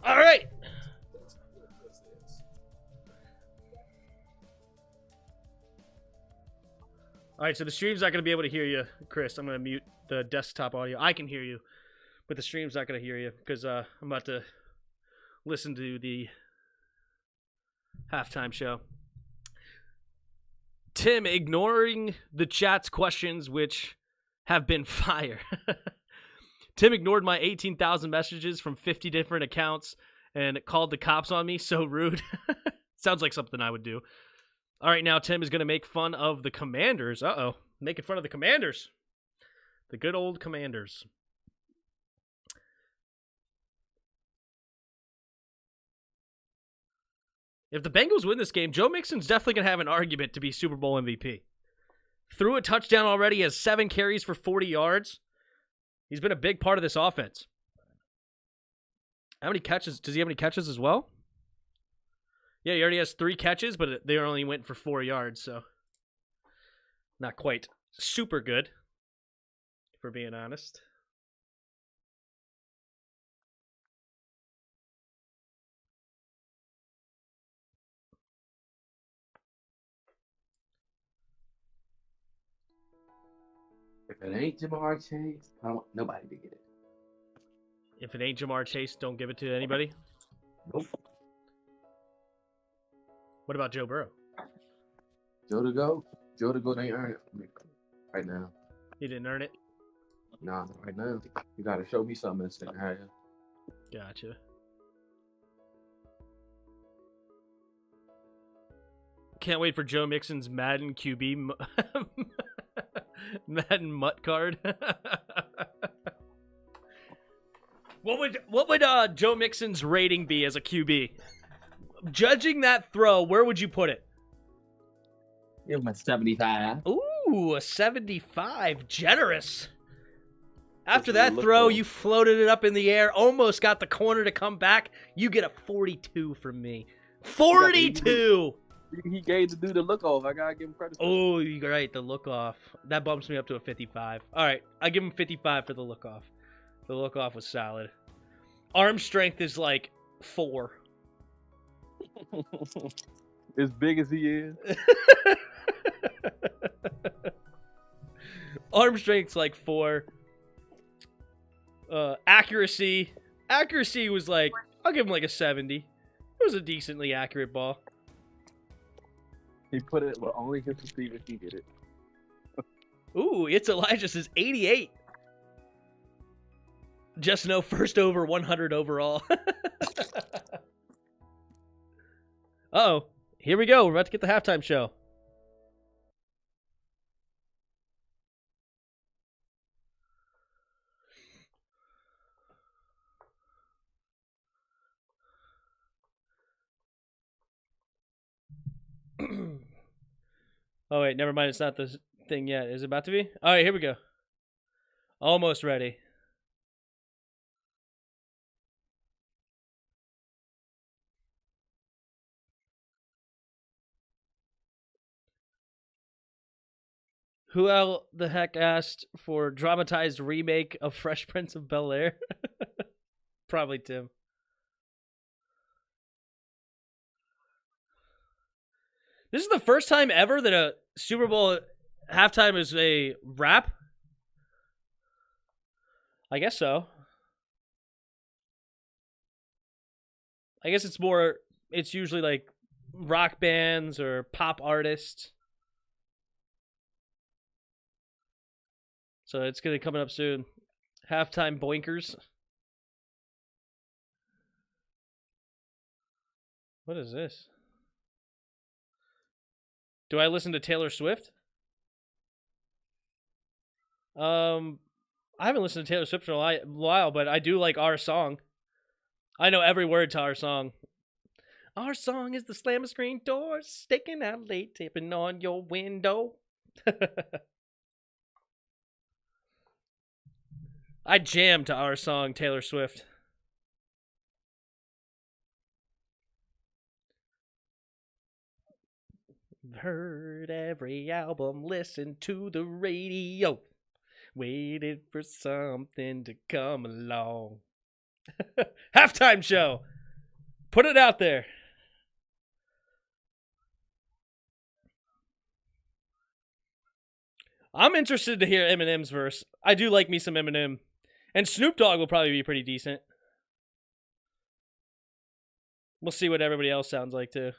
All right. All right, so the stream's not going to be able to hear you, Chris. I'm going to mute the desktop audio. I can hear you, but the stream's not going to hear you because I'm about to listen to the halftime show. Tim, ignoring the chat's questions, which have been fire. Tim ignored my 18,000 messages from 50 different accounts and called the cops on me. So rude. Sounds like something I would do. All right, now Tim is going to make fun of the Commanders. Uh-oh. Making fun of the Commanders. The good old Commanders. If the Bengals win this game, Joe Mixon's definitely going to have an argument to be Super Bowl MVP. Threw a touchdown already, has 7 carries for 40 yards. He's been a big part of this offense. How many catches? Does he have any catches as well? Yeah, he already has 3 catches, but they only went for 4 yards, so not quite super good, if we're being honest. If it ain't Jamar Chase, I don't want nobody to get it. If it ain't Jamar Chase, don't give it to anybody. Nope. What about Joe Burrow? Joe to go, they earn it right now. He didn't earn it? Nah, not right now. You got to show me something in the second half. Gotcha. Can't wait for Joe Mixon's Madden QB Madden Mutt card. What would Joe Mixon's rating be as a QB? Judging that throw, where would you put it? Give him a 75. Ooh, a 75. Generous. After that throw, you floated it up in the air, almost got the corner to come back. You get a 42 from me. 42! He gave the dude the look off. I gotta give him credit. Oh, you're right. The look off. That bumps me up to a 55. All right. I give him 55 for the look off. The look off was solid. Arm strength is like 4. As big as he is. Arm strength's like 4. Accuracy was like, I'll give him like a 70. It was a decently accurate ball. He put it where only his receiver can get it. Ooh, It's Elijah says 88. Just no first over 100 overall. Uh-oh. Here we go. We're about to get the halftime show. Oh, wait. Never mind. It's not the thing yet. Is it about to be? All right. Here we go. Almost ready. Who the heck asked for dramatized remake of Fresh Prince of Bel-Air? Probably Tim. This is the first time ever that a Super Bowl halftime is a rap? I guess so. I guess it's usually like rock bands or pop artists. So it's going to be coming up soon. Halftime boinkers. What is this? Do I listen to Taylor Swift? I haven't listened to Taylor Swift for a while, but I do like Our Song. I know every word to Our Song. Our song is the slam of screen doors, staking out late, taping on your window. I jammed to Our Song, Taylor Swift. Heard every album, listened to the radio, waited for something to come along. Halftime show. Put it out there. I'm interested to hear Eminem's verse. I do like me some Eminem. And Snoop Dogg will probably be pretty decent. We'll see what everybody else sounds like, too.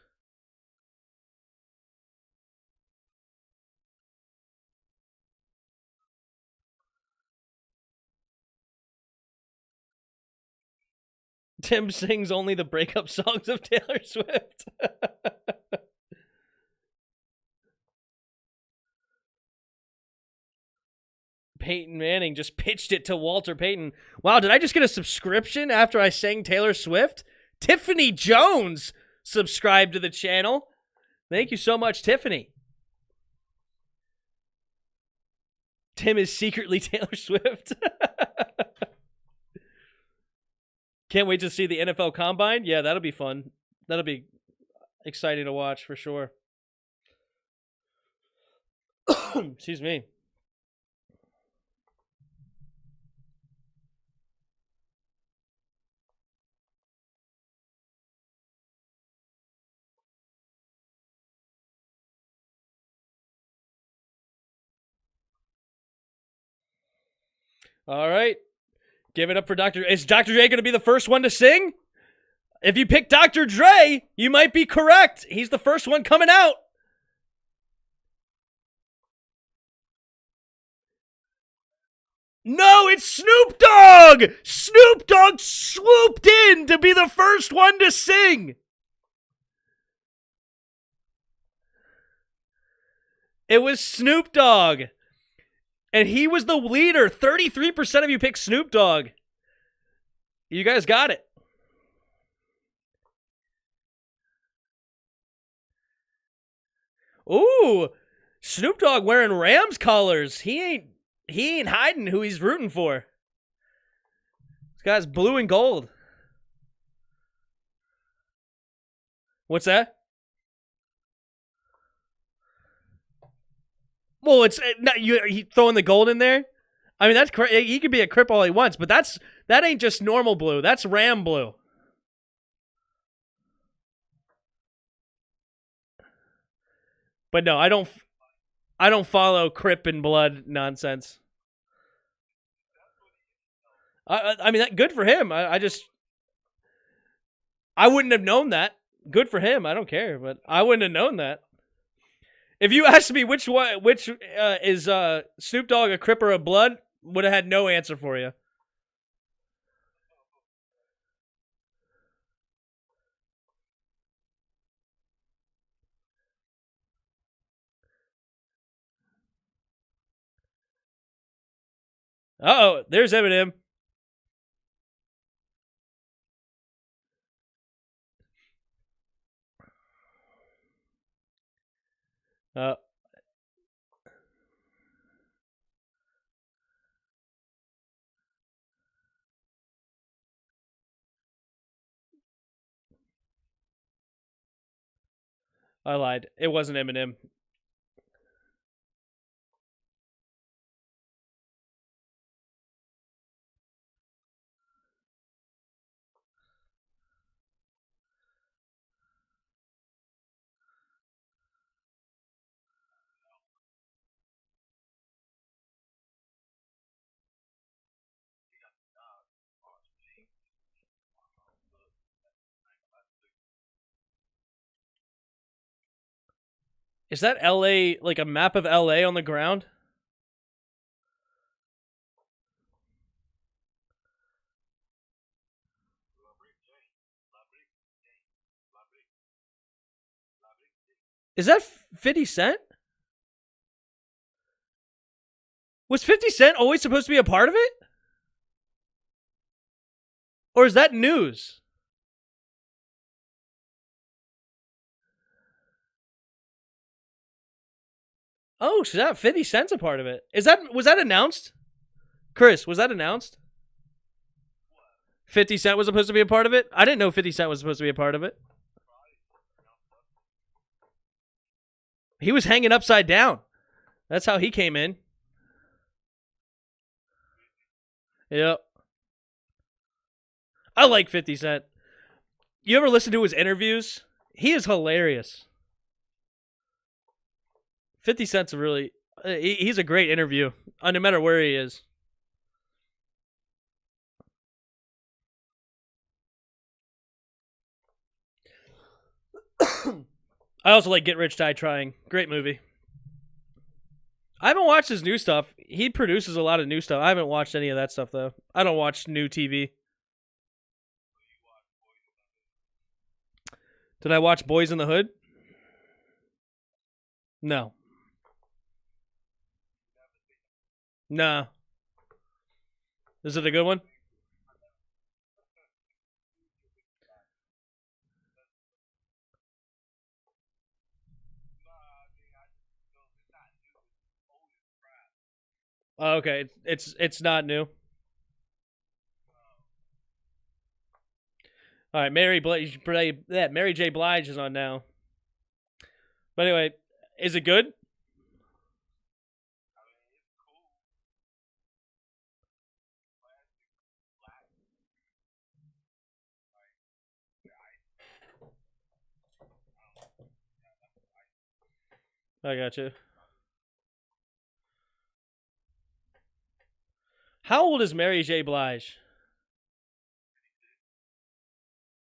Tim sings only the breakup songs of Taylor Swift. Peyton Manning just pitched it to Walter Payton. Wow, did I just get a subscription after I sang Taylor Swift? Tiffany Jones subscribed to the channel. Thank you so much, Tiffany. Tim is secretly Taylor Swift. Can't wait to see the NFL Combine. Yeah, that'll be fun. That'll be exciting to watch for sure. Excuse me. All right. Give it up for Dr. Is Dr. Dre going to be the first one to sing? If you pick Dr. Dre, you might be correct. He's the first one coming out. No, it's Snoop Dogg! Snoop Dogg swooped in to be the first one to sing. It was Snoop Dogg. And he was the leader. 33% of you picked Snoop Dogg. You guys got it. Ooh, Snoop Dogg wearing Rams colors. He ain't hiding who he's rooting for. This guy's blue and gold. What's that? Well, it's not you throwing the gold in there. I mean, that's he could be a crip all he wants, but that ain't just normal blue. That's Ram blue. But no, I don't follow crip and blood nonsense. I mean, good for him. I wouldn't have known that. Good for him. I don't care, but I wouldn't have known that. If you asked me which is Snoop Dogg a Crip or a Blood, would have had no answer for you. Uh-oh, there's Eminem. I lied. It wasn't Eminem. Is that LA, like a map of LA on the ground? Is that 50 Cent? Was 50 Cent always supposed to be a part of it? Or is that news? Oh, so that 50 Cent's a part of it. Was that announced? Chris, was that announced? 50 Cent was supposed to be a part of it? I didn't know 50 Cent was supposed to be a part of it. He was hanging upside down. That's how he came in. Yep. I like 50 Cent. You ever listen to his interviews? He is hilarious. 50 Cent's a really... he's a great interview, no matter where he is. I also like Get Rich Die Trying. Great movie. I haven't watched his new stuff. He produces a lot of new stuff. I haven't watched any of that stuff, though. I don't watch new TV. Did I watch Boys in the Hood? No. Nah. Is it a good one? Oh, okay, it's not new. All right, Mary J. Blige is on now. But anyway, is it good? I got you. How old is Mary J. Blige?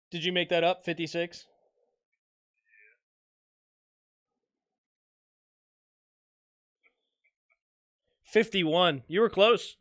Did you make that up? 56? Yeah. 51. You were close.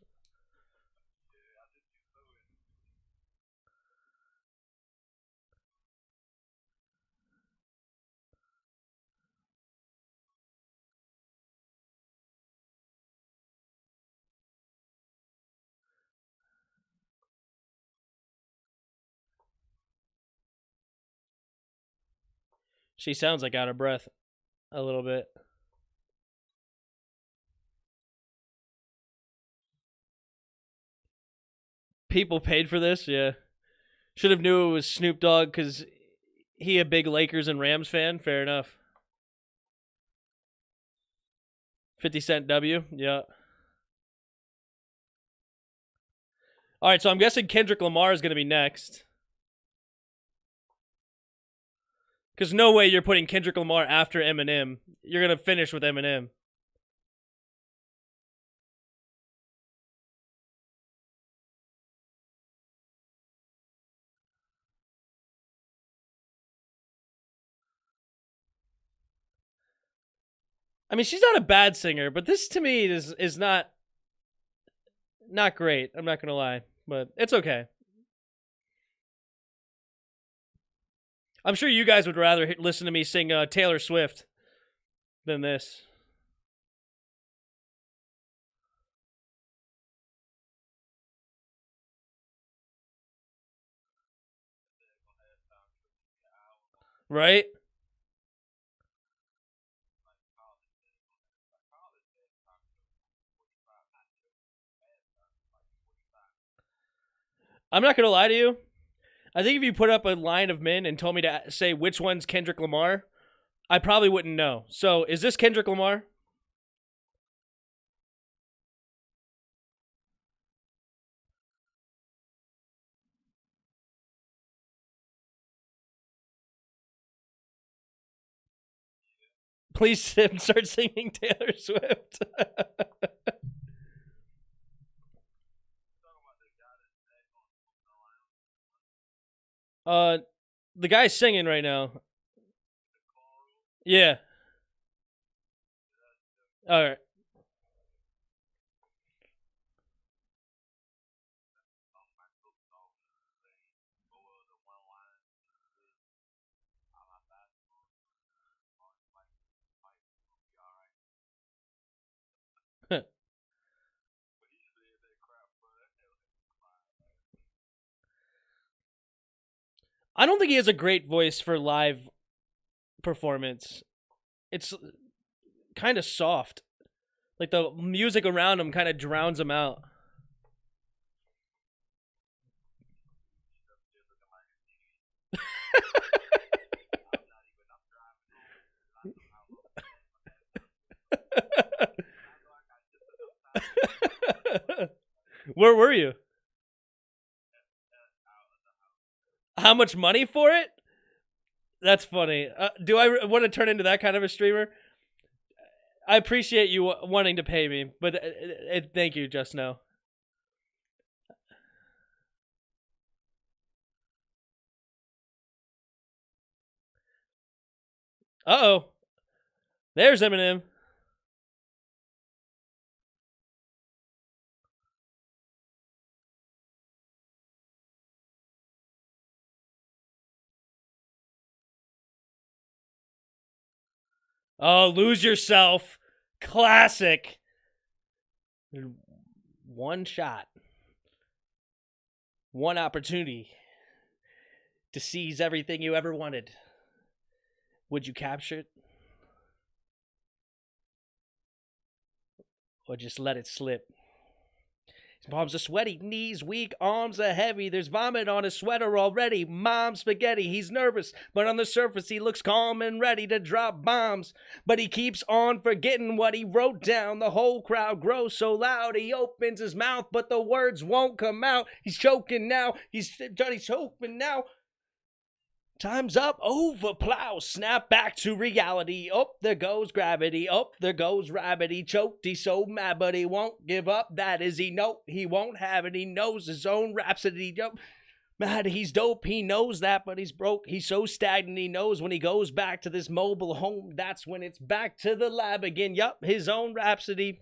She sounds like out of breath a little bit. People paid for this, yeah. Should have knew it was Snoop Dogg because he a big Lakers and Rams fan. Fair enough. 50 Cent W, yeah. All right, so I'm guessing Kendrick Lamar is going to be next. Because no way you're putting Kendrick Lamar after Eminem. You're going to finish with Eminem. I mean, she's not a bad singer, but this to me is not great. I'm not going to lie, but it's okay. I'm sure you guys would rather listen to me sing Taylor Swift than this. Right? I'm not going to lie to you. I think if you put up a line of men and told me to say which one's Kendrick Lamar, I probably wouldn't know. So, is this Kendrick Lamar? Please start singing Taylor Swift. The guy's singing right now. Yeah. All right. I don't think he has a great voice for live performance. It's kind of soft. Like the music around him kind of drowns him out. Where were you? How much money for it? That's funny. Do I want to turn into that kind of a streamer? I appreciate you wanting to pay me, but thank you just now. Uh-oh. There's Eminem. Oh, Lose Yourself. Classic. One shot. One opportunity to seize everything you ever wanted. Would you capture it? Or just let it slip? His palms are sweaty, knees weak, arms are heavy. There's vomit on his sweater already. Mom's spaghetti. He's nervous, but on the surface he looks calm and ready to drop bombs. But he keeps on forgetting what he wrote down. The whole crowd grows so loud. He opens his mouth, but the words won't come out. He's choking now. He's choking now. Time's up, over, plow, snap back to reality. Up there goes gravity, up there goes rabbit. He choked, he's so mad, but he won't give up. That is, he know he won't have it. He knows his own rhapsody. Mad, he's dope, he knows that, but he's broke. He's so stagnant, he knows when he goes back to this mobile home, that's when it's back to the lab again. Yup, his own rhapsody.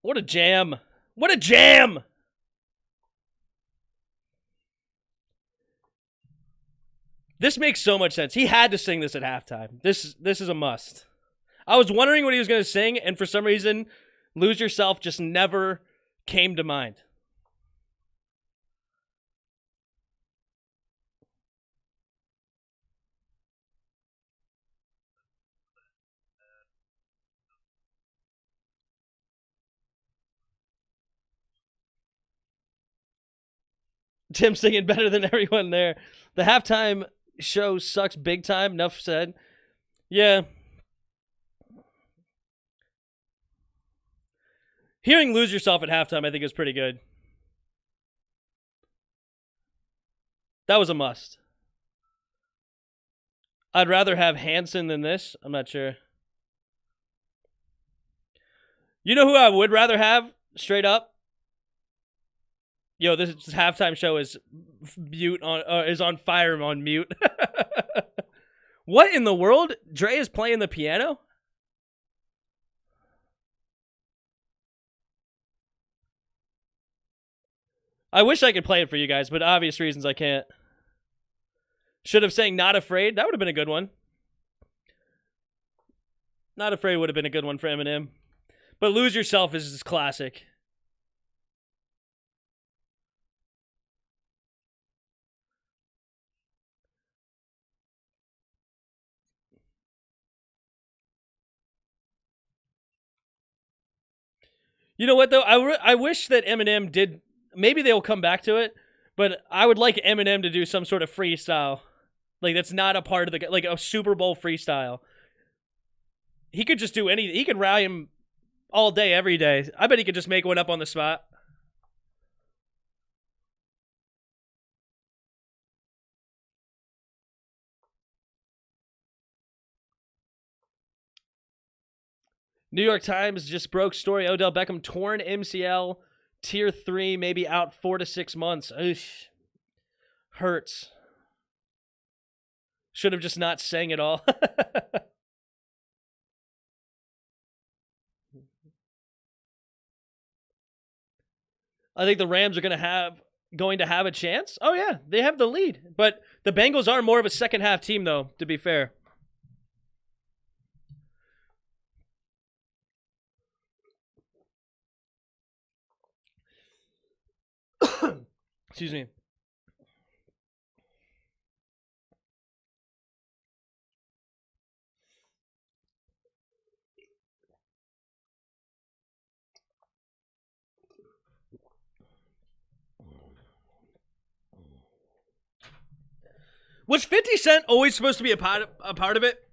What a jam. What a jam. This makes so much sense. He had to sing this at halftime. This is a must. I was wondering what he was going to sing, and for some reason, Lose Yourself just never came to mind. Tim singing better than everyone there. The halftime show sucks big time. Enough said. Yeah. Hearing Lose Yourself at halftime, I think, is pretty good. That was a must. I'd rather have Hanson than this. I'm not sure. You know who I would rather have? Straight up. Yo, this halftime show is on fire on mute. What in the world? Dre is playing the piano? I wish I could play it for you guys, but obvious reasons I can't. Should have sang Not Afraid. That would have been a good one. Not Afraid would have been a good one for Eminem. But Lose Yourself is just classic. You know what, though? I wish that Eminem did... Maybe they'll come back to it, but I would like Eminem to do some sort of freestyle. Like, that's not a part of the... Like, a Super Bowl freestyle. He could just do anything. He could rally him all day, every day. I bet he could just make one up on the spot. New York Times just broke story. Odell Beckham torn MCL, tier 3, maybe out 4 to 6 months. Ugh. Hurts. Should have just not sang it all. I think the Rams are going to have a chance. Oh yeah, they have the lead. But the Bengals are more of a second half team, though, to be fair. Excuse me. Was 50 Cent always supposed to be a part of it?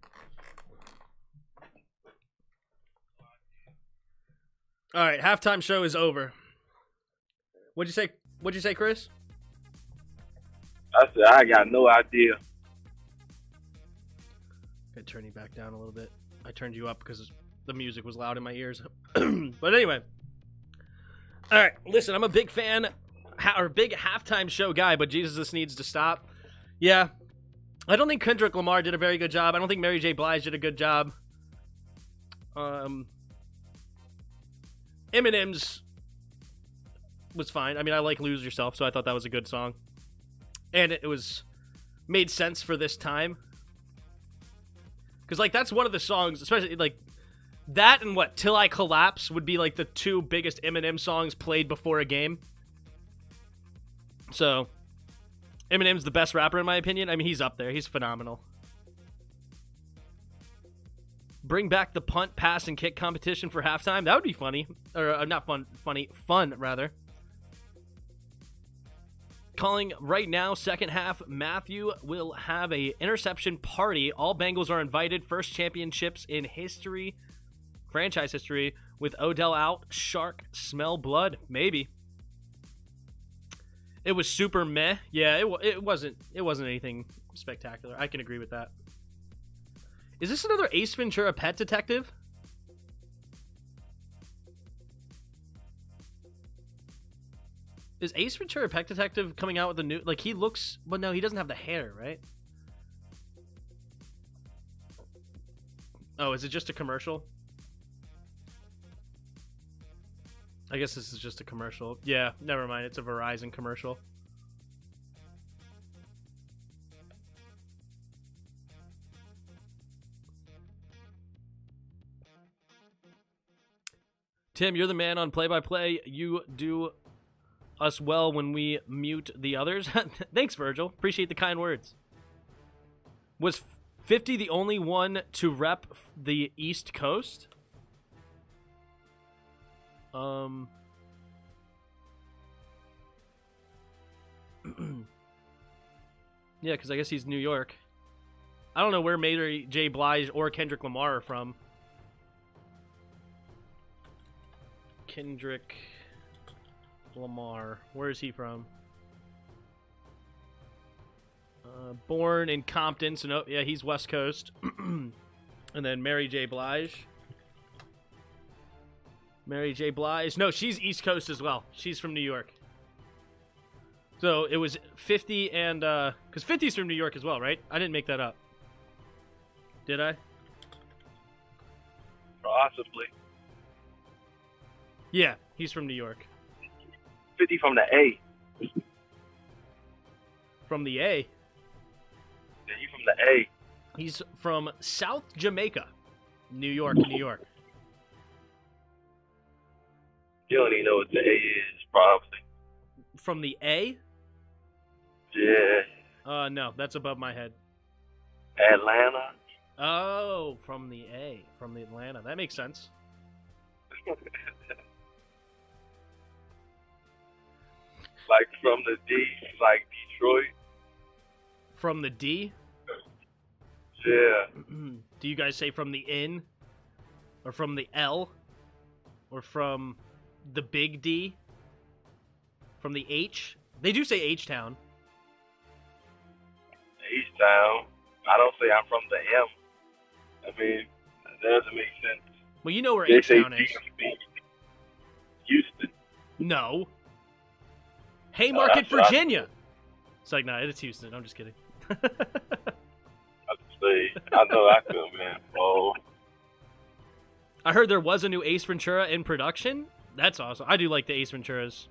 All right, halftime show is over. What'd you say, Chris? I said, I got no idea. Gotta turn you back down a little bit. I turned you up because the music was loud in my ears. But anyway. All right, listen, I'm a big fan, or big halftime show guy, but Jesus, this needs to stop. Yeah. I don't think Kendrick Lamar did a very good job. I don't think Mary J. Blige did a good job. Eminem's was fine. I mean, I like Lose Yourself, so I thought that was a good song. And it was made sense for this time. Because, like, that's one of the songs, especially, like, that and what, Till I Collapse would be, like, the two biggest Eminem songs played before a game. So, Eminem's the best rapper in my opinion. I mean, he's up there. He's phenomenal. Bring back the punt, pass, and kick competition for halftime. That would be funny. Or, not fun, rather. Calling right now, second half, Matthew will have a interception party. All Bengals are invited. First championships in history, franchise history, with Odell out. Shark smell blood. Maybe. It was super meh. Yeah, it wasn't anything spectacular. I can agree with that. Is this another Ace Ventura Pet Detective? Is Ace Ventura Pet Detective coming out with a new... Like, he looks... But no, he doesn't have the hair, right? Oh, is it just a commercial? I guess this is just a commercial. Yeah, never mind. It's a Verizon commercial. Tim, you're the man on play-by-play. You do us well when we mute the others. Thanks, Virgil. Appreciate the kind words. Was 50 the only one to rep the East Coast? Yeah, because I guess he's New York. I don't know where Mary J. Blige or Kendrick Lamar are from. Kendrick Lamar. Where is he from? Born in Compton, so no, yeah, he's West Coast. And then Mary J. Blige. Mary J. Blige. No, she's East Coast as well. She's from New York. So it was 50 and, because 50's from New York as well, right? I didn't make that up. Did I? Possibly. Yeah, he's from New York. 50 from the A. From the A? Yeah, he's from the A. He's from South Jamaica. New York, New York. You don't even know what the A is, probably. From the A? Yeah. No, that's above my head. Atlanta. Oh, from the A. From the Atlanta. That makes sense. Like from the D, like Detroit. From the D? Yeah. Do you guys say from the N? Or from the L? Or from the big D? From the H? They do say H-Town. H-Town. I don't say I'm from the M. I mean, that doesn't make sense. Well, you know where They say H-Town is. Houston. No. Haymarket, that's right. Virginia. It's like, nah, it's Houston. I'm just kidding. I say, I know I could, man. Oh. I heard there was a new Ace Ventura in production. That's awesome. I do like the Ace Venturas.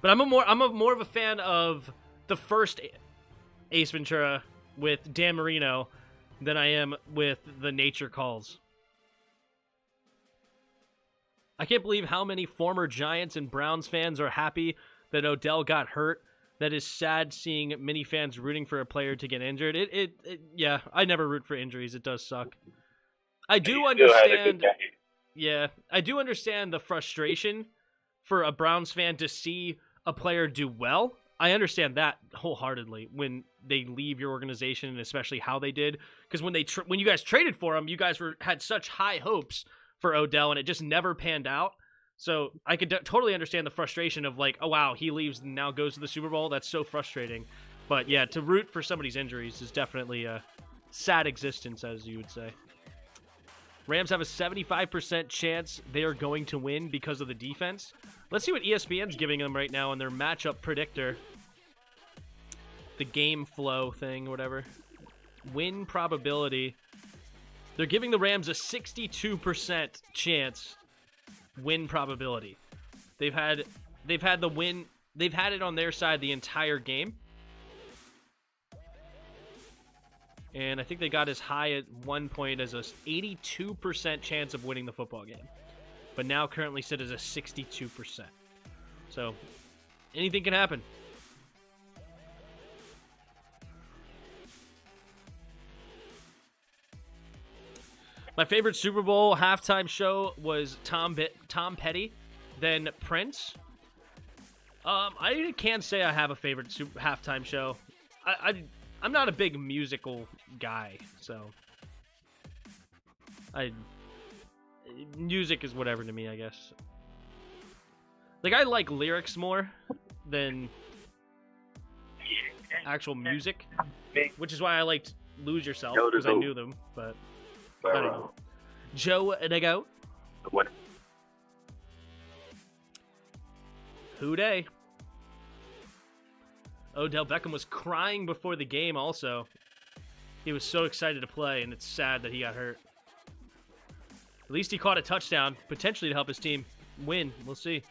But I'm more of a fan of the first Ace Ventura with Dan Marino than I am with The Nature Calls. I can't believe how many former Giants and Browns fans are happy that Odell got hurt. that is sad seeing many fans rooting for a player to get injured. Yeah, I never root for injuries. It does suck. I do understand. Yeah, I do understand the frustration for a Browns fan to see a player do well. I understand that wholeheartedly when they leave your organization, and especially how they did. Because when you guys traded for him, you guys had such high hopes for Odell, and it just never panned out. So I could totally understand the frustration of like, oh wow, he leaves and now goes to the Super Bowl. That's so frustrating. But yeah, to root for somebody's injuries is definitely a sad existence, as you would say. Rams have a 75% chance they are going to win because of the defense. Let's see what ESPN's giving them right now on their matchup predictor. The game flow thing, whatever. Win probability. They're giving the Rams a 62% chance win probability. They've had the win. They've had it on their side the entire game. And I think they got as high at one point as a 82% chance of winning the football game. But now currently sit as a 62%. So, anything can happen. My favorite Super Bowl halftime show was Tom Petty, then Prince. I can't say I have a favorite halftime show. I'm not a big musical guy, so music is whatever to me, I guess. Like, I like lyrics more than actual music, which is why I liked Lose Yourself, because I knew them, but I don't know. Joe Nego. Who day? Odell Beckham was crying before the game also. He was so excited to play, and it's sad that he got hurt. At least he caught a touchdown, potentially to help his team win. We'll see.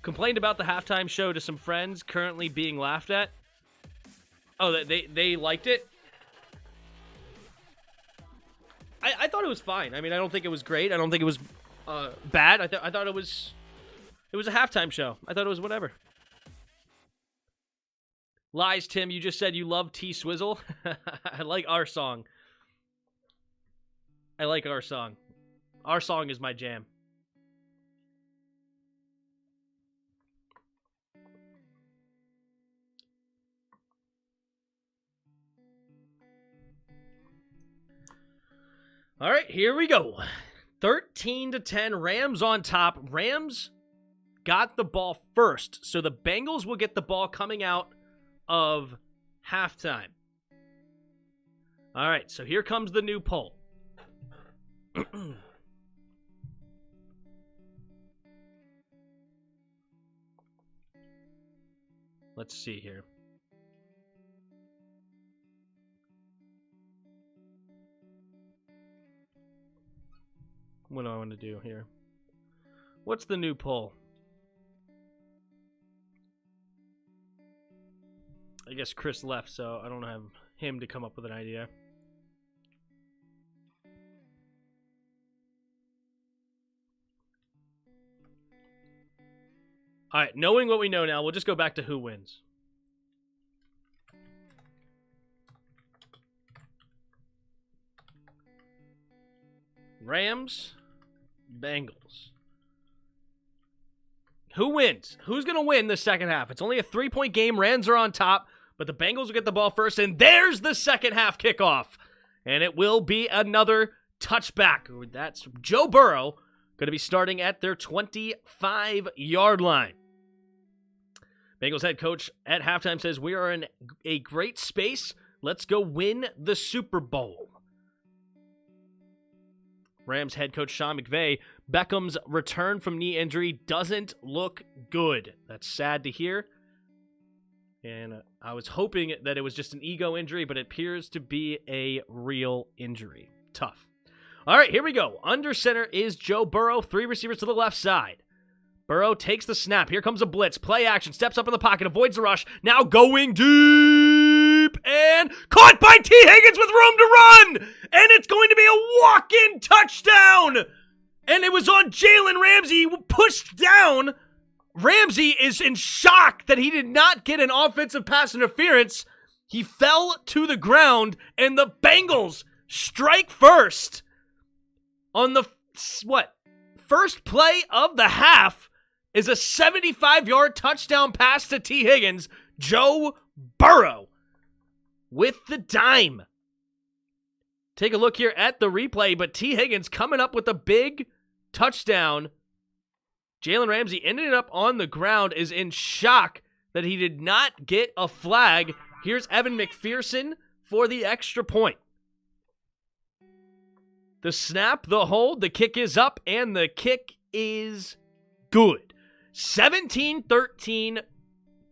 Complained about the halftime show to some friends, currently being laughed at. Oh, they liked it? I thought it was fine. I mean, I don't think it was great. I don't think it was bad. I thought it was a halftime show. I thought it was whatever. Lies, Tim. You just said you love T-Swizzle. I like our song. Our song is my jam. All right, here we go. 13-10, Rams on top. Rams got the ball first, so the Bengals will get the ball coming out of halftime. All right, so here comes the new poll. Let's see here. What do I want to do here? What's the new poll? I guess Chris left, so I don't have him to come up with an idea. All right, knowing what we know now, we'll just go back to who wins. Rams, Bengals. Who wins? Who's going to win the second half? It's only a 3-point game. Rams are on top, but the Bengals will get the ball first, and there's the second half kickoff. And it will be another touchback. That's Joe Burrow going to be starting at their 25-yard line. Bengals head coach at halftime says, "We are in a great space. Let's go win the Super Bowl." Rams head coach Sean McVay, Beckham's return from knee injury doesn't look good. That's sad to hear. And I was hoping that it was just an ego injury, but it appears to be a real injury. Tough. All right, here we go. Under center is Joe Burrow. 3 receivers to the left side. Burrow takes the snap. Here comes a blitz. Play action. Steps up in the pocket. Avoids the rush. Now going deep. And caught by T. Higgins with room to run. And it's going to be a walk-in touchdown. And it was on Jalen Ramsey. Pushed down Ramsey is in shock that he did not get an offensive pass interference. He fell to the ground, and the Bengals strike first on the, first play of the half is a 75-yard touchdown pass to T. Higgins. Joe Burrow with the dime. Take a look here at the replay, but T. Higgins coming up with a big touchdown. Jalen Ramsey ended up on the ground, is in shock that he did not get a flag. Here's Evan McPherson for the extra point. The snap, the hold, the kick is up, and the kick is good. 17-13,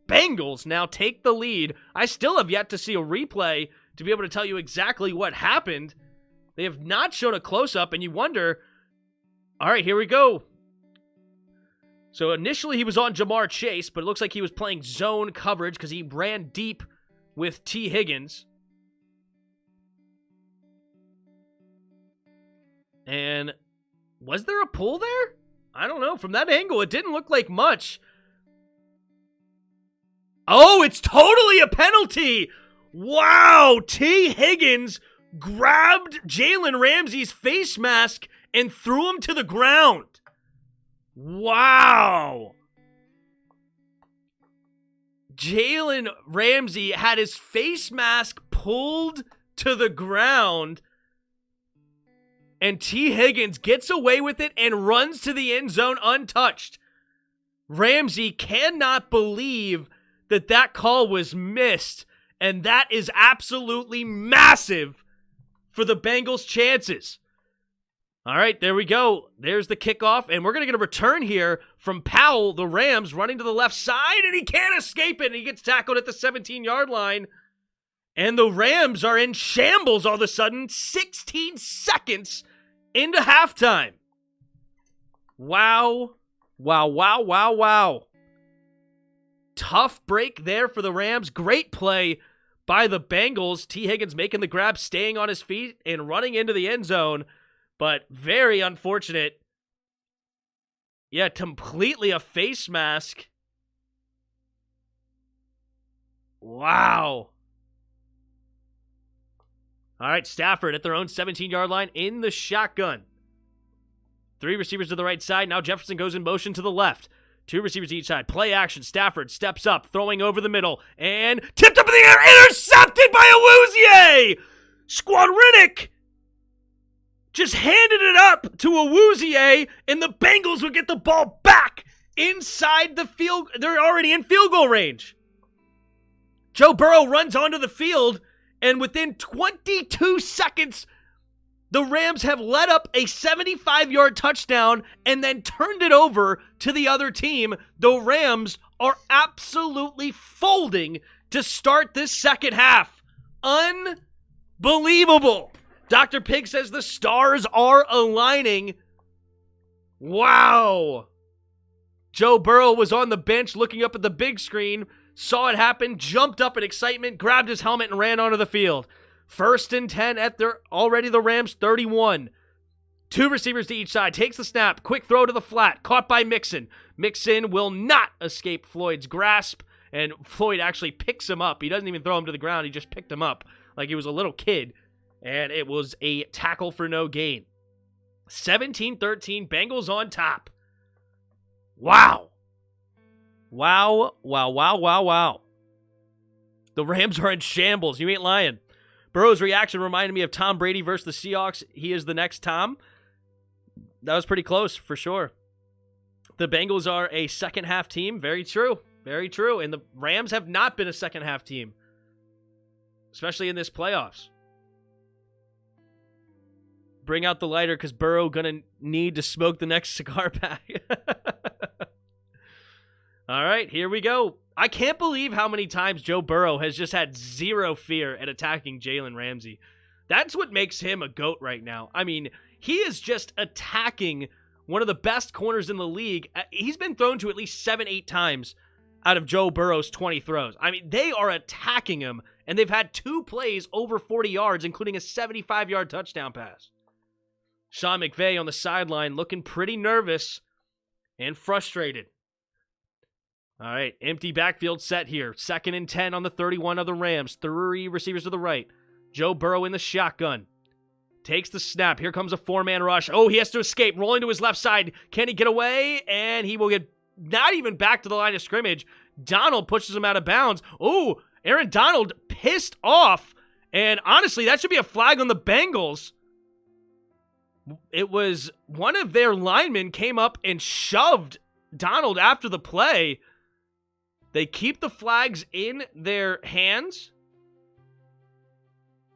Bengals now take the lead. I still have yet to see a replay to be able to tell you exactly what happened. They have not shown a close-up, and you wonder, all right, here we go. So initially he was on Jamar Chase, but it looks like he was playing zone coverage because he ran deep with T. Higgins. And was there a pull there? I don't know. From that angle, it didn't look like much. Oh, it's totally a penalty. Wow. T. Higgins grabbed Jalen Ramsey's face mask and threw him to the ground. Wow. Jalen Ramsey had his face mask pulled to the ground, and T. Higgins gets away with it and runs to the end zone untouched. Ramsey cannot believe that that call was missed, and that is absolutely massive for the Bengals' chances. All right, there we go. There's the kickoff, and we're going to get a return here from Powell, the Rams, running to the left side, and he can't escape it, and he gets tackled at the 17-yard line. And the Rams are in shambles all of a sudden, 16 seconds into halftime. Wow. Wow, wow, wow, wow. Tough break there for the Rams. Great play by the Bengals. T. Higgins making the grab, staying on his feet, and running into the end zone. But very unfortunate. Yeah, completely a face mask. Wow. All right, Stafford at their own 17-yard line in the shotgun. 3 receivers to the right side. Now Jefferson goes in motion to the left. 2 receivers each side. Play action. Stafford steps up, throwing over the middle, and tipped up in the air. Intercepted by Awuzie! Squadrinic just handed it up to Awuzie, and the Bengals would get the ball back inside the field. They're already in field goal range. Joe Burrow runs onto the field, and within 22 seconds, the Rams have let up a 75-yard touchdown and then turned it over to the other team. The Rams are absolutely folding to start this second half. Unbelievable. Dr. Pig says the stars are aligning. Wow. Joe Burrow was on the bench looking up at the big screen, saw it happen, jumped up in excitement, grabbed his helmet, and ran onto the field. 1st and 10 at their already the Rams 31. 2 receivers to each side. Takes the snap. Quick throw to the flat. Caught by Mixon. Mixon will not escape Floyd's grasp, and Floyd actually picks him up. He doesn't even throw him to the ground. He just picked him up like he was a little kid. And it was a tackle for no gain. 17-13, Bengals on top. Wow. Wow, wow, wow, wow, wow. The Rams are in shambles. You ain't lying. Burrow's reaction reminded me of Tom Brady versus the Seahawks. He is the next Tom. That was pretty close, for sure. The Bengals are a second-half team. Very true. Very true. And the Rams have not been a second-half team, especially in this playoffs. Bring out the lighter because Burrow going to need to smoke the next cigar pack. All right, here we go. I can't believe how many times Joe Burrow has just had zero fear at attacking Jalen Ramsey. That's what makes him a GOAT right now. I mean, he is just attacking one of the best corners in the league. He's been thrown to at least 7-8 times out of Joe Burrow's 20 throws. I mean, they are attacking him, and they've had 2 plays over 40 yards, including a 75-yard touchdown pass. Sean McVay on the sideline looking pretty nervous and frustrated. All right, empty backfield set here. 2nd and 10 on the 31 of the Rams. 3 receivers to the right. Joe Burrow in the shotgun. Takes the snap. Here comes a 4-man rush. Oh, he has to escape. Rolling to his left side. Can he get away? And he will get not even back to the line of scrimmage. Donald pushes him out of bounds. Oh, Aaron Donald pissed off. And honestly, that should be a flag on the Bengals. It was one of their linemen came up and shoved Donald after the play. They keep the flags in their hands.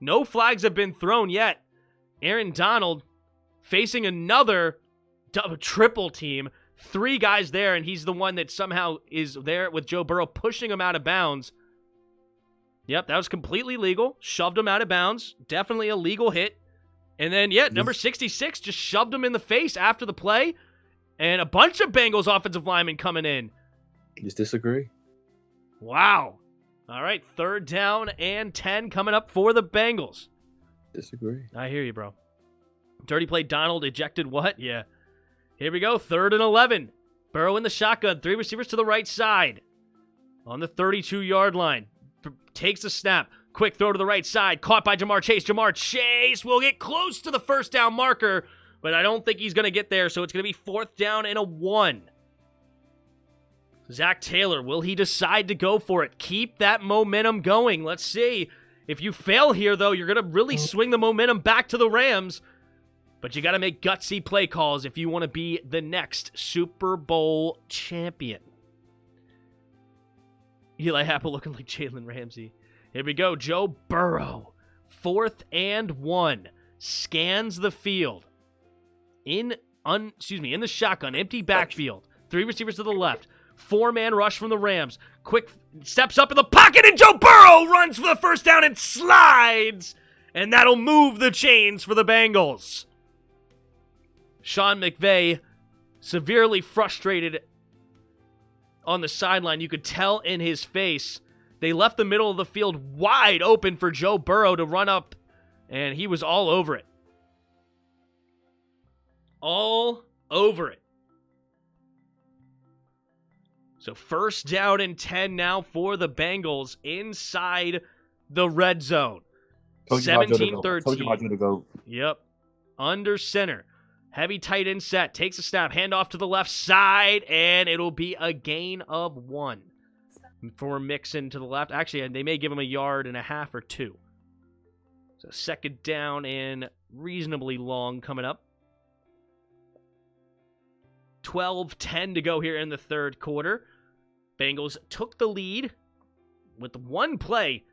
No flags have been thrown yet. Aaron Donald facing another triple team. 3 guys there, and he's the one that somehow is there with Joe Burrow pushing him out of bounds. Yep, that was completely legal. Shoved him out of bounds. Definitely a legal hit. And then, number 66 just shoved him in the face after the play. And a bunch of Bengals offensive linemen coming in. Just disagree. Wow. All right, 3rd down and 10 coming up for the Bengals. Disagree. I hear you, bro. Dirty play. Donald ejected what? Yeah. Here we go. 3rd and 11. Burrow in the shotgun. 3 receivers to the right side. On the 32-yard line. Takes the snap. Quick throw to the right side. Caught by Jamar Chase. Jamar Chase will get close to the 1st down marker, but I don't think he's going to get there, so it's going to be 4th down and a 1. Zach Taylor, will he decide to go for it? Keep that momentum going. Let's see. If you fail here, though, you're going to really swing the momentum back to the Rams. But you got to make gutsy play calls if you want to be the next Super Bowl champion. Eli Apple looking like Jalen Ramsey. Here we go. Joe Burrow. 4th and 1. Scans the field. In the shotgun. Empty backfield. 3 receivers to the left. 4-man rush from the Rams. Quick steps up in the pocket, and Joe Burrow runs for the 1st down and slides. And that'll move the chains for the Bengals. Sean McVay, severely frustrated on the sideline. You could tell in his face. They left the middle of the field wide open for Joe Burrow to run up, and he was all over it. All over it. So 1st down and 10 now for the Bengals inside the red zone. 17-13. Told you about you to go. Yep. Under center. Heavy tight end set. Takes a snap. Hand off to the left side, and it'll be a gain of 1 for Mixon to the left. Actually, they may give him a 1.5 yards or 2. So 2nd down and reasonably long coming up. 12-10 to go here in the 3rd quarter. Bengals took the lead with 1 play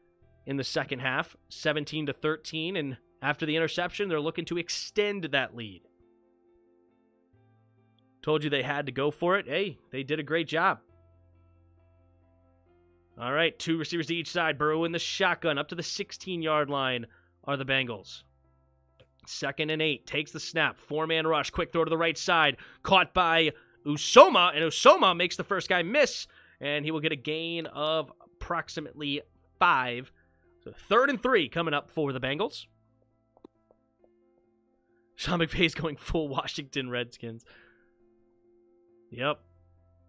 in the 2nd half, 17-13, and after the interception, they're looking to extend that lead. Told you they had to go for it. Hey, they did a great job. All right, 2 receivers to each side. Burrow in the shotgun. Up to the 16-yard line are the Bengals. 2nd and 8. Takes the snap. 4-man rush. Quick throw to the right side. Caught by Usoma, and Usoma makes the first guy miss, and he will get a gain of approximately 5. So 3rd and 3 coming up for the Bengals. Sean McVay's going full Washington Redskins. Yep.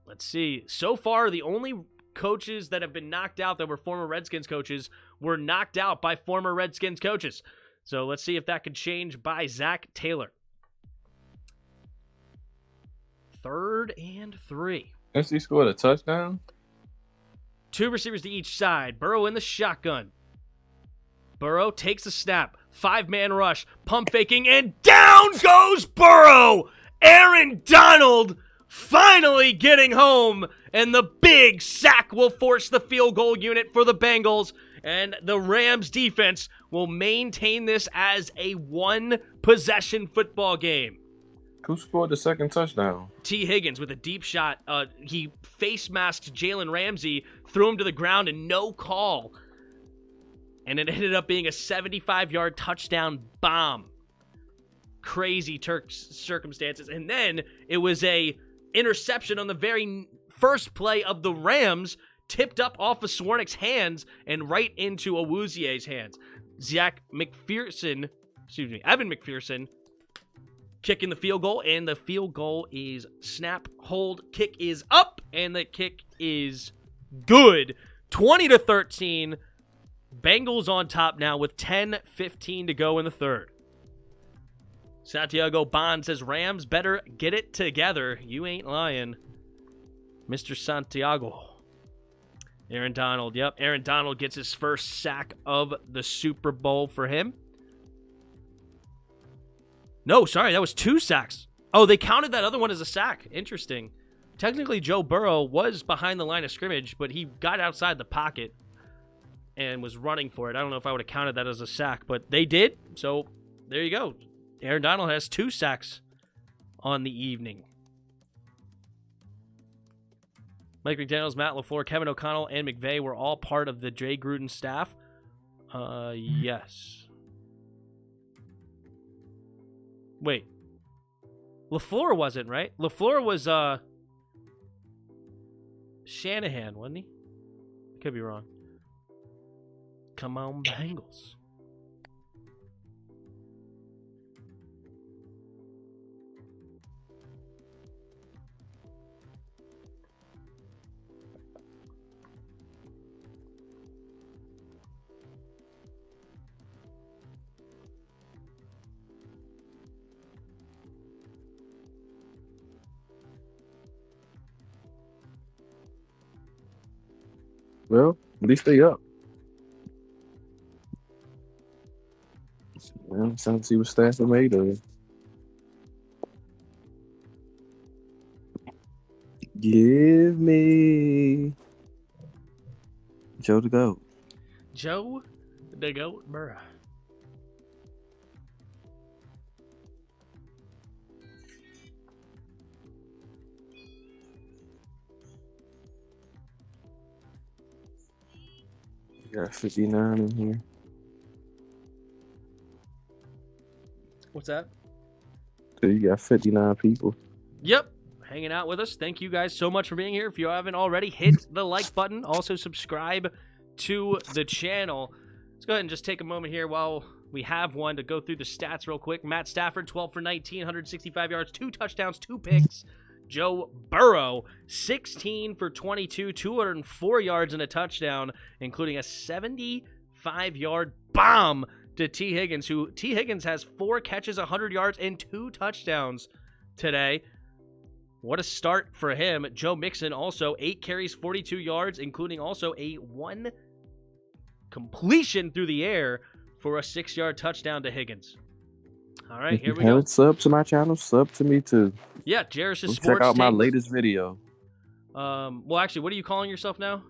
Let's see. So far, the only coaches that have been knocked out that were former Redskins coaches were knocked out by former Redskins coaches. So let's see if that could change by Zach Taylor. 3rd and 3. He scored a touchdown. 2 receivers to each side. Burrow in the shotgun. Burrow takes the snap. 5-man rush. Pump faking, and down goes Burrow! Aaron Donald finally getting home, and the big sack will force the field goal unit for the Bengals, and the Rams defense will maintain this as a 1-possession football game. Who scored the 2nd touchdown? T. Higgins with a deep shot. He face masked Jalen Ramsey, threw him to the ground, and no call. And it ended up being a 75-yard touchdown bomb. Crazy circumstances. And then it was a interception on the very first play of the Rams, tipped up off of Swarnick's hands and right into Awuzie's hands. Evan McPherson kicking the field goal, and the field goal is snap, hold, kick is up, and the kick is good. 20-13. Bengals on top now with 10:15 to go in the third. Santiago Bond says, Rams better get it together. You ain't lying, Mr. Santiago. Aaron Donald, yep. Aaron Donald gets his first sack of the Super Bowl for him. No, sorry, that was 2 sacks. Oh, they counted that other one as a sack. Interesting. Technically, Joe Burrow was behind the line of scrimmage, but he got outside the pocket and was running for it. I don't know if I would have counted that as a sack, but they did. So there you go. Aaron Donald has 2 sacks on the evening. Mike McDaniels, Matt LaFleur, Kevin O'Connell, and McVay were all part of the Jay Gruden staff. Yes. Wait. LaFleur wasn't, right? LaFleur was Shanahan, wasn't he? Could be wrong. Come on, Bengals. Well, at least they up. Well, it's time to see what stats are made of. Give me Joe the GOAT. Joe the GOAT Burrow. You got 59 in here. What's that? So you got 59 people. Yep. Hanging out with us. Thank you guys so much for being here. If you haven't already, hit the like button. Also, subscribe to the channel. Let's go ahead and just take a moment here while we have one to go through the stats real quick. Matt Stafford, 12 for 19, 165 yards, 2 touchdowns, 2 picks. Joe Burrow, 16 for 22, 204 yards and a touchdown, including a 75-yard bomb to T. Higgins, who T. Higgins has 4 catches, 100 yards, and 2 touchdowns today. What a start for him. Joe Mixon also 8 carries, 42 yards, including also a 1 completion through the air for a 6-yard touchdown to Higgins. All right, here we go. Sub to my channel, sub to me too. Yeah, Jairus' Sports Check out my Takes. latest video. Well, actually, what are you calling yourself now?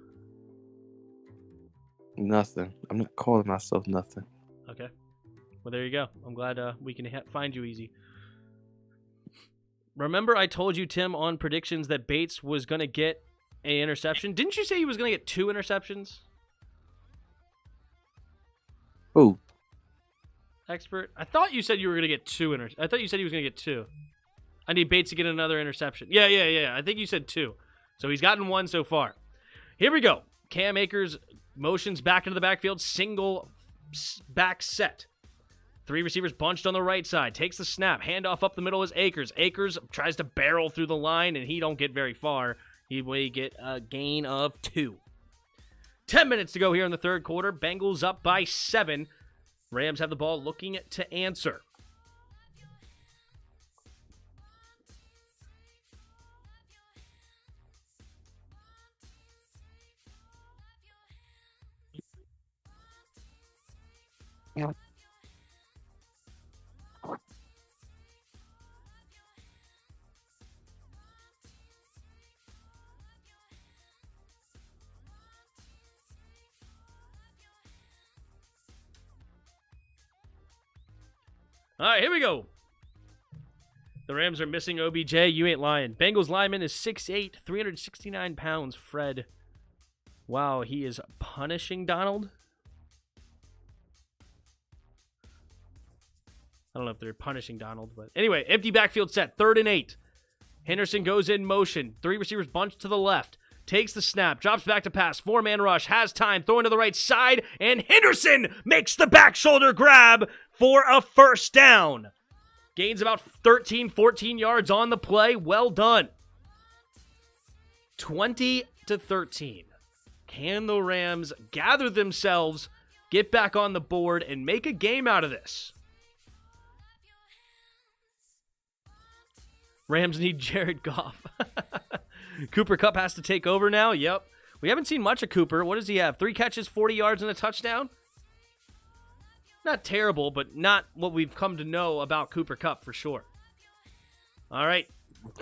Nothing. I'm not calling myself nothing. Okay. Well, there you go. I'm glad we can find you easy. Remember I told you, Tim, on predictions that Bates was going to get an interception? Didn't you say he was going to get 2 interceptions? Who? Expert? I thought you said you were going to get 2 I thought you said he was going to get 2. I need Bates to get another interception. Yeah. I think you said 2. So he's gotten 1 so far. Here we go. Cam Akers motions back into the backfield. Single back set. 3 receivers bunched on the right side. Takes the snap. Handoff up the middle is Akers. Akers tries to barrel through the line, and he don't get very far. He may get a gain of 2. 10 minutes to go here in the third quarter. Bengals up by 7. Rams have the ball looking to answer. Yeah. All right, here we go. The Rams are missing OBJ. You ain't lying. Bengals lineman is 6'8", 369 pounds. Fred. Wow, he is punishing Donald. I don't know if they're punishing Donald, but anyway, empty backfield set, 3rd and 8. Henderson goes in motion. 3 receivers bunched to the left. Takes the snap, drops back to pass. 4-man rush, has time, throwing to the right side, and Henderson makes the back shoulder grab for a first down. Gains about 13, 14 yards on the play. Well done. 20-13. Can the Rams gather themselves, get back on the board, and make a game out of this? Rams need Jared Goff. Cooper Kupp has to take over now. Yep. We haven't seen much of Cooper. What does he have? 3 catches, 40 yards, and a touchdown? Not terrible, but not what we've come to know about Cooper Kupp for sure. All right.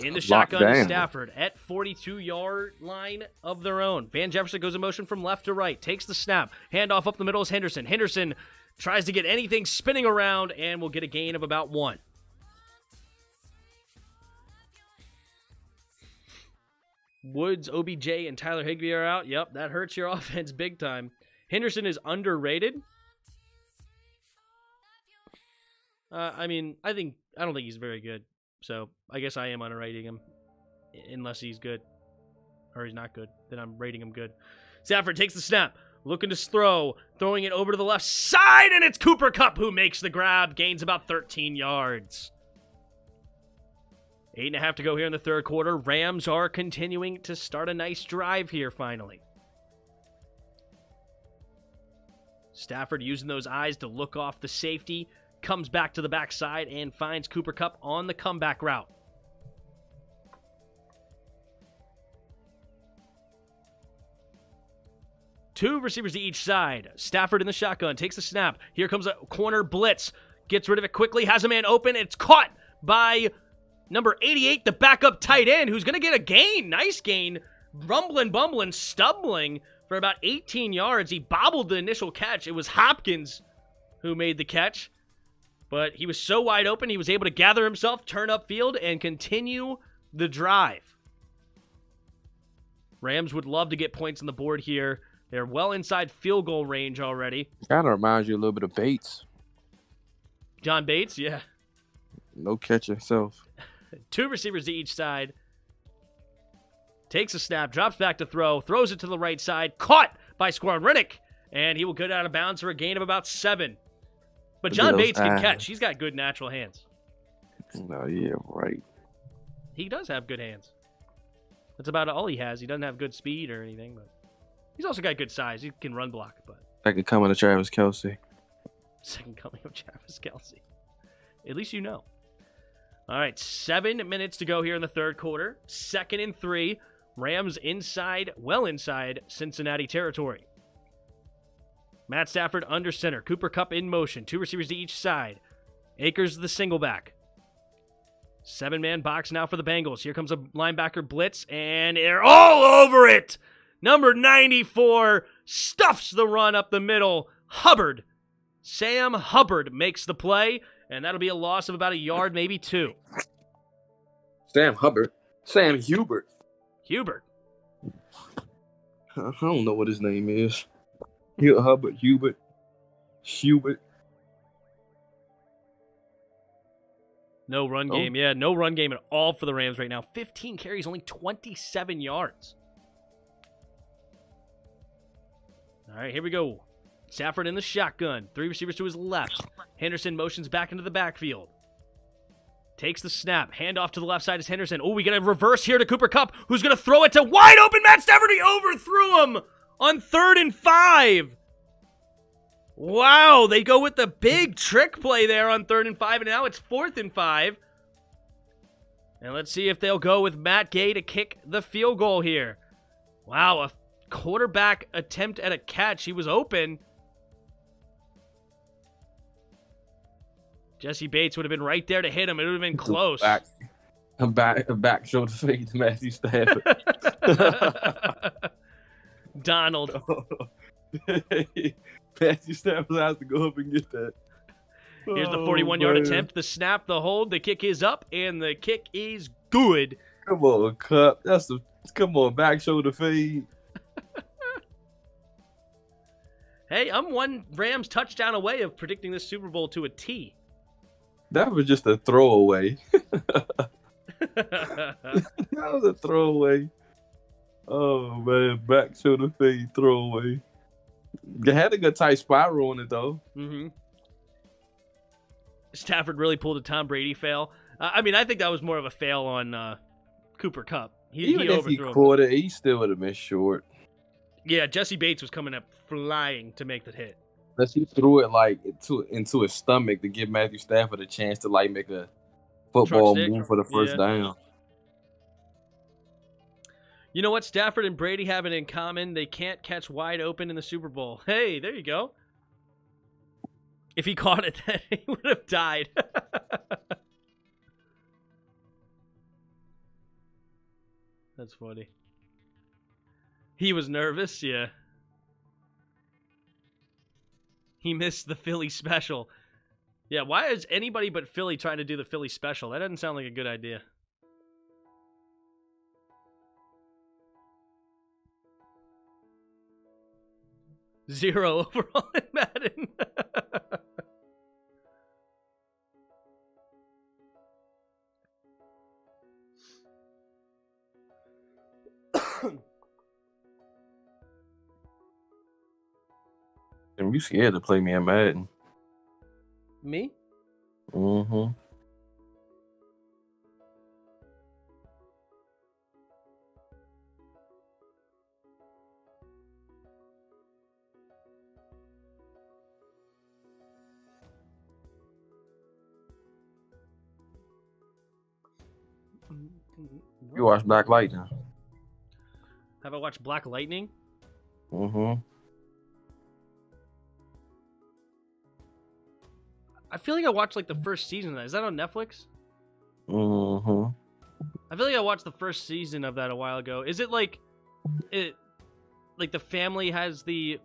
In the shotgun to Stafford at 42-yard line of their own. Van Jefferson goes in motion from left to right. Takes the snap. Handoff up the middle is Henderson. Henderson tries to get anything spinning around and will get a gain of about 1. Woods, OBJ, and Tyler Higbee are out. Yep, that hurts your offense big time. Henderson is underrated. I don't think he's very good. So I guess I am underrating him unless he's good or he's not good. Then I'm rating him good. Stafford takes the snap, looking to throw, throwing it over to the left side, and it's Cooper Kupp who makes the grab, gains about 13 yards. 8.5 to go here in the third quarter. Rams are continuing to start a nice drive here finally. Stafford using those eyes to look off the safety. Comes back to the backside and finds Cooper Kupp on the comeback route. Two receivers to each side. Stafford in the shotgun, takes the snap. Here comes a corner blitz. Gets rid of it quickly, has a man open. It's caught by number 88, the backup tight end, who's going to get a gain. Nice gain. Rumbling, bumbling, stumbling for about 18 yards. He bobbled the initial catch. It was Hopkins who made the catch. But he was so wide open, he was able to gather himself, turn upfield, and continue the drive. Rams would love to get points on the board here. They're well inside field goal range already. Kind of reminds you a little bit of Bates. John Bates, yeah. No catch himself. 2 receivers to each side. Takes a snap, drops back to throw, throws it to the right side. Caught by Skowronek, and he will go out of bounds for a gain of about 7. But John Bates can catch. He's got good natural hands. No, yeah, right. He does have good hands. That's about all he has. He doesn't have good speed or anything, but he's also got good size. He can run block, but Second coming to Travis Kelce. Second coming of Travis Kelce. At least you know. All right, 7 minutes to go here in the third quarter. 2nd and 3. Rams inside, well inside Cincinnati territory. Matt Stafford under center. Cooper Kupp in motion. 2 receivers to each side. Akers the single back. 7-man box now for the Bengals. Here comes a linebacker blitz, and they're all over it. Number 94 stuffs the run up the middle. Hubbard. Sam Hubbard makes the play, and that'll be a loss of about a yard, maybe 2. Sam Hubbard. Sam Hubert. Hubert. I don't know what his name is. Hubbard, Hubert. No run game. Yeah, no run game at all for the Rams right now. 15 carries, only 27 yards. All right, here we go. Stafford in the shotgun. 3 receivers to his left. Henderson motions back into the backfield. Takes the snap. Handoff to the left side is Henderson. Oh, we got a reverse here to Cooper Kupp, who's going to throw it to wide open Matt Stafford. He overthrew him on 3rd and 5. Wow, they go with the big trick play there on 3rd and 5, and now it's 4th and 5. And let's see if they'll go with Matt Gay to kick the field goal here. Wow, a quarterback attempt at a catch. He was open. Jesse Bates would have been right there to hit him. It would have been close. A back shoulder fade to Matthew Stafford. Donald. Matthew Stafford has to go up and get that. Here's the 41-yard attempt. The snap, the hold, the kick is up, and the kick is good. Come on, Cup. Come on, back shoulder fade. Hey, I'm one Rams touchdown away of predicting this Super Bowl to a T. That was just a throwaway. That was a throwaway. Oh, man. Back shoulder fade throwaway. They had a good tight spiral on it, though. Mm-hmm. Stafford really pulled a Tom Brady fail. I think that was more of a fail on Cooper Kupp. Even he if he overthrew him. caught it, he still would have been short. Yeah, Jesse Bates was coming up flying to make that hit. Unless he threw it like into his stomach to give Matthew Stafford a chance to like make a football Truck stick? move for the first Yeah. down. You know what Stafford and Brady have in common? They can't catch wide open in the Super Bowl. Hey, there you go. If he caught it, then he would have died. That's funny. He was nervous, yeah. He missed the Philly special. Yeah, why is anybody but Philly trying to do the Philly special? That doesn't sound like a good idea. Zero overall in Madden. And you scared to play me in Madden. Me? Mm-hmm. You watch Black Lightning? Have I watched Black Lightning? Mm-hmm. I feel like I watched like the first season of that. Is that on Netflix? Mm-hmm. I feel like I watched the first season of that a while ago. Is it like the family has the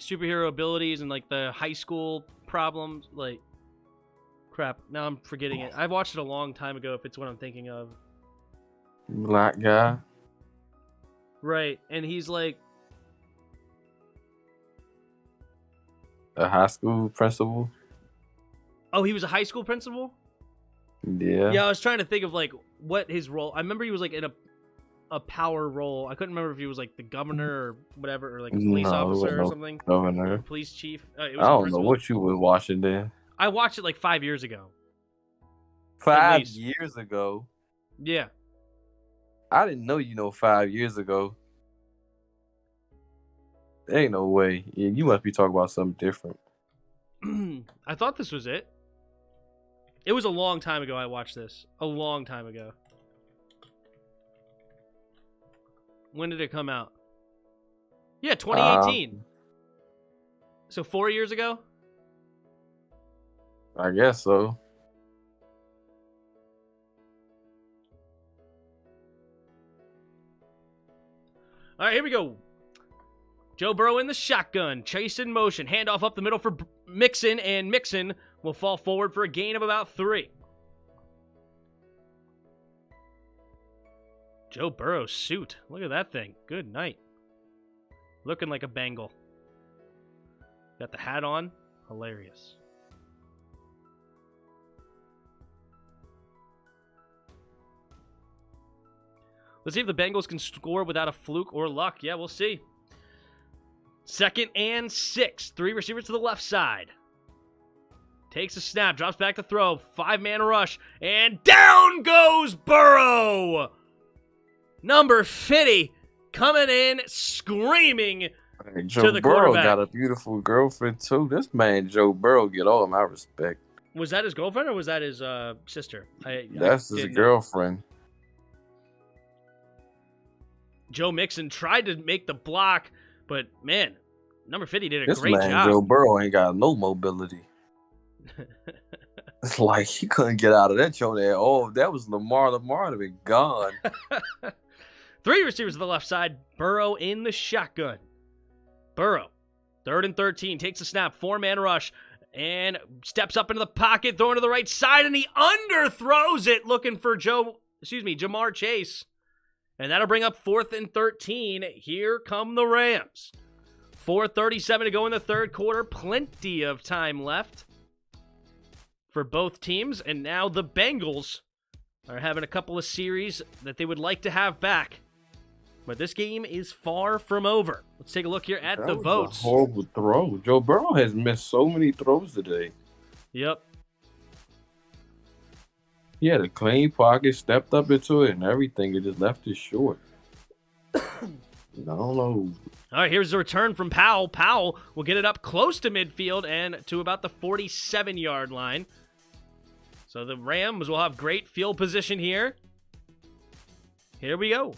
superhero abilities and like the high school problems? Like, crap, now I'm forgetting it. I watched it a long time ago if it's what I'm thinking of. Black guy. Right, and he's like, A high school principal. oh, he was a high school principal? Yeah. Yeah, I was trying to think of like what his role. I remember he was like in a power role. I couldn't remember if he was like the governor or whatever, or like a police officer or something. Governor. Police chief. I don't know what you was watching then. I watched it like 5 years ago. 5 least. years ago. Yeah. I didn't know 5 years ago. There ain't no way. Yeah, you must be talking about something different. I thought this was it. It was a long time ago I watched this. A long time ago. When did it come out? Yeah, 2018. So 4 years ago? I guess so. All right, here we go. Joe Burrow in the shotgun. Chase in motion. Handoff up the middle for Mixon, and Mixon will fall forward for a gain of about 3. Joe Burrow's suit. Look at that thing. Good night. Looking like a Bengal. Got the hat on. Hilarious. Let's see if the Bengals can score without a fluke or luck. Yeah, we'll see. 2nd and 6. 3 receivers to the left side. Takes a snap, drops back to throw. 5-man rush, and down goes Burrow! Number 50 coming in screaming Joe to the Burrow quarterback. got a beautiful girlfriend too. This man, Joe Burrow, get all my respect. Was that his girlfriend or was that his sister? That's his girlfriend. Joe Mixon tried to make the block, but man, number 50 did a This great man, job. Joe Burrow, ain't got no mobility. It's like he couldn't get out of that joint at all. That was Lamar. Lamar would have been gone. 3 receivers to the left side. Burrow in the shotgun. Burrow, 3rd and 13, takes a snap, 4-man rush, and steps up into the pocket, throwing to the right side, and he underthrows it, looking for Jamar Chase. And that'll bring up 4th and 13. Here come the Rams. 4:37 to go in the third quarter. Plenty of time left for both teams. And now the Bengals are having a couple of series that they would like to have back. But this game is far from over. Let's take a look here at the votes. A horrible throw. Joe Burrow has missed so many throws today. Yep. He had a clean pocket, stepped up into it, and everything. It just left it short. I don't know. All right, here's the return from Powell. Powell will get it up close to midfield and to about the 47-yard line. So the Rams will have great field position here. Here we go.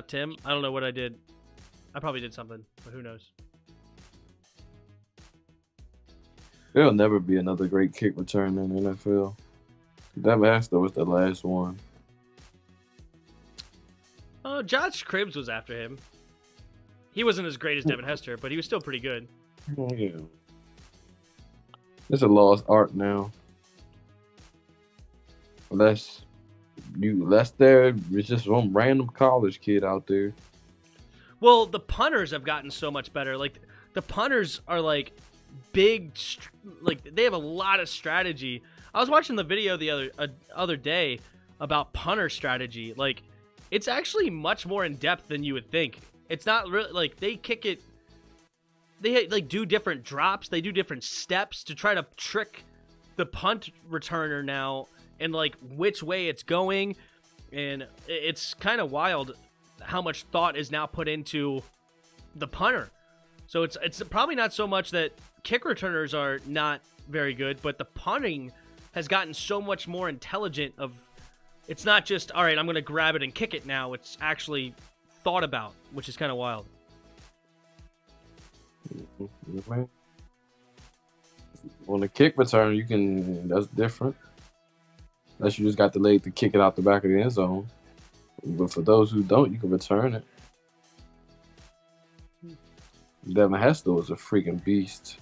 Tim, I don't know what I did. I probably did something, but who knows? There'll never be another great kick return in the NFL. That last, though, was the last one. Josh Cribbs was after him. He wasn't as great as Devin Hester, but he was still pretty good. Yeah. It's a lost art now. Unless there is just some random college kid out there. Well, the punters have gotten so much better. Like, the punters are, like, big, like, they have a lot of strategy. I was watching the video the other day about punter strategy. Like, it's actually much more in depth than you would think. It's not really like they kick it. They like do different drops. They do different steps to try to trick the punt returner now and like which way it's going. And it's kind of wild how much thought is now put into the punter. So it's probably not so much that kick returners are not very good, but the punting has gotten so much more intelligent of it's not just, all right, I'm going to grab it and kick it now. It's actually thought about, which is kind of wild. On the kick return, that's different. Unless you just got the leg to kick it out the back of the end zone. But for those who don't, you can return it. Devin Hester was a freaking beast.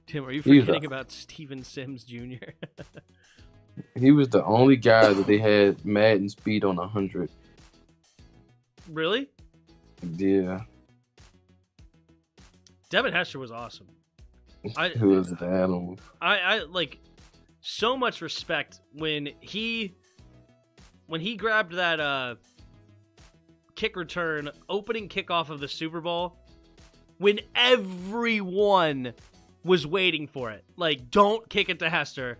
Tim, are you forgetting about Steven Sims Jr.? He was the only guy that they had Madden speed on 100. Really? Yeah. Devin Hester was awesome. Who was the animal? I like so much respect when he grabbed that kick return opening kickoff of the Super Bowl when everyone was waiting for it. Like, don't kick it to Hester,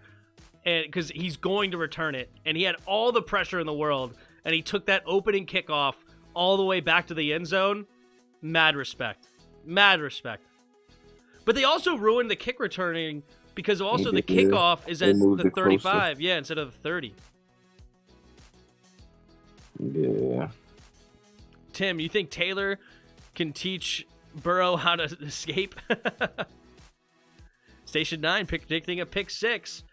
and because he's going to return it, and he had all the pressure in the world, and he took that opening kickoff all the way back to the end zone. Mad respect. But they also ruined the kick returning because also the kickoff is at the 35, instead of the 30. Yeah. Tim, you think Taylor can teach Burrow how to escape? Station 9 predicting a pick 6.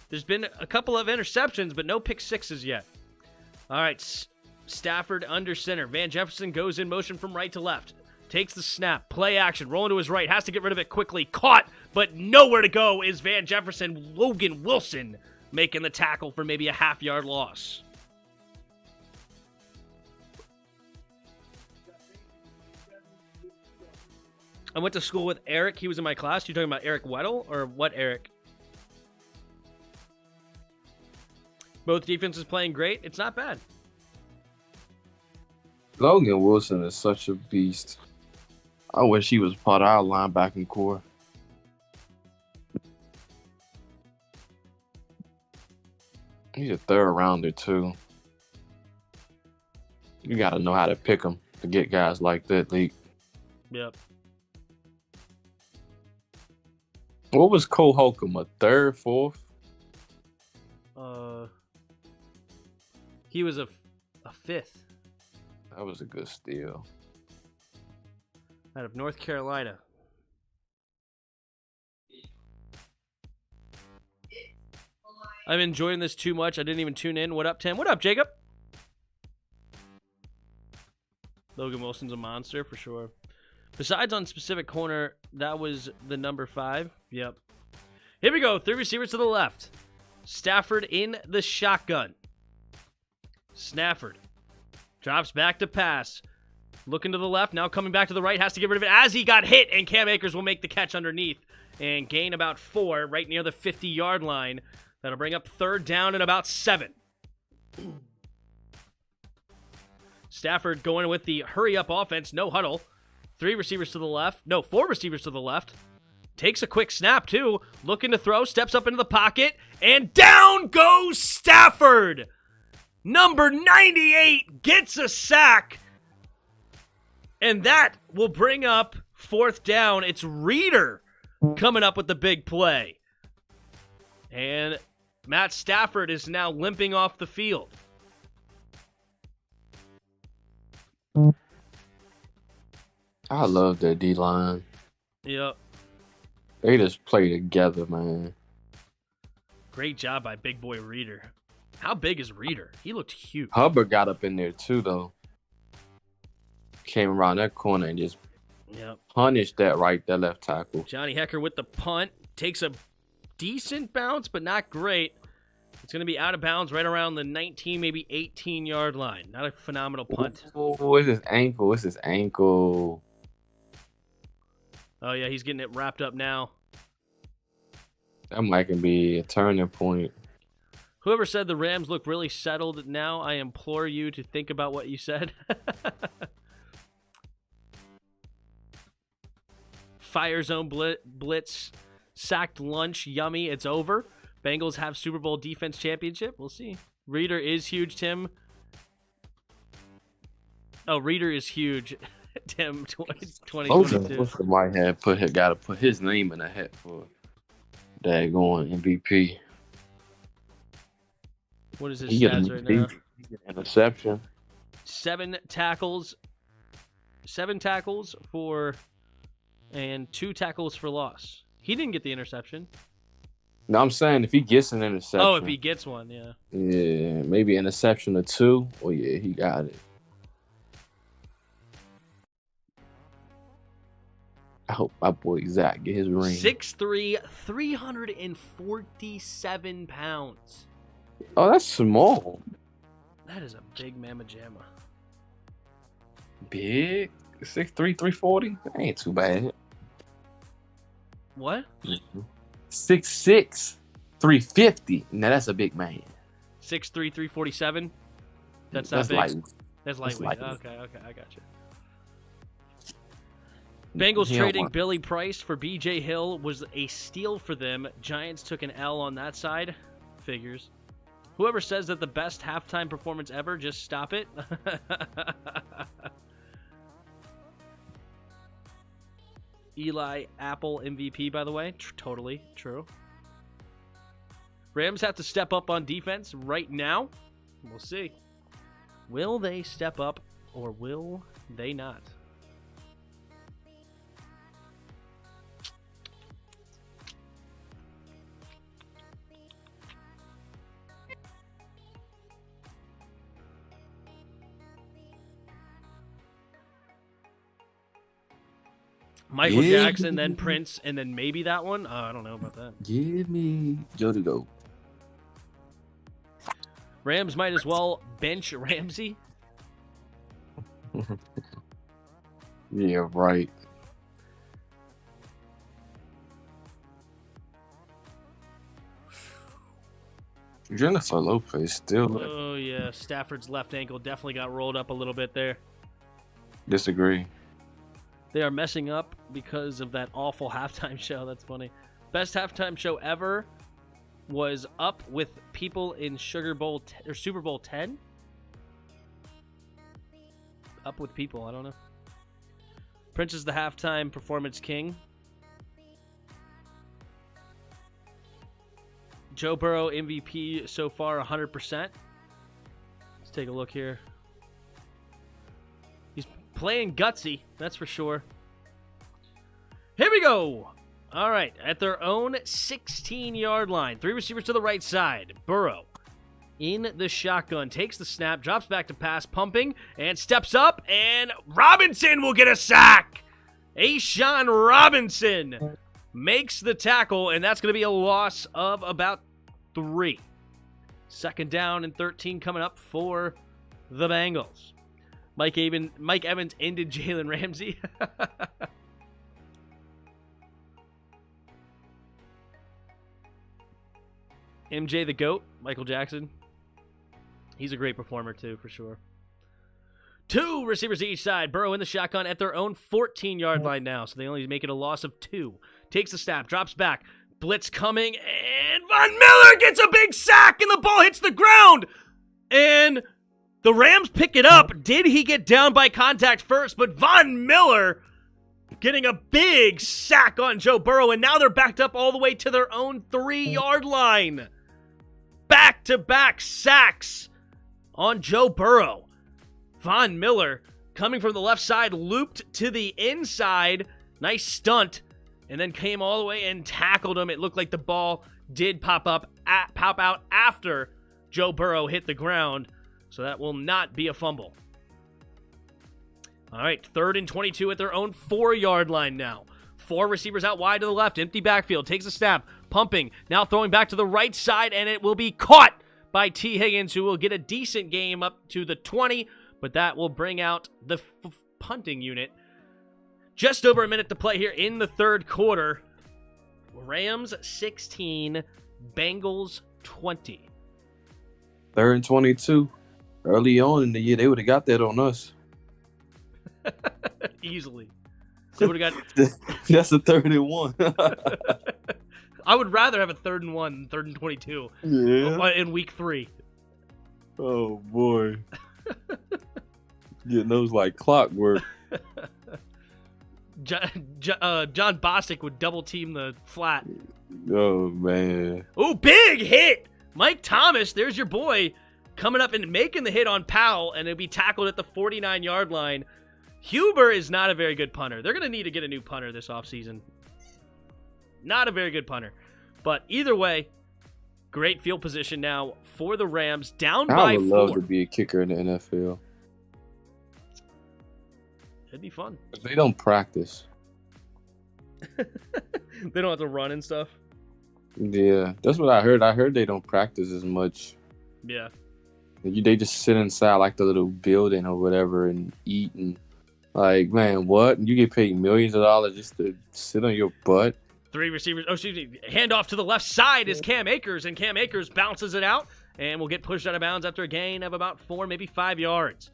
There's been a couple of interceptions, but no pick 6s yet. All right, Stafford under center. Van Jefferson goes in motion from right to left. Takes the snap. Play action. Rolling to his right. Has to get rid of it quickly. Caught, but nowhere to go is Van Jefferson. Logan Wilson making the tackle for maybe a half-yard loss. I went to school with Eric. He was in my class. You talking about Eric Weddle or what Eric? Both defenses playing great. It's not bad. Logan Wilson is such a beast. I wish he was part of our linebacking core. He's a third rounder, too. You got to know how to pick him to get guys like that, League. Yep. What was Cole Holcomb, a third, fourth? He was a fifth. That was a good steal. Out of North Carolina. I'm enjoying this too much. I didn't even tune in. What up, Tim? What up, Jacob? Logan Wilson's a monster for sure. Besides on specific corner, that was the number 5. Yep. Here we go. 3 receivers to the left. Stafford in the shotgun. Stafford drops back to pass. Looking to the left. Now coming back to the right. Has to get rid of it as he got hit. And Cam Akers will make the catch underneath. And gain about 4 right near the 50-yard line. That'll bring up 3rd down and about 7. Stafford going with the hurry-up offense. No huddle. 3 receivers to the left. No, 4 receivers to the left. Takes a quick snap, too. Looking to throw. Steps up into the pocket. And down goes Stafford. Number 98 gets a sack. And that will bring up 4th down. It's Reeder coming up with the big play. And Matt Stafford is now limping off the field. I love that D-line. Yep. They just play together, man. Great job by big boy Reeder. How big is Reeder? He looked huge. Hubbard got up in there, too, though. Came around that corner and just punished that left tackle. Johnny Hecker with the punt. Takes a decent bounce, but not great. It's going to be out of bounds right around the 19, maybe 18-yard line. Not a phenomenal punt. Oh, it's his ankle. It's his ankle. Oh, yeah, he's getting it wrapped up now. That might can be a turning point. Whoever said the Rams look really settled now, I implore you to think about what you said. Fire zone blitz. Sacked lunch. Yummy. It's over. Bengals have Super Bowl defense championship. We'll see. Reeder is huge, Tim. Oh, Reeder is huge. Tim, 2022. Most of my head got to put his name in the hat for daggone MVP. What is his stats right now? Interception. 7 tackles. 7 tackles for, and 2 tackles for loss. He didn't get the interception. No, I'm saying if he gets an interception. Oh, if he gets one, yeah. Yeah, maybe an interception or 2. Oh, yeah, he got it. I hope my boy Zach get his ring. 6'3", 347 pounds. Oh, that's small. That is a big mamma jamma. Big? 6'3", 340? That ain't too bad. What? 6'6", 350. Now that's a big man. 6'3", 347? That's not That's big. lightweight. That's lightweight. lightweight. Okay, I got you. Bengals He don't trading want- Billy Price for B.J. Hill was a steal for them. Giants took an L on that side. Figures. Whoever says that the best halftime performance ever, just stop it. Eli Apple MVP, by the way. Totally true. Rams have to step up on defense right now. We'll see. Will they step up or will they not? Michael Jackson, then Prince, and then maybe that one? I don't know about that. Give me Joe to go. Rams might as well bench Ramsey. Yeah, right. Jennifer Lopez still Oh, yeah. Stafford's left ankle definitely got rolled up a little bit there. disagree. They are messing up because of that awful halftime show. That's funny. Best halftime show ever was Up with People in Super Bowl 10. Up with People. I don't know. Prince is the halftime performance king. Joe Burrow MVP so far 100%. Let's take a look here. He's playing gutsy, that's for sure. Here we go. All right, at their own 16-yard line. 3 receivers to the right side. Burrow in the shotgun. Takes the snap, drops back to pass, pumping, and steps up, and Robinson will get a sack. A'Shawn Robinson makes the tackle, and that's going to be a loss of about 3. Second down and 13 coming up for the Bengals. Mike Evans ended Jalen Ramsey. MJ the GOAT, Michael Jackson. He's a great performer too, for sure. 2 receivers each side. Burrow in the shotgun at their own 14-yard line now, so they only make it a loss of 2. Takes the snap, drops back. Blitz coming, and Von Miller gets a big sack, and the ball hits the ground. And the Rams pick it up. Did he get down by contact first? But Von Miller getting a big sack on Joe Burrow, and now they're backed up all the way to their own 3-yard line. Back-to-back sacks on Joe Burrow. Von Miller coming from the left side, looped to the inside. Nice stunt. And then came all the way and tackled him. It looked like the ball did pop out after Joe Burrow hit the ground. So that will not be a fumble. All right, 3rd and 22 at their own 4-yard line now. 4 receivers out wide to the left. Empty backfield. Takes a snap. Pumping. Now throwing back to the right side. And it will be caught by T. Higgins, who will get a decent game up to the 20. But that will bring out the punting unit. Just over a minute to play here in the 3rd quarter. Rams 16, Bengals 20. 3rd and 22. Early on in the year, they would have got that on us. Easily. They would have got. That's a 3rd and 1. I would rather have a 3rd and 1 than 3rd and 22. Yeah. In week 3. Oh boy. Getting those like clockwork. John Bostic would double team the flat. Oh man. Oh, big hit! Mike Thomas, there's your boy, coming up and making the hit on Powell, and it'll be tackled at the 49-yard line. Huber is not a very good punter. They're going to need to get a new punter this offseason. Not a very good punter. But either way, great field position now for the Rams. Down by 4. I would love to be a kicker in the NFL. It'd be fun. They don't practice. They don't have to run and stuff. Yeah, that's what I heard. I heard they don't practice as much. Yeah. They just sit inside like the little building or whatever and eat and like, man, what? You get paid millions of dollars just to sit on your butt? 3 receivers. Oh, excuse me. Handoff to the left side is Cam Akers, and Cam Akers bounces it out and will get pushed out of bounds after a gain of about 4, maybe 5 yards.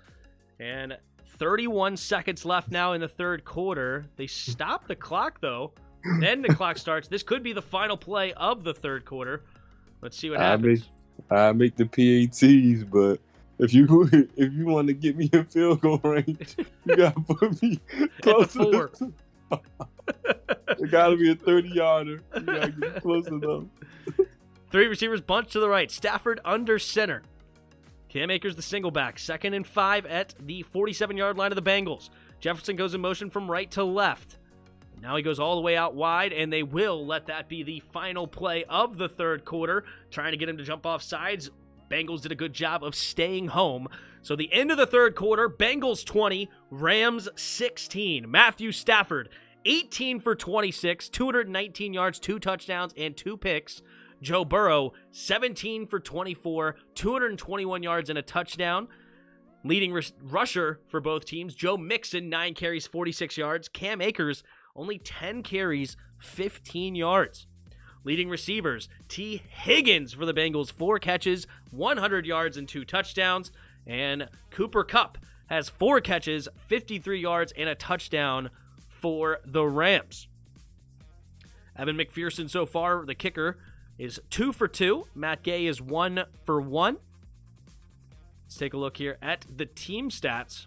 And 31 seconds left now in the 3rd quarter. They stop the clock, though. Then the clock starts. This could be the final play of the 3rd quarter. Let's see what happens. I make the PATs, but if you want to get me in field goal range, you gotta put me close to 4. It gotta be a 30-yarder. You gotta get close enough. 3 receivers bunch to the right. Stafford under center. Cam Akers the single back. 2nd and 5 at the 47-yard line of the Bengals. Jefferson goes in motion from right to left. Now he goes all the way out wide, and they will let that be the final play of the 3rd quarter. Trying to get him to jump off sides. Bengals did a good job of staying home. So the end of the 3rd quarter, Bengals 20, Rams 16. Matthew Stafford, 18 for 26, 219 yards, 2 touchdowns, and 2 picks. Joe Burrow, 17 for 24, 221 yards and a touchdown. Leading rusher for both teams, Joe Mixon, 9 carries, 46 yards. Cam Akers, only 10 carries, 15 yards. Leading receivers, T. Higgins for the Bengals, 4 catches, 100 yards and 2 touchdowns. And Cooper Kupp has 4 catches, 53 yards, and a touchdown for the Rams. Evan McPherson so far, the kicker, is 2 for 2. Matt Gay is 1 for 1. Let's take a look here at the team stats.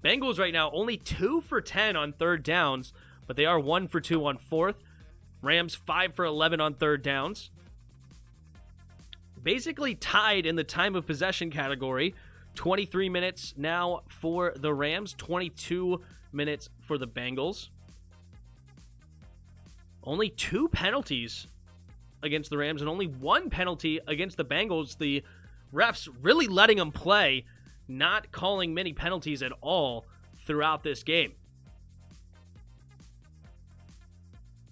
Bengals right now only 2 for 10 on 3rd downs, but they are 1 for 2 on 4th. Rams 5 for 11 on 3rd downs. Basically tied in the time of possession category. 23 minutes now for the Rams, 22 minutes for the Bengals. Only 2 penalties against the Rams and only 1 penalty against the Bengals. The refs really letting them play, not calling many penalties at all throughout this game.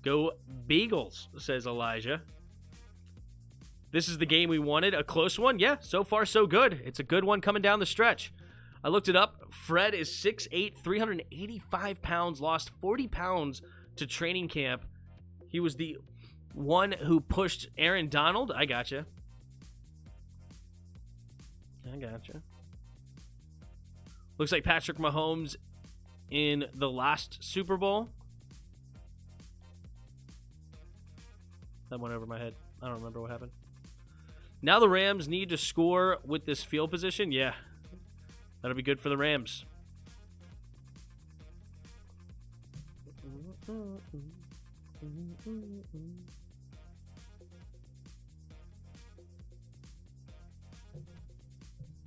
Go Beagles, says Elijah. This is the game we wanted. A close one? Yeah, so far so good. It's a good one coming down the stretch. I looked it up. Fred is 6'8", 385 pounds, lost 40 pounds to training camp. He was the one who pushed Aaron Donald. I gotcha. Looks like Patrick Mahomes in the last Super Bowl. That went over my head. I don't remember what happened. Now the Rams need to score with this field position. Yeah, that'll be good for the Rams. All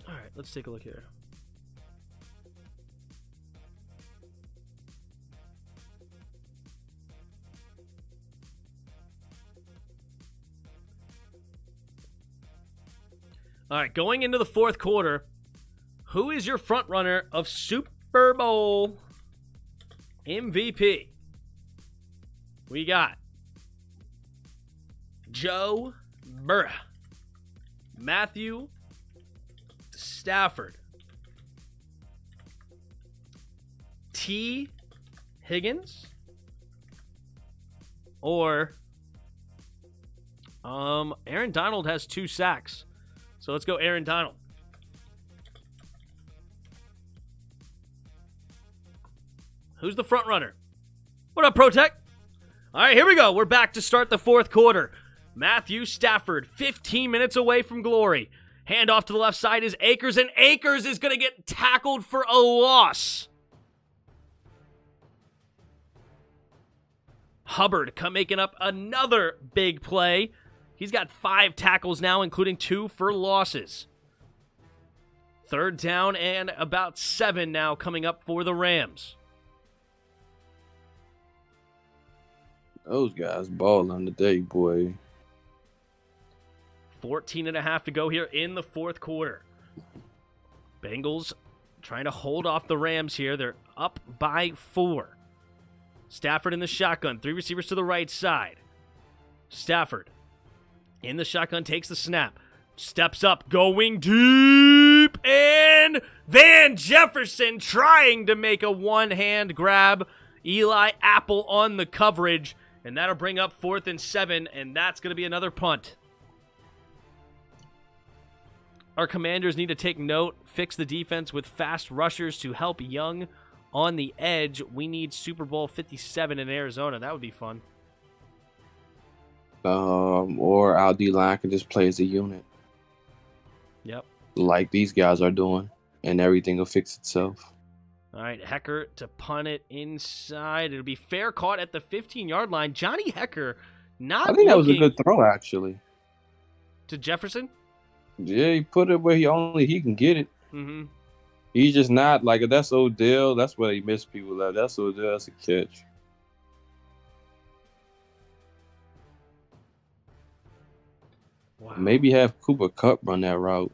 right, let's take a look here. All right, going into the fourth quarter, who is your front runner of Super Bowl MVP? We got Joe Burrow, Matthew Stafford, T. Higgins, or Aaron Donald has 2 sacks. So let's go Aaron Donald. Who's the front runner? What up, ProTech? All right, here we go. We're back to start the fourth quarter. Matthew Stafford, 15 minutes away from glory. Hand off to the left side is Akers, and Akers is going to get tackled for a loss. Hubbard making up another big play. He's got 5 tackles now, including 2 for losses. Third down and about 7 now coming up for the Rams. Those guys balling today, boy. 14.5 to go here in the fourth quarter. Bengals trying to hold off the Rams here. They're up by 4. Stafford in the shotgun. 3 receivers to the right side. Stafford in the shotgun, takes the snap. Steps up, going deep. And Van Jefferson trying to make a one-hand grab. Eli Apple on the coverage. And that'll bring up 4th and 7. And that's going to be another punt. Our Commanders need to take note, fix the defense with fast rushers to help Young on the edge. We need Super Bowl 57 in Arizona. That would be fun. Or our D-line can just play as a unit. Yep. Like these guys are doing, and everything will fix itself. All right, Hecker to punt it inside. It'll be fair caught at the 15-yard line. Johnny Hecker not I think that was a good throw, actually. To Jefferson? Yeah, he put it where he can get it. Mm-hmm. He's just not, like, if that's Odell, that's where he missed people at. That's Odell, that's a catch. Wow. Maybe have Cooper Kupp run that route.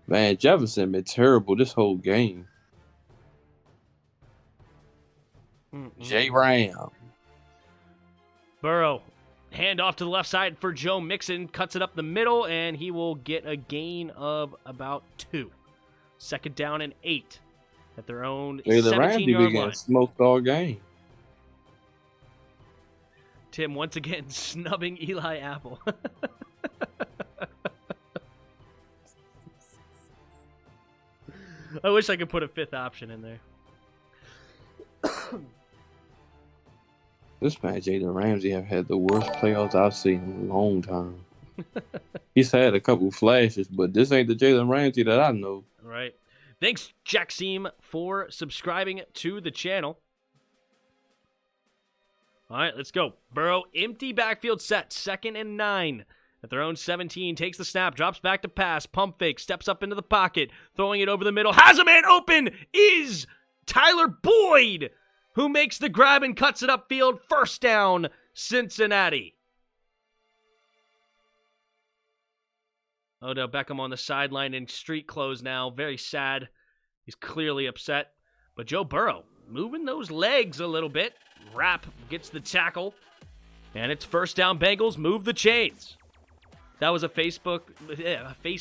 Man, Jefferson been terrible this whole game. J. Ram. Burrow, hand off to the left side for Joe Mixon. Cuts it up the middle, and he will get a gain of about 2. Second down and 8 at their own 17-yard line. Smoked all game. Tim once again snubbing Eli Apple. I wish I could put a 5th option in there. This man, Jalen Ramsey, have had the worst playoffs I've seen in a long time. He's had a couple flashes, but this ain't the Jalen Ramsey that I know. Right. Thanks, Jackseem, for subscribing to the channel. All right, let's go. Burrow, empty backfield set, 2nd and 9. At their own 17, takes the snap, drops back to pass, pump fake, steps up into the pocket, throwing it over the middle. Has a man open, is Tyler Boyd, who makes the grab and cuts it upfield. First down, Cincinnati. Odell Beckham on the sideline in street clothes now. Very sad. He's clearly upset. But Joe Burrow moving those legs a little bit. Rapp gets the tackle. And it's first down Bengals. Move the chains. That was a face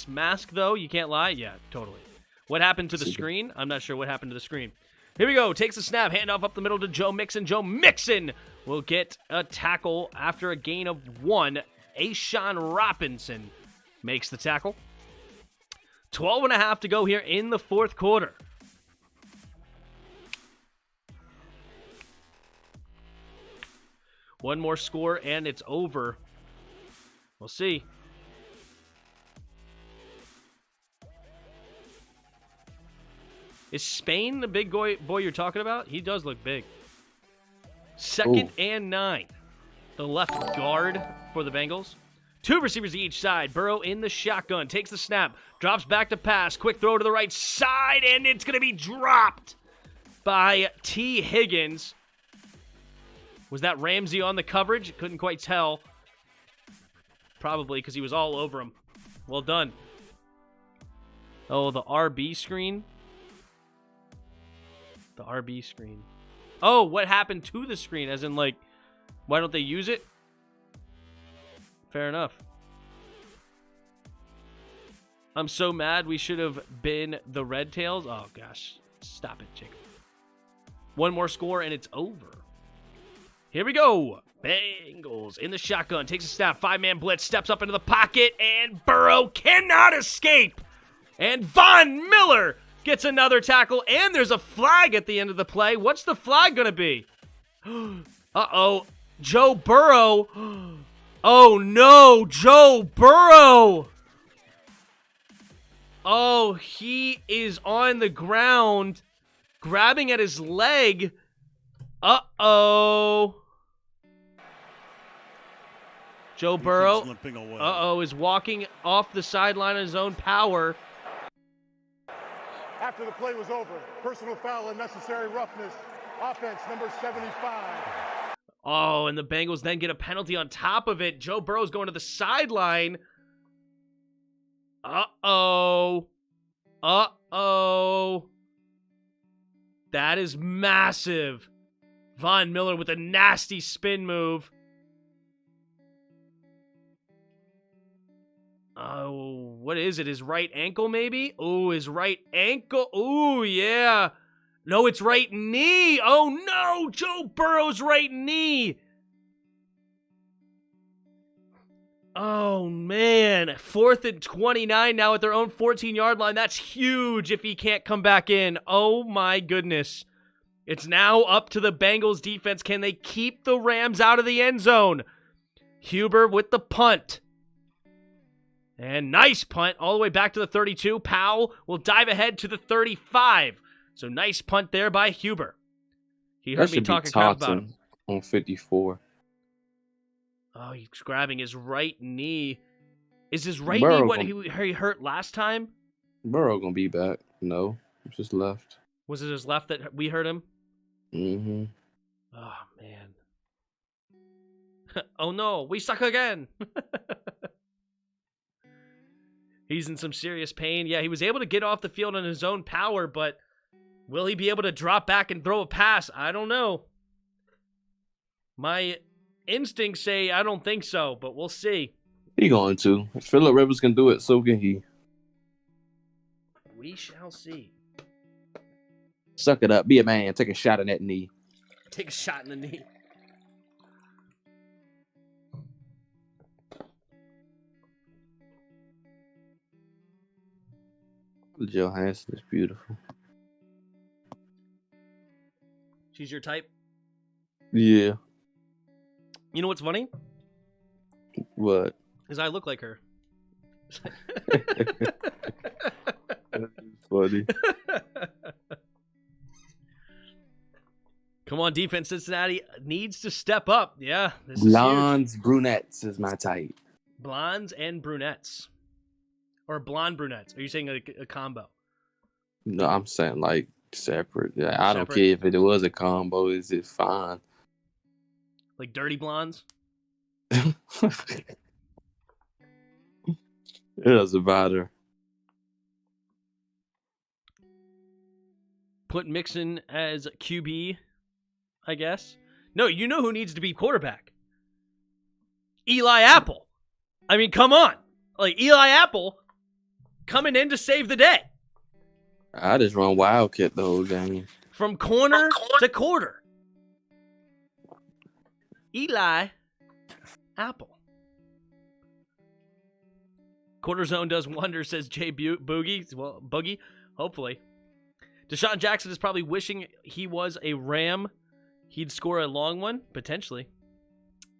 mask, though. You can't lie. Yeah, totally. What happened to the screen? I'm not sure what happened to the screen. Here we go. Takes a snap. Handoff up the middle to Joe Mixon. Joe Mixon will get a tackle after a gain of 1. Ashawn Robinson makes the tackle. 12.5 to go here in the fourth quarter. One more score, and it's over. We'll see. Is Spain the big boy you're talking about? He does look big. 2nd and 9. The left guard for the Bengals. 2 receivers each side. Burrow in the shotgun. Takes the snap. Drops back to pass. Quick throw to the right side, and it's going to be dropped by T. Higgins. Was that Ramsey on the coverage? Couldn't quite tell. Probably because he was all over him. Well done. Oh, the RB screen. The RB screen. Oh, what happened to the screen? As in, like, why don't they use it? Fair enough. I'm so mad we should have been the Red Tails. Oh, gosh. Stop it, Jacob. One more score, and it's over. Here we go. Bengals in the shotgun. Takes a snap. 5-man blitz. Steps up into the pocket, and Burrow cannot escape. And Von Miller gets another tackle, and there's a flag at the end of the play. What's the flag going to be? Uh-oh. Joe Burrow. Oh, no. Joe Burrow. Oh, he is on the ground, grabbing at his leg. Uh-oh. Joe Burrow, is walking off the sideline of his own power. After the play was over, personal foul, unnecessary roughness, offense number 75. Oh, and the Bengals then get a penalty on top of it. Joe Burrow's going to the sideline. Uh-oh. Uh-oh. That is massive. Von Miller with a nasty spin move. Oh, what is it? His right ankle, maybe? Oh, his right ankle. Oh, yeah. No, it's right knee. Oh, no. Joe Burrow's right knee. Oh, man. 4th and 29 now at their own 14-yard line. That's huge if he can't come back in. Oh, my goodness. It's now up to the Bengals defense. Can they keep the Rams out of the end zone? Huber with the punt. And nice punt all the way back to the 32. Powell will dive ahead to the 35. So nice punt there by Huber. He heard me talking crap about him. On 54. Oh, he's grabbing his right knee. Is his right knee what he hurt last time? Burrow gonna be back. No, it's just left. Was it his left that we hurt him? Mm-hmm. Oh, man. Oh, no. We suck again. He's in some serious pain. Yeah, he was able to get off the field on his own power, but will he be able to drop back and throw a pass? I don't know. My instincts say I don't think so, but we'll see. He going to. If Phillip Rivers can do it, so can he. We shall see. Suck it up. Be a man. Take a shot in that knee. Take a shot in the knee. Johansson is beautiful. She's your type? Yeah. You know what's funny? What? Is I look like her. That's funny. Come on, defense. Cincinnati needs to step up. Yeah. This Blondes, brunettes is my type. Blondes and brunettes. Or blonde brunettes. Are you saying a combo? No, I'm saying like separate. Yeah, I don't care if it was a combo. Is it fine? Like dirty blondes? It doesn't matter. Put Mixon as QB, I guess. No, you know who needs to be quarterback? Eli Apple. I mean, come on. Like, Eli Apple coming in to save the day. I just run Wildcat the whole game. From corner to quarter. Eli Apple. Quarter zone does wonders, says Jay Boogie. Well, Boogie, hopefully. Deshaun Jackson is probably wishing he was a Ram. He'd score a long one, potentially.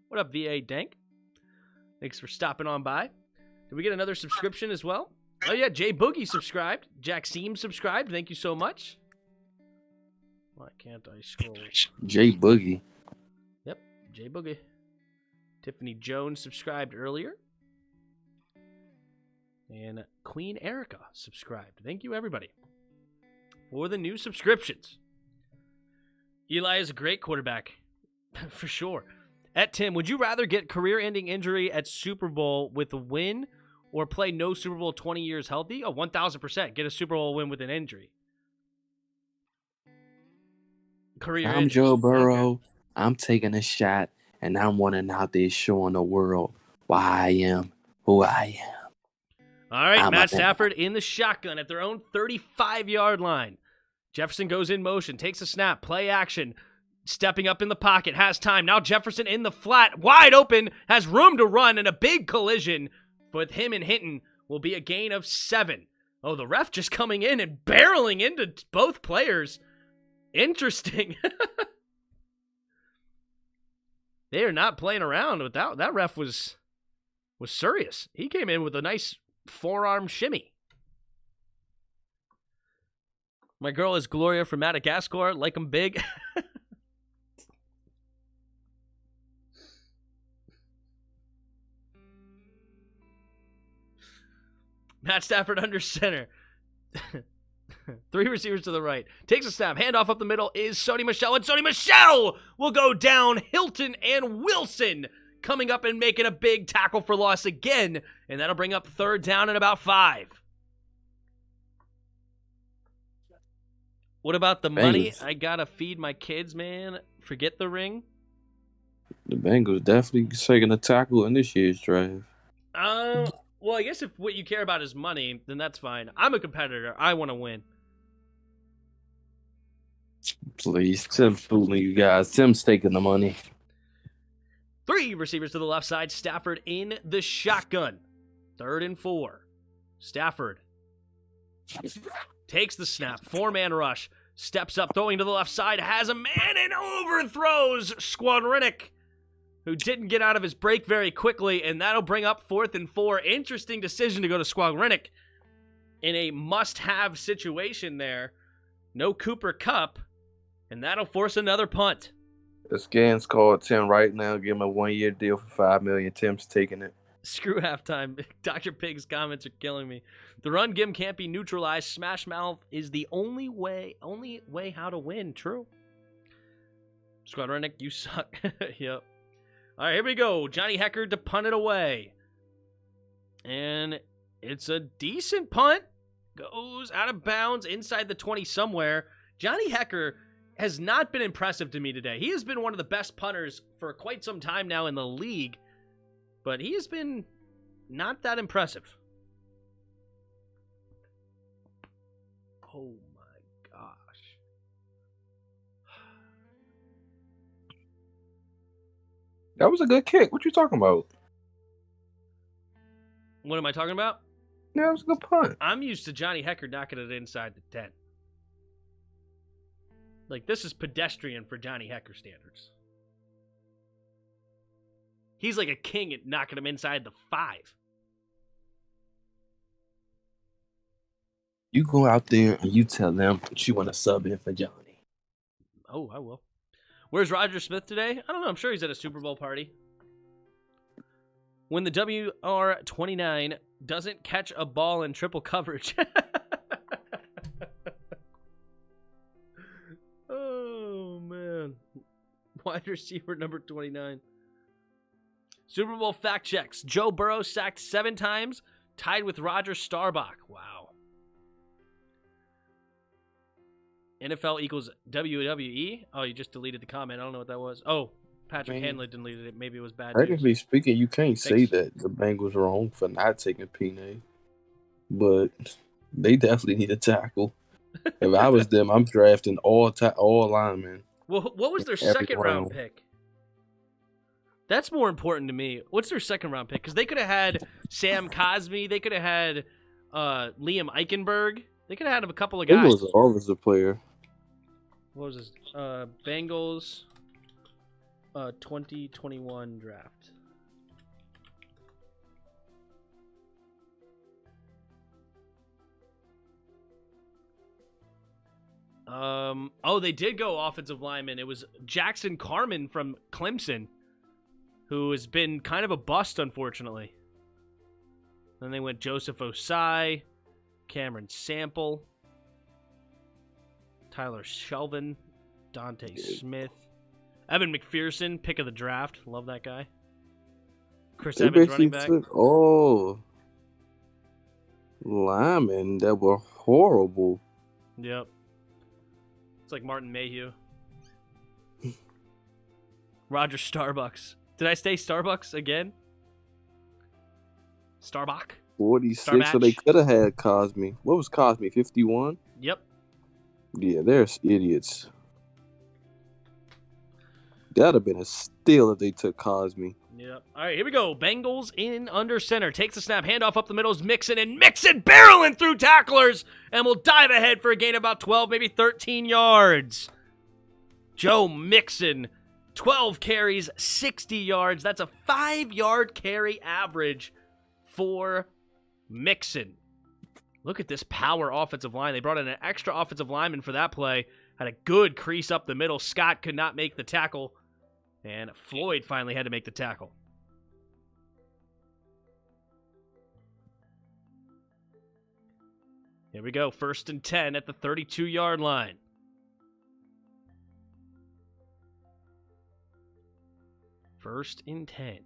What up, VA Dank? Thanks for stopping on by. Did we get another subscription as well? Oh, yeah, Jay Boogie subscribed. Jack Seam subscribed. Thank you so much. Why can't I scroll? Jay Boogie. Yep, Jay Boogie. Tiffany Jones subscribed earlier. And Queen Erica subscribed. Thank you, everybody, for the new subscriptions. Eli is a great quarterback, for sure. At Tim, would you rather get career-ending injury at Super Bowl with a win or play no Super Bowl 20 years healthy? Oh, 1,000%. Get a Super Bowl win with an injury. I'm Joe Burrow. Okay. I'm taking a shot, and I'm running out there showing the world why I am who I am. All right, Matt Stafford in the shotgun at their own 35-yard line. Jefferson goes in motion, takes a snap, play action, stepping up in the pocket, has time. Now Jefferson in the flat, wide open, has room to run, and a big collision with him and Hinton will be a gain of 7. Oh, the ref just coming in and barreling into both players. Interesting. They are not playing around with that. That ref was serious. He came in with a nice forearm shimmy. My girl is Gloria from Madagascar. Like him big. Matt Stafford under center. 3 receivers to the right. Takes a snap. Handoff up the middle is Sony Michel. And Sony Michel will go down. Hilton and Wilson coming up and making a big tackle for loss again. And that'll bring up 3rd down and about 5. What about the money? Bengals. I gotta feed my kids, man. Forget the ring. The Bengals definitely taking a tackle in this year's draft. Well, I guess if what you care about is money, then that's fine. I'm a competitor. I want to win. Please, Tim's fooling you guys. Tim's taking the money. 3 receivers to the left side. Stafford in the shotgun. 3rd and 4. Stafford takes the snap. 4-man rush. Steps up, throwing to the left side. Has a man and overthrows Skowronek, who didn't get out of his break very quickly, and that'll bring up 4th and 4. Interesting decision to go to Skowronek in a must-have situation there. No Cooper Kupp, and that'll force another punt. The scan's called Tim right now. Give him a 1-year deal for $5 million. Tim's taking it. Screw halftime. Dr. Pig's comments are killing me. The run game can't be neutralized. Smash mouth is the only way how to win. True. Skowronek, you suck. Yep. All right, here we go. Johnny Hekker to punt it away. And it's a decent punt. Goes out of bounds inside the 20 somewhere. Johnny Hekker has not been impressive to me today. He has been one of the best punters for quite some time now in the league. But he has been not that impressive. Oh my gosh. That was a good kick. What you talking about? What am I talking about? Yeah, that was a good punt. I'm used to Johnny Hekker knocking it inside the 10. Like, this is pedestrian for Johnny Hekker standards. He's like a king at knocking him inside the 5. You go out there and you tell them that you want to sub in for Johnny. Oh, I will. Where's Roger Smith today? I don't know. I'm sure he's at a Super Bowl party. When the WR29 doesn't catch a ball in triple coverage. Oh, man. Wide receiver number 29. Super Bowl fact checks. Joe Burrow sacked 7 times, tied with Roger Staubach. Wow. NFL equals WWE. Oh, you just deleted the comment. I don't know what that was. Oh, Patrick Hanley deleted it. Maybe it was bad. Technically speaking, you can't say that the Bengals are wrong for not taking Pene, but they definitely need a tackle. If I was them, I'm drafting all linemen. Well, what was their second round pick? That's more important to me. What's their second round pick? Because they could have had Sam Cosmi. They could have had Liam Eichenberg. They could have had a couple of guys. Bengals are always a player. What was this? Bengals. 2021 draft. Oh, they did go offensive lineman. It was Jackson Carman from Clemson, who has been kind of a bust, unfortunately. Then they went Joseph Osai, Cameron Sample, Tyler Shelvin, Dante Smith, Evan McPherson, pick of the draft. Love that guy. Chris Evans, running back. Linemen that were horrible. Yep. It's like Martin Mayhew. Roger Starbucks. Did I say Starbucks again? Starbuck? 46, so they could have had Cosme. What was Cosme, 51? Yep. Yeah, they're idiots. That would have been a steal if they took Cosme. Yep. All right, here we go. Bengals in under center. Takes the snap, handoff up the middle is Mixon, and Mixon barreling through tacklers and will dive ahead for a gain of about 12, maybe 13 yards. Joe Mixon, 12 carries, 60 yards. That's a 5-yard carry average for Mixon. Look at this power offensive line. They brought in an extra offensive lineman for that play. Had a good crease up the middle. Scott could not make the tackle. And Floyd finally had to make the tackle. Here we go. 1st and 10 at the 32-yard line. First and 10.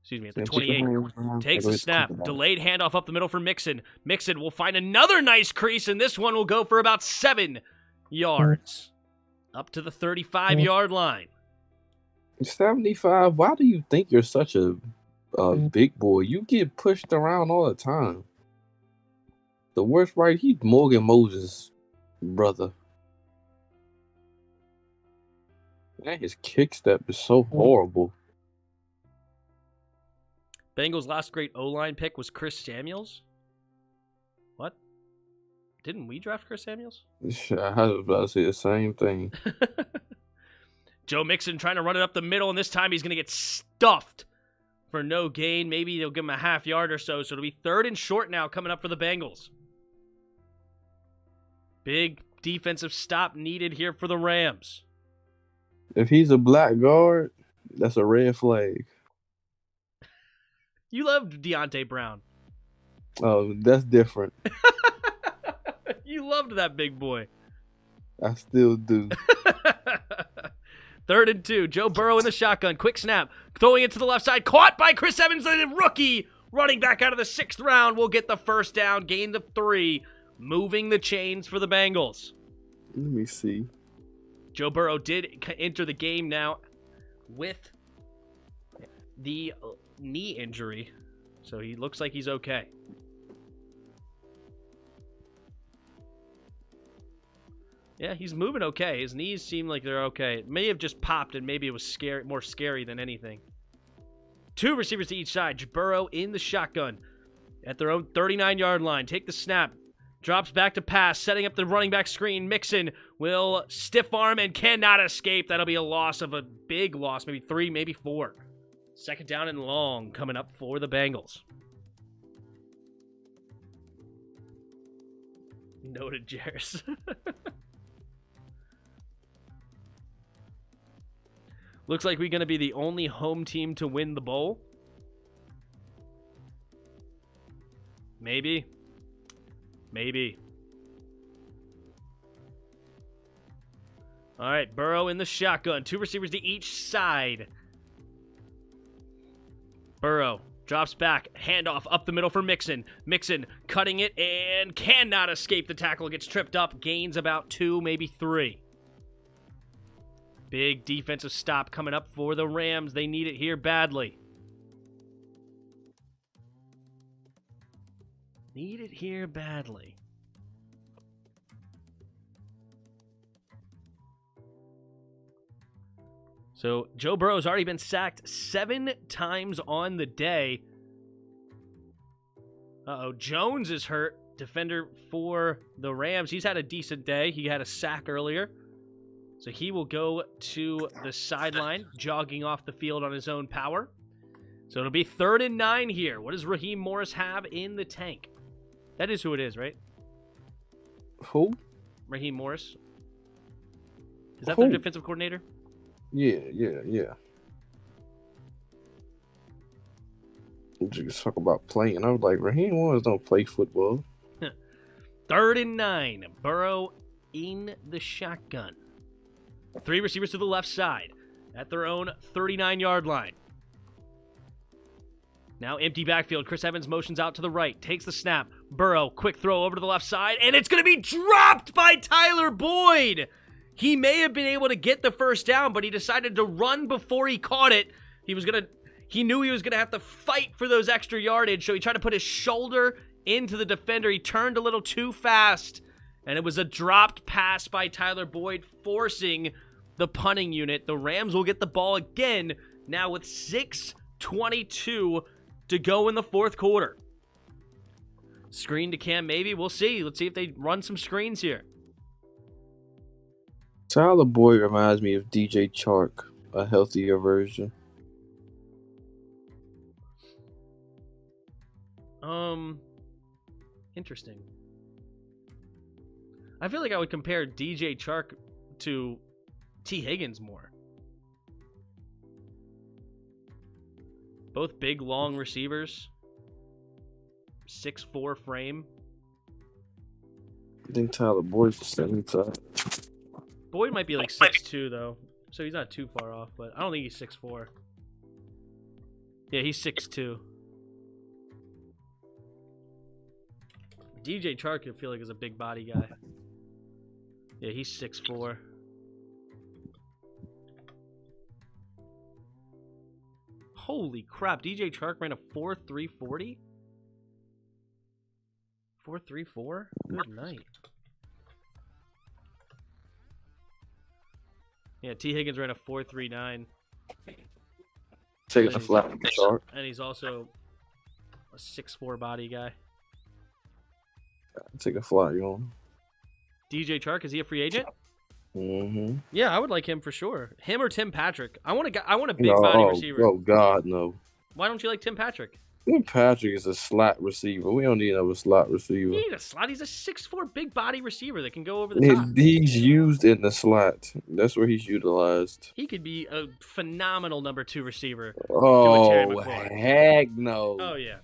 Excuse me, at the 28. Takes the snap. Delayed handoff up the middle for Mixon. Mixon will find another nice crease, and this one will go for about 7 yards. Up to the 35-yard line. 75, why do you think you're such a big boy? You get pushed around all the time. The worst right, he's Morgan Moses' brother. Man, his kick step is so horrible. Bengals' last great O-line pick was Chris Samuels. What? Didn't we draft Chris Samuels? I was about to say the same thing. Joe Mixon trying to run it up the middle, and this time he's going to get stuffed for no gain. Maybe they'll give him a half yard or so. So it'll be 3rd and short now coming up for the Bengals. Big defensive stop needed here for the Rams. If he's a black guard, that's a red flag. You loved Deontay Brown. Oh, that's different. You loved that big boy. I still do. 3rd and 2. Joe Burrow in the shotgun. Quick snap. Throwing it to the left side. Caught by Chris Evans, the rookie. Running back out of the 6th round. Will get the first down. Gain of 3. Moving the chains for the Bengals. Let me see. Joe Burrow did enter the game now with the knee injury. So he looks like he's okay. Yeah, he's moving okay. His knees seem like they're okay. It may have just popped, and maybe it was scary, more scary than anything. 2 receivers to each side. Burrow in the shotgun at their own 39-yard line. Take the snap. Drops back to pass, setting up the running back screen. Mixon will stiff arm and cannot escape. That'll be a loss of a big loss, maybe 3, maybe 4. 2nd down and long coming up for the Bengals. Noted, Jarris. Looks like we're going to be the only home team to win the bowl. Maybe. Maybe. All right, Burrow in the shotgun. 2 receivers to each side. Burrow drops back. Handoff up the middle for Mixon. Mixon cutting it and cannot escape the tackle. Gets tripped up. Gains about 2, maybe 3. Big defensive stop coming up for the Rams. They need it here badly. Need it here badly. So Joe Burrow's already been sacked 7 times on the day. Jones is hurt. Defender for the Rams. He's had a decent day. He had a sack earlier. So he will go to the sideline, jogging off the field on his own power. So it'll be 3rd and 9 here. What does Raheem Morris have in the tank? That is who it is, right? Who? Raheem Morris. Is that their defensive coordinator? Yeah. Just talk about playing. I was like, Raheem Morris don't play football. 3rd and 9. Burrow in the shotgun. 3 receivers to the left side at their own 39-yard line. Now empty backfield. Chris Evans motions out to the right. Takes the snap. Burrow, quick throw over to the left side. And it's going to be dropped by Tyler Boyd. He may have been able to get the first down, but he decided to run before he caught it. He knew he was going to have to fight for those extra yardage, so he tried to put his shoulder into the defender. He turned a little too fast, and it was a dropped pass by Tyler Boyd, forcing the punting unit. The Rams will get the ball again, now with 6:22 to go in the fourth quarter. Screen to Cam, maybe. We'll see. Let's see if they run some screens here. Tyler Boyd reminds me of DJ Chark, a healthier version. Interesting. I feel like I would compare DJ Chark to T. Higgins more. Both big, long receivers. 6'4" frame. I think Tyler Boyd's the same size. Boyd might be like 6'2", though. So he's not too far off, but I don't think he's 6'4". Yeah, he's 6'2". DJ Chark, I feel like, is a big body guy. Yeah, he's 6'4". Holy crap, DJ Chark ran a 4.340? 4.34? Good night. Yeah, T. Higgins ran a 4.39. Taking a flat from Chark. And he's also a 6'4" body guy. Take a fly, you know. DJ Chark, is he a free agent? Mm-hmm. Yeah, I would like him for sure. Him or Tim Patrick. I want a big body receiver. Oh God, no. Why don't you like Tim Patrick? Tim Patrick is a slot receiver. We don't need another slot receiver. You need a slot. He's a 6'4" big body receiver that can go over the top. He's used in the slot. That's where he's utilized. He could be a phenomenal number 2 receiver. Oh, heck no. Oh, yeah.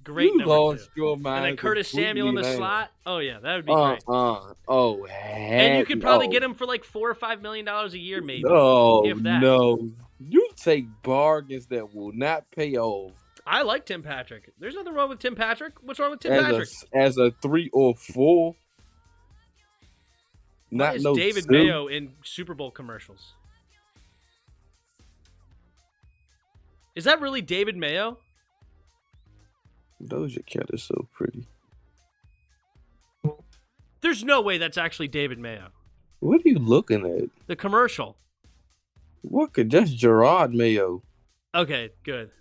Great number 2. Your mind and then Curtis Samuel in the slot. Oh, yeah, that would be great. Oh, heck and you could probably get him for like $4 or $5 million a year, maybe. Oh, if that. No. You take bargains that will not pay off. I like Tim Patrick. There's nothing wrong with Tim Patrick. What's wrong with Tim Patrick? As a 3 or 4. Why is David Mayo in Super Bowl commercials? Is that really David Mayo? Doja Cat is so pretty. There's no way that's actually David Mayo. What are you looking at? The commercial. That's Gerard Mayo. Okay, good.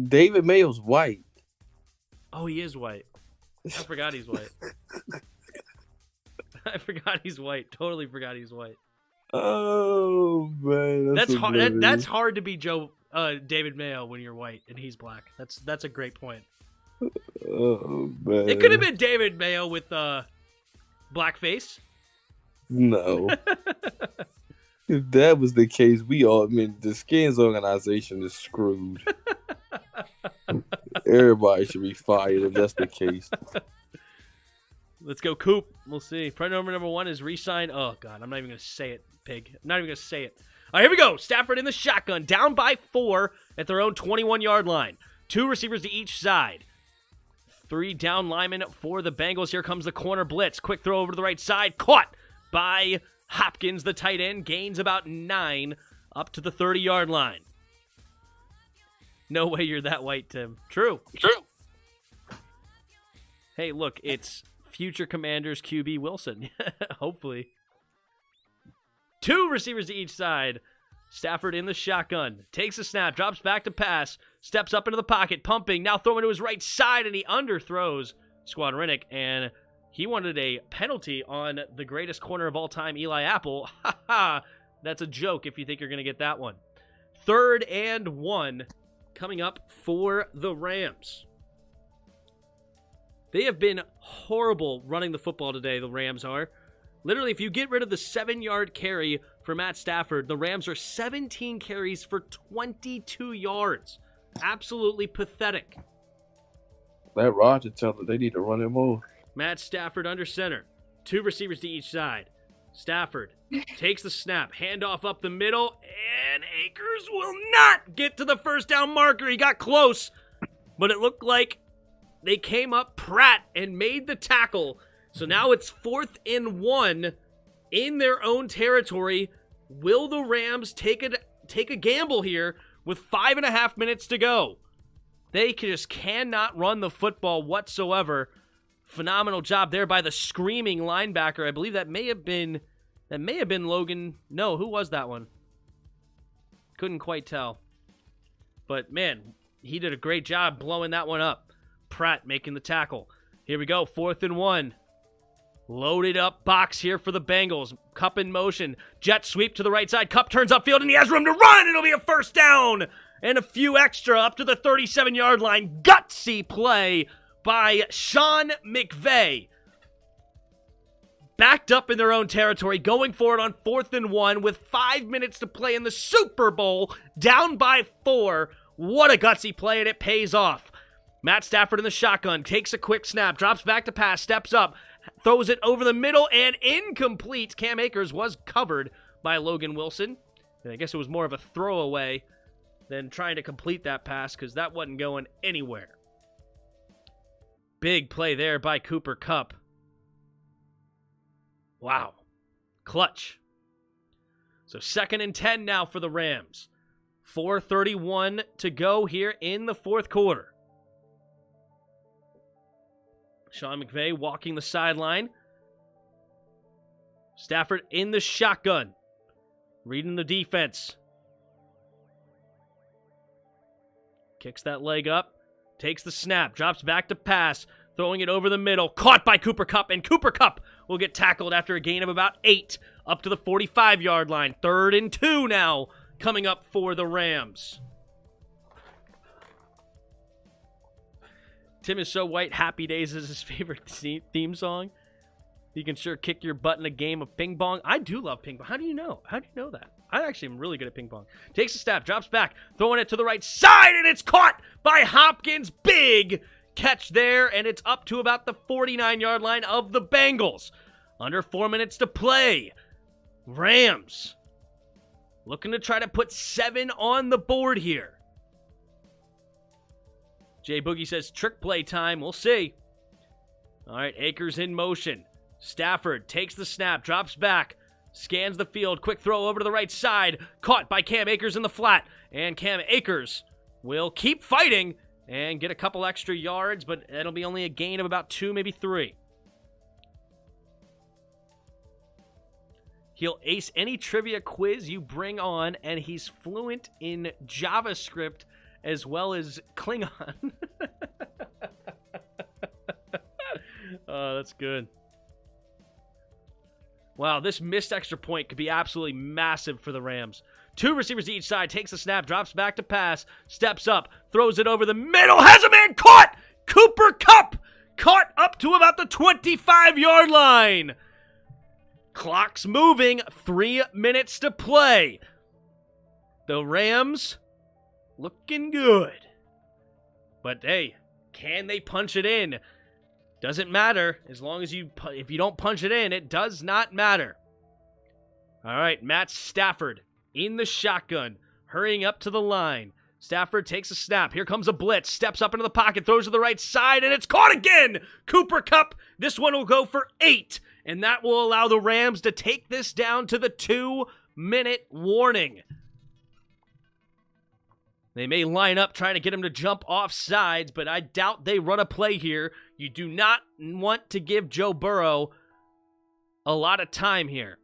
David Mayo's white. Oh, he is white. I forgot he's white. I forgot he's white. Totally forgot he's white. Oh man, that's hard. That's hard to be David Mayo when you're white and he's black. That's a great point. Oh man, it could have been David Mayo with blackface. No. If that was the case, the Skins organization is screwed. Everybody should be fired if that's the case. Let's go, Coop. We'll see. Priority number 1 is re-sign. Oh, God. I'm not even going to say it, pig. I'm not even going to say it. All right, here we go. Stafford in the shotgun. Down by 4 at their own 21-yard line. 2 receivers to each side. 3 down linemen for the Bengals. Here comes the corner blitz. Quick throw over to the right side. Caught by Hopkins, the tight end. Gains about 9 up to the 30-yard line. No way you're that white, Tim. True. Hey, look, it's future Commanders QB Wilson. Hopefully. 2 receivers to each side. Stafford in the shotgun. Takes a snap. Drops back to pass. Steps up into the pocket. Pumping. Now throwing to his right side, and he underthrows Squadronic. And He wanted a penalty on the greatest corner of all time, Eli Apple. Ha ha! That's a joke if you think you're going to get that one. 3rd and 1 coming up for the Rams. They have been horrible running the football today, the Rams are. Literally, if you get rid of the 7-yard carry for Matt Stafford, the Rams are 17 carries for 22 yards. Absolutely pathetic. Let Roger tell them they need to run him more. Matt Stafford under center. 2 receivers to each side. Stafford takes the snap. Handoff up the middle. And Akers will not get to the first down marker. He got close. But it looked like they came up Pratt and made the tackle. So now it's 4th and 1 in their own territory. Will the Rams take a gamble here with 5.5 minutes to go? They just cannot run the football whatsoever. Phenomenal job there by the screaming linebacker. I believe that may have been Logan. No, who was that one? Couldn't quite tell. But man, he did a great job blowing that one up. Pratt making the tackle. Here we go, 4th and 1. Loaded up box here for the Bengals. Kupp in motion. Jet sweep to the right side. Kupp turns upfield and he has room to run. It'll be a first down. And a few extra up to the 37-yard line. Gutsy play by Sean McVay. Backed up in their own territory, going for it on 4th and 1 with 5 minutes to play in the Super Bowl, down by 4. What a gutsy play, and it pays off. Matt Stafford in the shotgun, takes a quick snap, drops back to pass, steps up, throws it over the middle, and incomplete. Cam Akers was covered by Logan Wilson. And I guess it was more of a throwaway than trying to complete that pass because that wasn't going anywhere. Big play there by Cooper Kupp. Wow. Clutch. So 2nd and 10 now for the Rams. 4:31 to go here in the 4th quarter. Sean McVay walking the sideline. Stafford in the shotgun. Reading the defense. Kicks that leg up. Takes the snap. Drops back to pass. Throwing it over the middle. Caught by Cooper Kupp. And Cooper Kupp will get tackled after a gain of about 8. Up to the 45-yard line. 3rd and 2 now coming up for the Rams. Tim is so white. Happy Days is his favorite theme song. You can sure kick your butt in a game of ping pong. I do love ping pong. How do you know? How do you know that? I actually am really good at ping pong. Takes a snap, drops back, throwing it to the right side, and it's caught by Hopkins. Big catch there, and it's up to about the 49-yard line of the Bengals. Under 4 minutes to play. Rams looking to try to put 7 on the board here. Jay Boogie says trick play time. We'll see. All right, Akers in motion. Stafford takes the snap, drops back, scans the field, quick throw over to the right side, caught by Cam Akers in the flat, and Cam Akers will keep fighting and get a couple extra yards, but it'll be only a gain of about 2, maybe 3. He'll ace any trivia quiz you bring on, and he's fluent in JavaScript as well as Klingon. Oh, that's good. Wow, this missed extra point could be absolutely massive for the Rams. 2 receivers to each side, takes the snap, drops back to pass, steps up, throws it over the middle, has a man caught! Cooper Kupp caught up to about the 25-yard line. Clock's moving, 3 minutes to play. The Rams looking good. But hey, can they punch it in? Doesn't matter. As long as if you don't punch it in, it does not matter. All right, Matt Stafford in the shotgun, hurrying up to the line. Stafford takes a snap. Here comes a blitz. Steps up into the pocket, throws to the right side, and it's caught again. Cooper Kupp. This one will go for 8, and that will allow the Rams to take this down to the 2-minute warning. They may line up trying to get him to jump off sides, but I doubt they run a play here. You do not want to give Joe Burrow a lot of time here.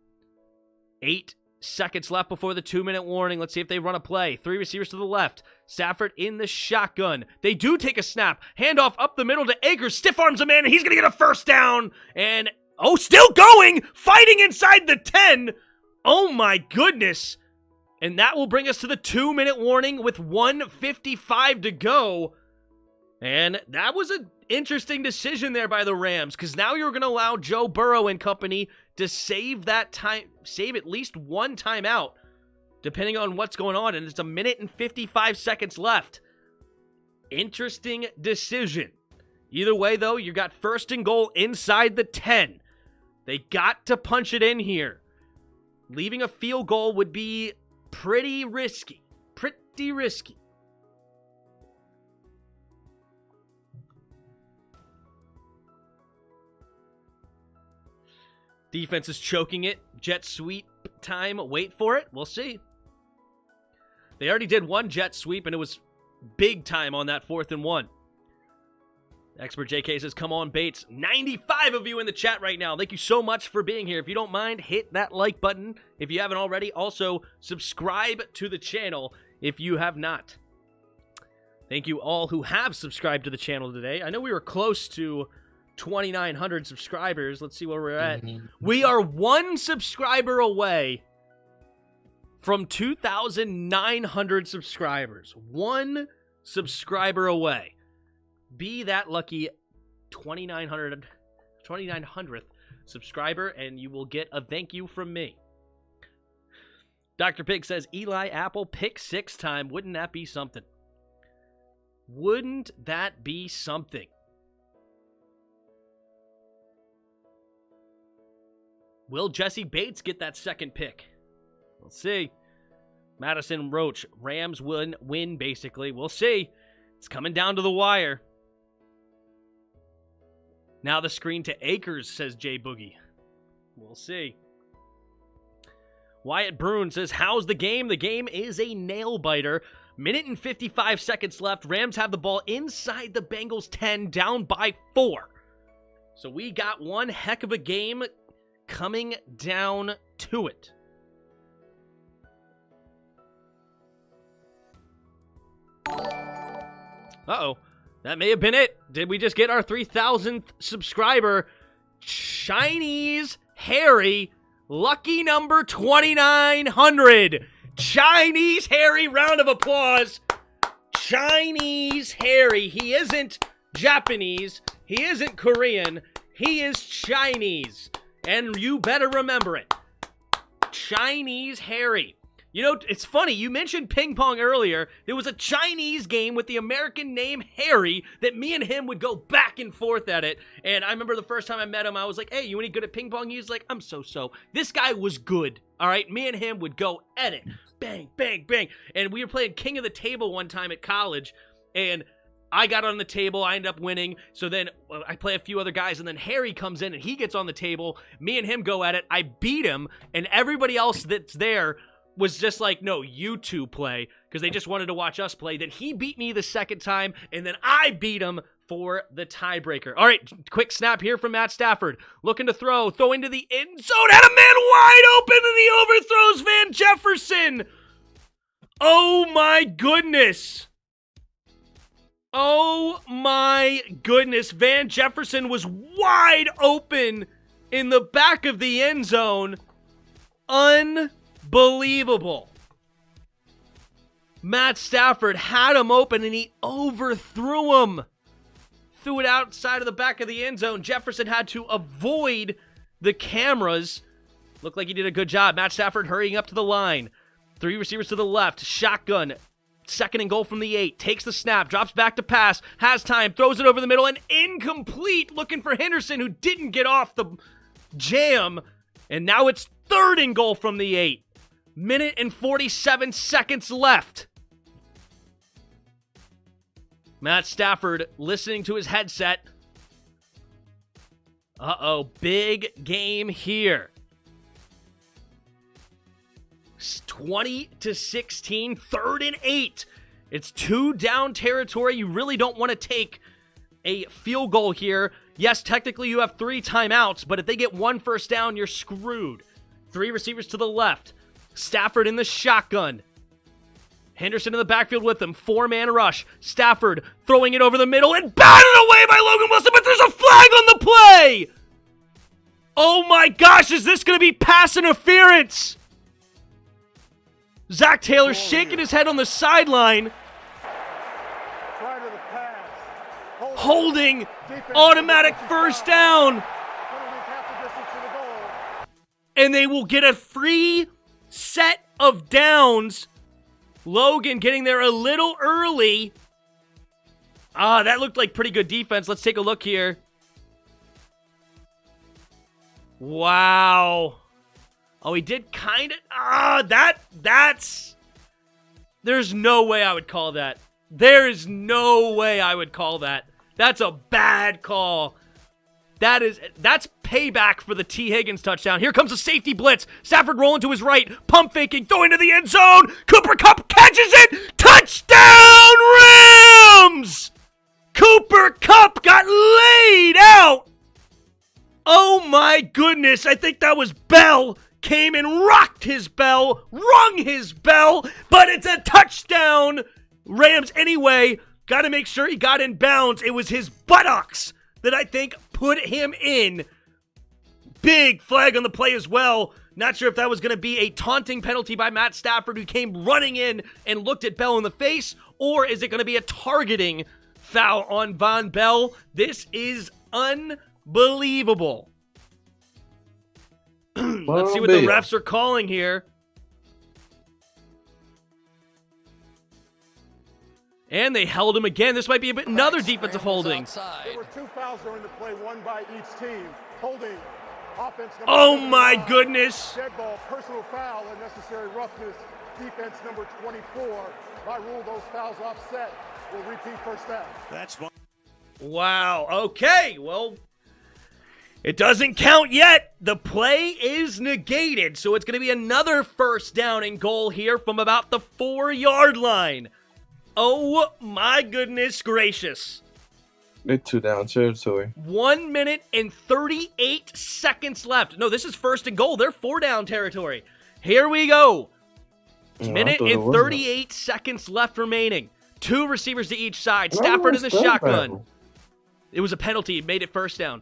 8 seconds left before the 2-minute warning. Let's see if they run a play. 3 receivers to the left. Stafford in the shotgun. They do take a snap. Handoff up the middle to Akers. Stiff arms a man, and he's going to get a first down. And, still going. Fighting inside the 10. Oh, my goodness. And that will bring us to the 2-minute warning with 1:55 to go. And that was an interesting decision there by the Rams, because now you're going to allow Joe Burrow and company to save that time, save at least one timeout, depending on what's going on. And it's 1:55 seconds left. Interesting decision. Either way, though, you got 1st and goal inside the 10. They got to punch it in here. Leaving a field goal would be pretty risky. Pretty risky. Defense is choking it. Jet sweep time. Wait for it. We'll see. They already did one jet sweep, and it was big time on that 4th and 1. Expert JK says, come on, Bates. 95 of you in the chat right now. Thank you so much for being here. If you don't mind, hit that like button if you haven't already. Also, subscribe to the channel if you have not. Thank you all who have subscribed to the channel today. I know we were close to 2,900 subscribers. Let's see where we're at. We are 1 subscriber away from 2,900 subscribers. 1 subscriber away. Be that lucky 2,900th subscriber, and you will get a thank you from me. Dr. Pig says, Eli Apple pick 6 time. Wouldn't that be something? Wouldn't that be something? Will Jesse Bates get that 2nd pick? We'll see. Madison Roach, Rams win basically. We'll see. It's coming down to the wire. Now the screen to Akers, says Jay Boogie. We'll see. Wyatt Bruin says, how's the game? The game is a nail-biter. 1:55 seconds left. Rams have the ball inside the Bengals 10, down by 4. So we got one heck of a game coming down to it. Uh-oh. That may have been it. Did we just get our 3,000th subscriber? Chinese Harry, lucky number 2,900. Chinese Harry, round of applause. Chinese Harry. He isn't Japanese. He isn't Korean. He is Chinese. And you better remember it. Chinese Harry. You know, it's funny, you mentioned ping pong earlier. There was a Chinese game with the American name Harry that me and him would go back and forth at it. And I remember the first time I met him, I was like, hey, you any good at ping pong? He was like, I'm so-so. This guy was good, all right? Me and him would go at it. Bang, bang, bang. And we were playing King of the Table one time at college, and I got on the table. I ended up winning. So then I play a few other guys, and then Harry comes in, and he gets on the table. Me and him go at it. I beat him, and everybody else that's there was just like, no, you two play, because they just wanted to watch us play. Then he beat me the 2nd time, and then I beat him for the tiebreaker. All right, quick snap here from Matt Stafford. Looking to throw into the end zone. Had a man wide open, and he overthrows Van Jefferson. Oh, my goodness. Oh, my goodness. Van Jefferson was wide open in the back of the end zone. Unbelievable. Matt Stafford had him open, and he overthrew him. Threw it outside of the back of the end zone. Jefferson had to avoid the cameras. Looked like he did a good job. Matt Stafford hurrying up to the line. 3 receivers to the left. Shotgun. 2nd and goal from the 8. Takes the snap. Drops back to pass. Has time. Throws it over the middle. And incomplete. Looking for Henderson, who didn't get off the jam. And now it's 3rd and goal from the 8. 1:47 seconds left. Matt Stafford listening to his headset. Uh-oh, big game here. 20-16, 3rd and 8. It's 2 down territory. You really don't want to take a field goal here. Yes, technically you have 3 timeouts, but if they get 1 first down, you're screwed. 3 receivers to the left. Stafford in the shotgun. Henderson in the backfield with him. 4-man rush. Stafford throwing it over the middle and batted away by Logan Wilson, but there's a flag on the play! Oh my gosh, is this going to be pass interference? Zach Taylor shaking his head on the sideline. Prior to the pass. Holding. Automatic first down. Penalties half the distance to the goal. And they will get a free set of downs. Logan getting there a little early. That looked like pretty good defense. Let's take a look here. Wow. Oh, he did kind of... that's... There's no way I would call that. There is no way I would call that. That's a bad call. That's payback for the T. Higgins touchdown. Here comes a safety blitz. Stafford rolling to his right. Pump faking. Throwing to the end zone. Cooper Kupp catches it. Touchdown Rams! Cooper Kupp got laid out. Oh my goodness. I think that was Bell. Came and rocked his bell. Rung his bell. But it's a touchdown. Rams anyway. Got to make sure he got in bounds. It was his buttocks that I think put him in. Big flag on the play as well. Not sure if that was going to be a taunting penalty by Matt Stafford, who came running in and looked at Bell in the face, or is it going to be a targeting foul on Von Bell? This is unbelievable. Let's see what the refs are calling here. And they held him again. This might be another defensive holding. There were 2 fouls during the play, one by each team. Holding, offense number Oh my goodness. Dead ball, personal foul, unnecessary roughness, defense number 24. By rule, those fouls offset will repeat first down. That's fine. Wow. Okay. Well, it doesn't count yet. The play is negated. So it's going to be another first down and goal here from about the 4-yard line. Oh my goodness gracious. They're 2 down territory. 1 minute and 38 seconds left. No, this is first and goal. They're 4 down territory. Here we go. Minute and 38 seconds left remaining. 2 receivers to each side. Stafford in the shotgun. It was a penalty. It made it first down.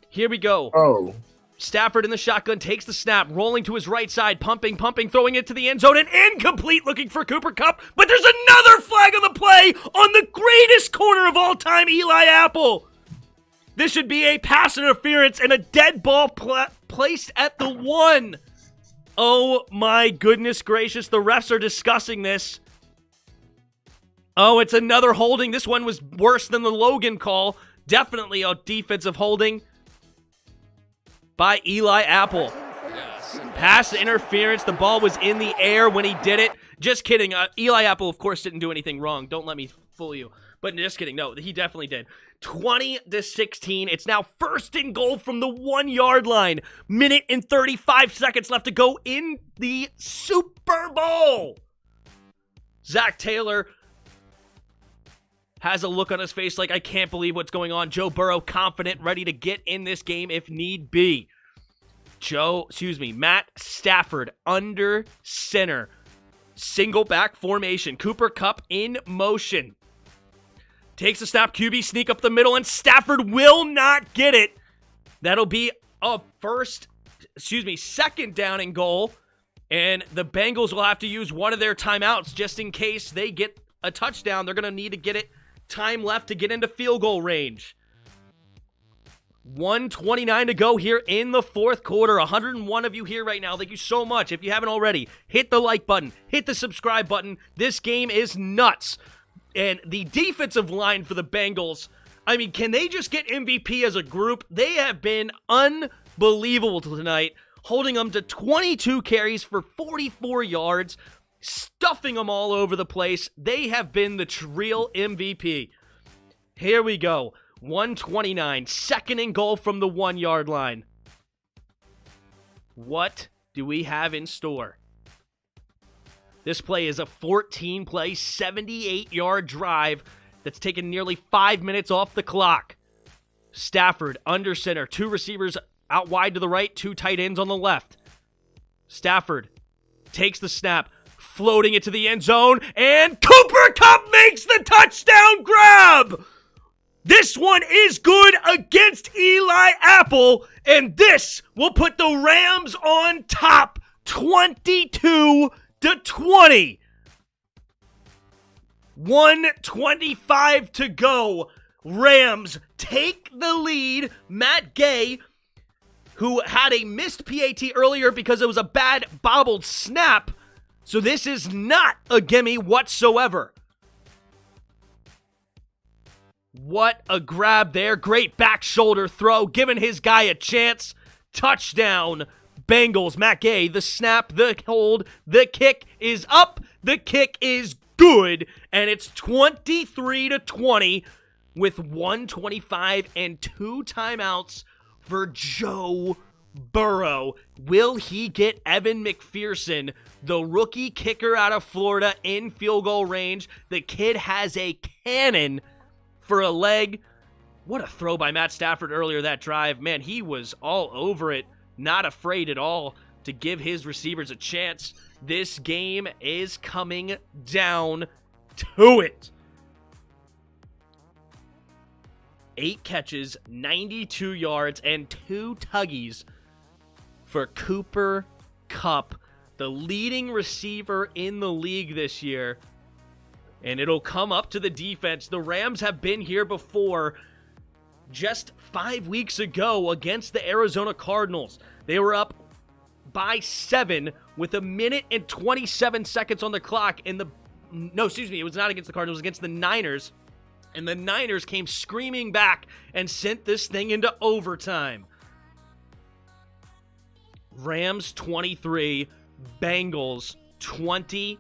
Here we go. Oh. Stafford in the shotgun takes the snap, rolling to his right side, pumping, throwing it to the end zone, and incomplete, looking for Cooper Kupp. But there's another flag on the play on the greatest corner of all time, Eli Apple. This should be a pass interference and a dead ball placed at the 1. Oh my goodness gracious, the refs are discussing this. Oh, it's another holding. This one was worse than the Logan call. Definitely a defensive holding by Eli Apple. Pass interference. The ball was in the air when he did it. Just kidding. Eli Apple, of course, didn't do anything wrong. Don't let me fool you. But just kidding. No, he definitely did. 20-16. It's now first and goal from the 1-yard line. Minute and 35 seconds left to go in the Super Bowl. Zach Taylor has a look on his face like, I can't believe what's going on. Joe Burrow confident, ready to get in this game if need be. Matt Stafford under center. Single back formation. Cooper Kupp in motion. Takes a snap, QB sneak up the middle, and Stafford will not get it. That'll be a second down and goal. And the Bengals will have to use one of their timeouts just in case they get a touchdown. They're going to need to get it time left to get into field goal range. 1:29 to go here in the fourth quarter. 101 of you here right now. Thank you so much. If you haven't already, hit the like button. Hit the subscribe button. This game is nuts. And the defensive line for the Bengals, I mean, can they just get MVP as a group? They have been unbelievable tonight, holding them to 22 carries for 44 yards, stuffing them all over the place. They have been the real MVP. Here we go. 1:29, second and goal from the 1-yard line. What do we have in store? This play is a 14-play, 78-yard drive that's taken nearly 5 minutes off the clock. Stafford under center, 2 receivers out wide to the right, 2 tight ends on the left. Stafford takes the snap, floating it to the end zone, and Cooper Kupp makes the touchdown grab! This one is good against Eli Apple, and this will put the Rams on top 22-20. 1:25 to go. Rams take the lead. Matt Gay, who had a missed PAT earlier because it was a bad bobbled snap, so this is not a gimme whatsoever. What a grab there. Great back shoulder throw, giving his guy a chance. Touchdown, Bengals. Matt Gay, the snap, the hold, the kick is up. The kick is good, and it's 23-20 with 1:25 and 2 timeouts for Joe Burrow. Will he get Evan McPherson, the rookie kicker out of Florida, in field goal range? The kid has a cannon for a leg. What a throw by Matt Stafford earlier that drive. Man, he was all over it, not afraid at all to give his receivers a chance. This game is coming down to it. 8 catches, 92 yards, and 2 tuggies for Cooper Kupp, the leading receiver in the league this year. And it'll come up to the defense. The Rams have been here before. Just 5 weeks ago against the Arizona Cardinals, they were up by 7 with 1 and 27 seconds on the clock. It was not against the Cardinals, it was against the Niners. And the Niners came screaming back and sent this thing into overtime. Rams 23, Bengals 20.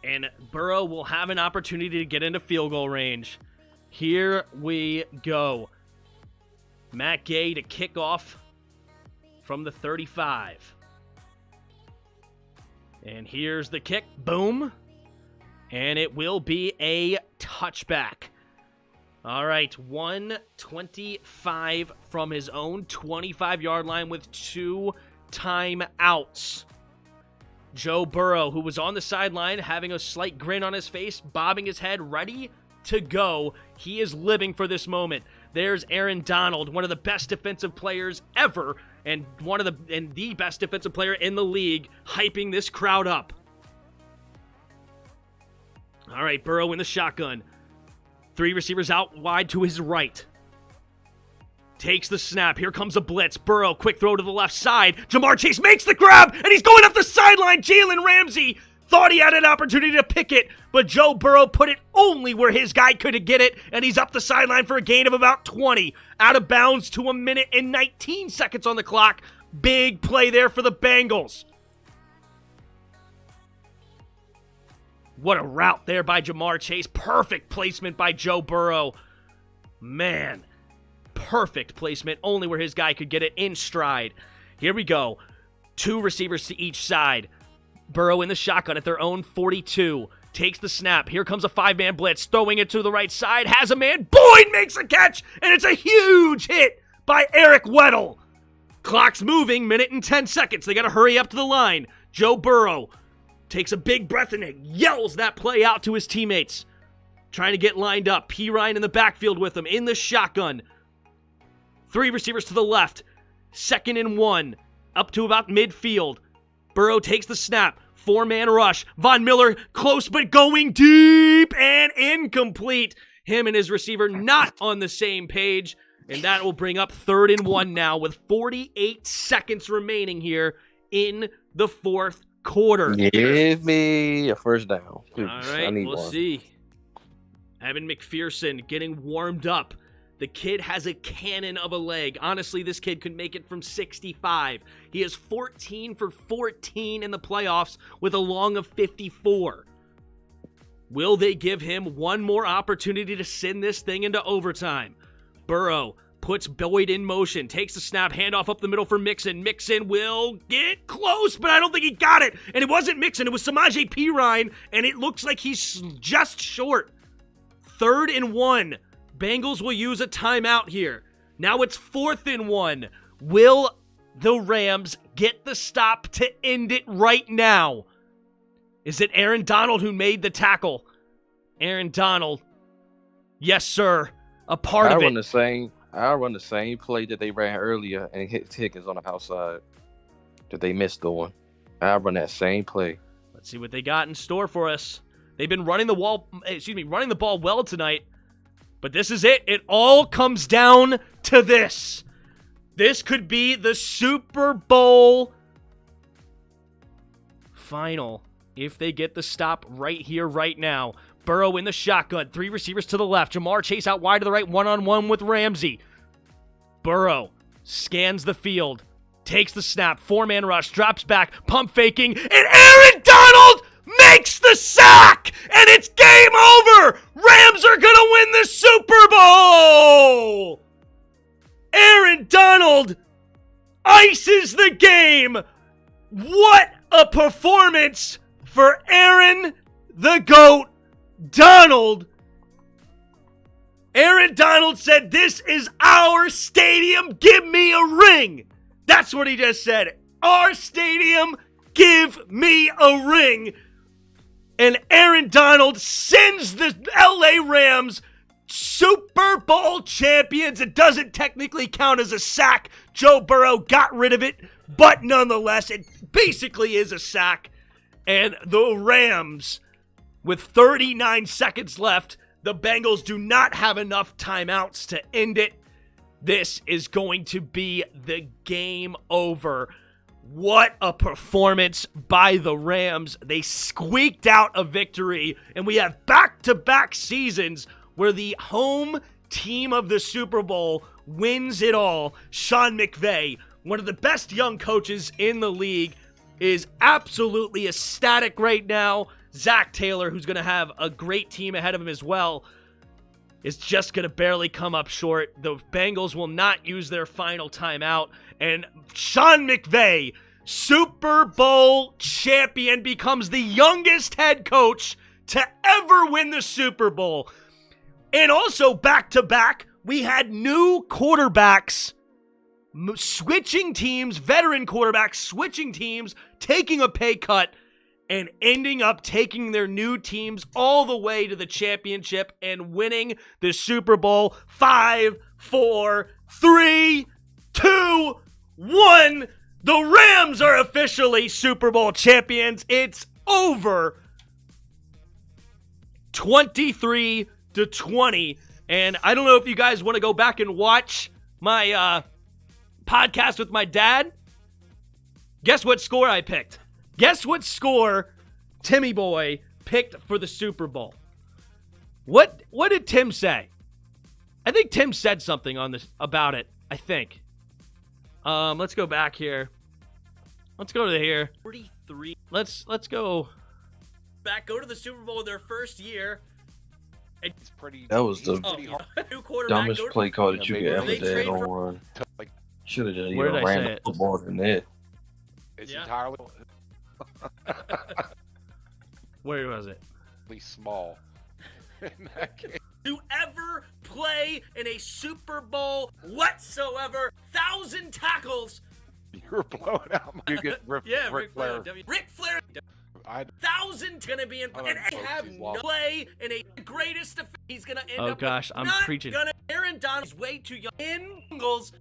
And Burrow will have an opportunity to get into field goal range. Here we go. Matt Gay to kick off from the 35. And here's the kick. Boom. And it will be a touchback. All right, 1:25 from his own 25-yard line with 2 timeouts. Joe Burrow, who was on the sideline, having a slight grin on his face, bobbing his head, ready to go. He is living for this moment. There's Aaron Donald, one of the best defensive players ever, and the best defensive player in the league, hyping this crowd up. All right, Burrow in the shotgun. 3 receivers out wide to his right. Takes the snap. Here comes a blitz. Burrow, quick throw to the left side. Jamar Chase makes the grab, and he's going up the sideline. Jalen Ramsey thought he had an opportunity to pick it, but Joe Burrow put it only where his guy could get it, and he's up the sideline for a gain of about 20. Out of bounds to 1 and 19 seconds on the clock. Big play there for the Bengals. What a route there by Jamar Chase. Perfect placement by Joe Burrow. Man, perfect placement, only where his guy could get it in stride. Here we go. 2 receivers to each side. Burrow in the shotgun at their own 42. Takes the snap. Here comes a 5-man blitz. Throwing it to the right side. Has a man. Boyd makes a catch. And it's a huge hit by Eric Weddle. Clock's moving. 1 and 10 seconds. They got to hurry up to the line. Joe Burrow takes a big breath and yells that play out to his teammates. Trying to get lined up. P. Ryan in the backfield with him in the shotgun. 3 receivers to the left. 2nd and 1. Up to about midfield. Burrow takes the snap. 4-man rush. Von Miller close but going deep and incomplete. Him and his receiver not on the same page. And that will bring up 3rd and 1 now with 48 seconds remaining here in the 4th quarter. Give me a first down. All right, we'll see. Evan McPherson getting warmed up. The kid has a cannon of a leg. Honestly, this kid could make it from 65. He is 14 for 14 in the playoffs with a long of 54. Will they give him one more opportunity to send this thing into overtime? Burrow puts Boyd in motion, takes the snap, handoff up the middle for Mixon. Mixon will get close, but I don't think he got it. And it wasn't Mixon, it was Samaje Perine, and it looks like he's just short. 3rd and 1. Bengals will use a timeout here. Now it's 4th and 1. Will the Rams get the stop to end it right now? Is it Aaron Donald who made the tackle? Aaron Donald. Yes, sir. A part of it. I run the same play that they ran earlier and hit Higgins on the outside that they missed on. I run that same play. Let's see what they got in store for us. They've been running the ball well tonight. But this is it. It all comes down to this. This could be the Super Bowl final if they get the stop right here, right now. Burrow in the shotgun. 3 receivers to the left. Jamar Chase out wide to the right. One-on-one with Ramsey. Burrow scans the field. Takes the snap. 4-man rush. Drops back. Pump faking. And Aaron Donald makes the sack! And it's game over! Rams are gonna win the Super Bowl! Aaron Donald ices the game! What a performance for Aaron the GOAT Donald. Aaron Donald said, "This is our stadium. Give me a ring." That's what he just said. Our stadium, give me a ring. And Aaron Donald sends the LA Rams Super Bowl champions. It doesn't technically count as a sack. Joe Burrow got rid of it, but nonetheless, it basically is a sack. And the Rams, with 39 seconds left, the Bengals do not have enough timeouts to end it. This is going to be the game over. What a performance by the Rams. They squeaked out a victory, and we have back-to-back seasons where the home team of the Super Bowl wins it all. Sean McVay, one of the best young coaches in the league, is absolutely ecstatic right now. Zach Taylor, who's going to have a great team ahead of him as well, is just going to barely come up short. The Bengals will not use their final timeout. And Sean McVay, Super Bowl champion, becomes the youngest head coach to ever win the Super Bowl. And also back-to-back, we had new quarterbacks switching teams, veteran quarterbacks switching teams, taking a pay cut, and ending up taking their new teams all the way to the championship and winning the Super Bowl. 5, 4, 3, 2, 1. The Rams are officially Super Bowl champions. It's over. 23-20. And I don't know if you guys want to go back and watch my podcast with my dad. Guess what score I picked? Guess what score Timmy Boy picked for the Super Bowl? What did Tim say? I think Tim said something on this about it. I think. Let's go back here. Let's go to here. 43. Let's go back. Go to the Super Bowl their first year. It's pretty. That was the new quarterback. dumbest play call that you could ever do on run. Should have done even ran the football than that. It's entirely. Where was it? Small. In that game. To ever play in a Super Bowl whatsoever. 1,000 tackles. You're blowing out my. You get Ric Flair. Ric Flair. 1,000 gonna be in, and have no play in a greatest defense. He's gonna end up. Oh gosh, I'm preaching. Aaron Donald's way too young. Bengals.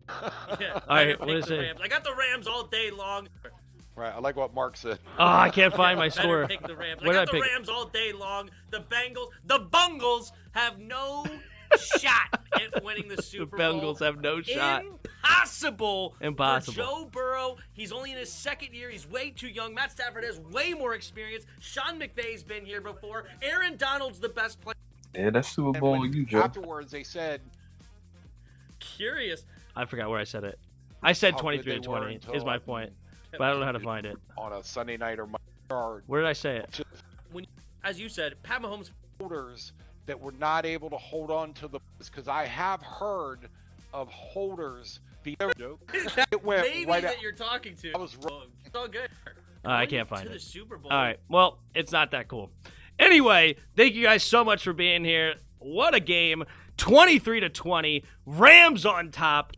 Yeah, all right, what is it? I got the Rams all day long. Right, I like what Mark said. Oh, I can't find my score. Pick the Rams. I got the Rams all day long. The Bengals have no shot at winning the Super Bowl. The Bengals have no shot. Impossible for Joe Burrow. He's only in his second year. He's way too young. Matt Stafford has way more experience. Sean McVay's been here before. Aaron Donald's the best player. Yeah, that's Super Bowl. You Joe. Afterwards, they said. Curious. I forgot where I said it. I said 23-20 is my point. But I don't know how to find it. On a Sunday night or Monday. Where did I say it? As you said, Pat Mahomes. Holders that were not able to hold on to the, because I have heard of holders be. It went maybe right that you're talking to. I was wrong. It's all good. I can't find it. The Super Bowl. All right. Well, it's not that cool. Anyway, thank you guys so much for being here. What a game! 23-20. Rams on top.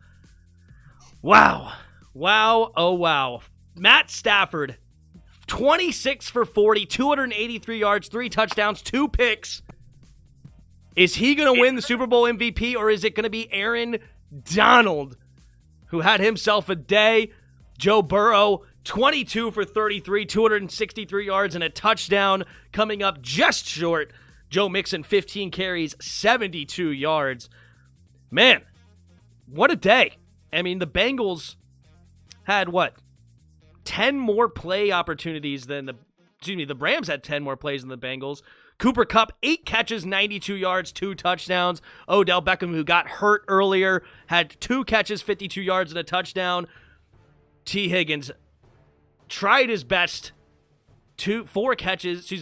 Wow. Wow. Oh wow. Matt Stafford 26 for 40, 283 yards, 3 touchdowns, 2 picks. Is he going to win the Super Bowl MVP, or is it going to be Aaron Donald, who had himself a day? Joe Burrow, 22 for 33, 263 yards, and a touchdown, coming up just short. Joe Mixon, 15 carries, 72 yards. Man, what a day. I mean, the Bengals had, 10 more play opportunities than the Rams had 10 more plays than the Bengals. Cooper Kupp, 8 catches, 92 yards, 2 touchdowns. Odell Beckham, who got hurt earlier, had 2 catches, 52 yards, and a touchdown. T. Higgins tried his best. 4 catches,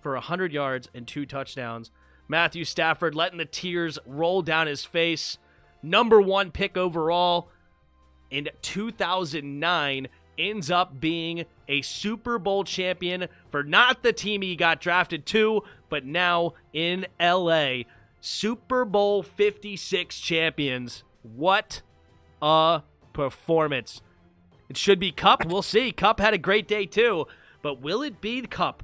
for 100 yards and 2 touchdowns. Matthew Stafford letting the tears roll down his face. Number 1 pick overall in 2009. Ends up being a Super Bowl champion for not the team he got drafted to, but now in LA. Super Bowl 56 champions. What a performance. It should be Kupp. We'll see. Kupp had a great day too, but will it be Kupp?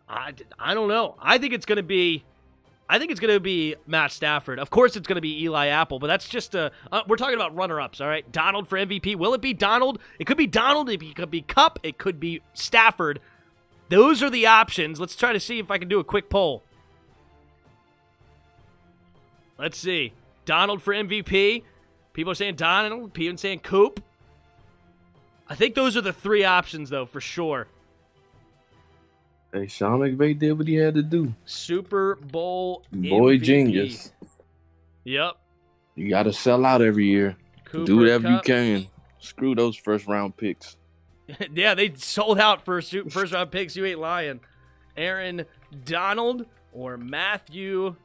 I don't know. I think it's going to be Matt Stafford. Of course it's going to be Eli Apple, but that's just we're talking about runner-ups, all right? Donald for MVP. Will it be Donald? It could be Donald. It could be Kupp. It could be Stafford. Those are the options. Let's try to see if I can do a quick poll. Let's see. Donald for MVP. People are saying Donald. People are saying Coop. I think those are the 3 options, though, for sure. Hey, Sean McVay did what he had to do. Super Bowl Boy MVP. genius. Yep. You got to sell out every year. Cooper do whatever Kupp. you can. Screw those first-round picks. Yeah, they sold out for first-round picks. You ain't lying. Aaron Donald or Matthew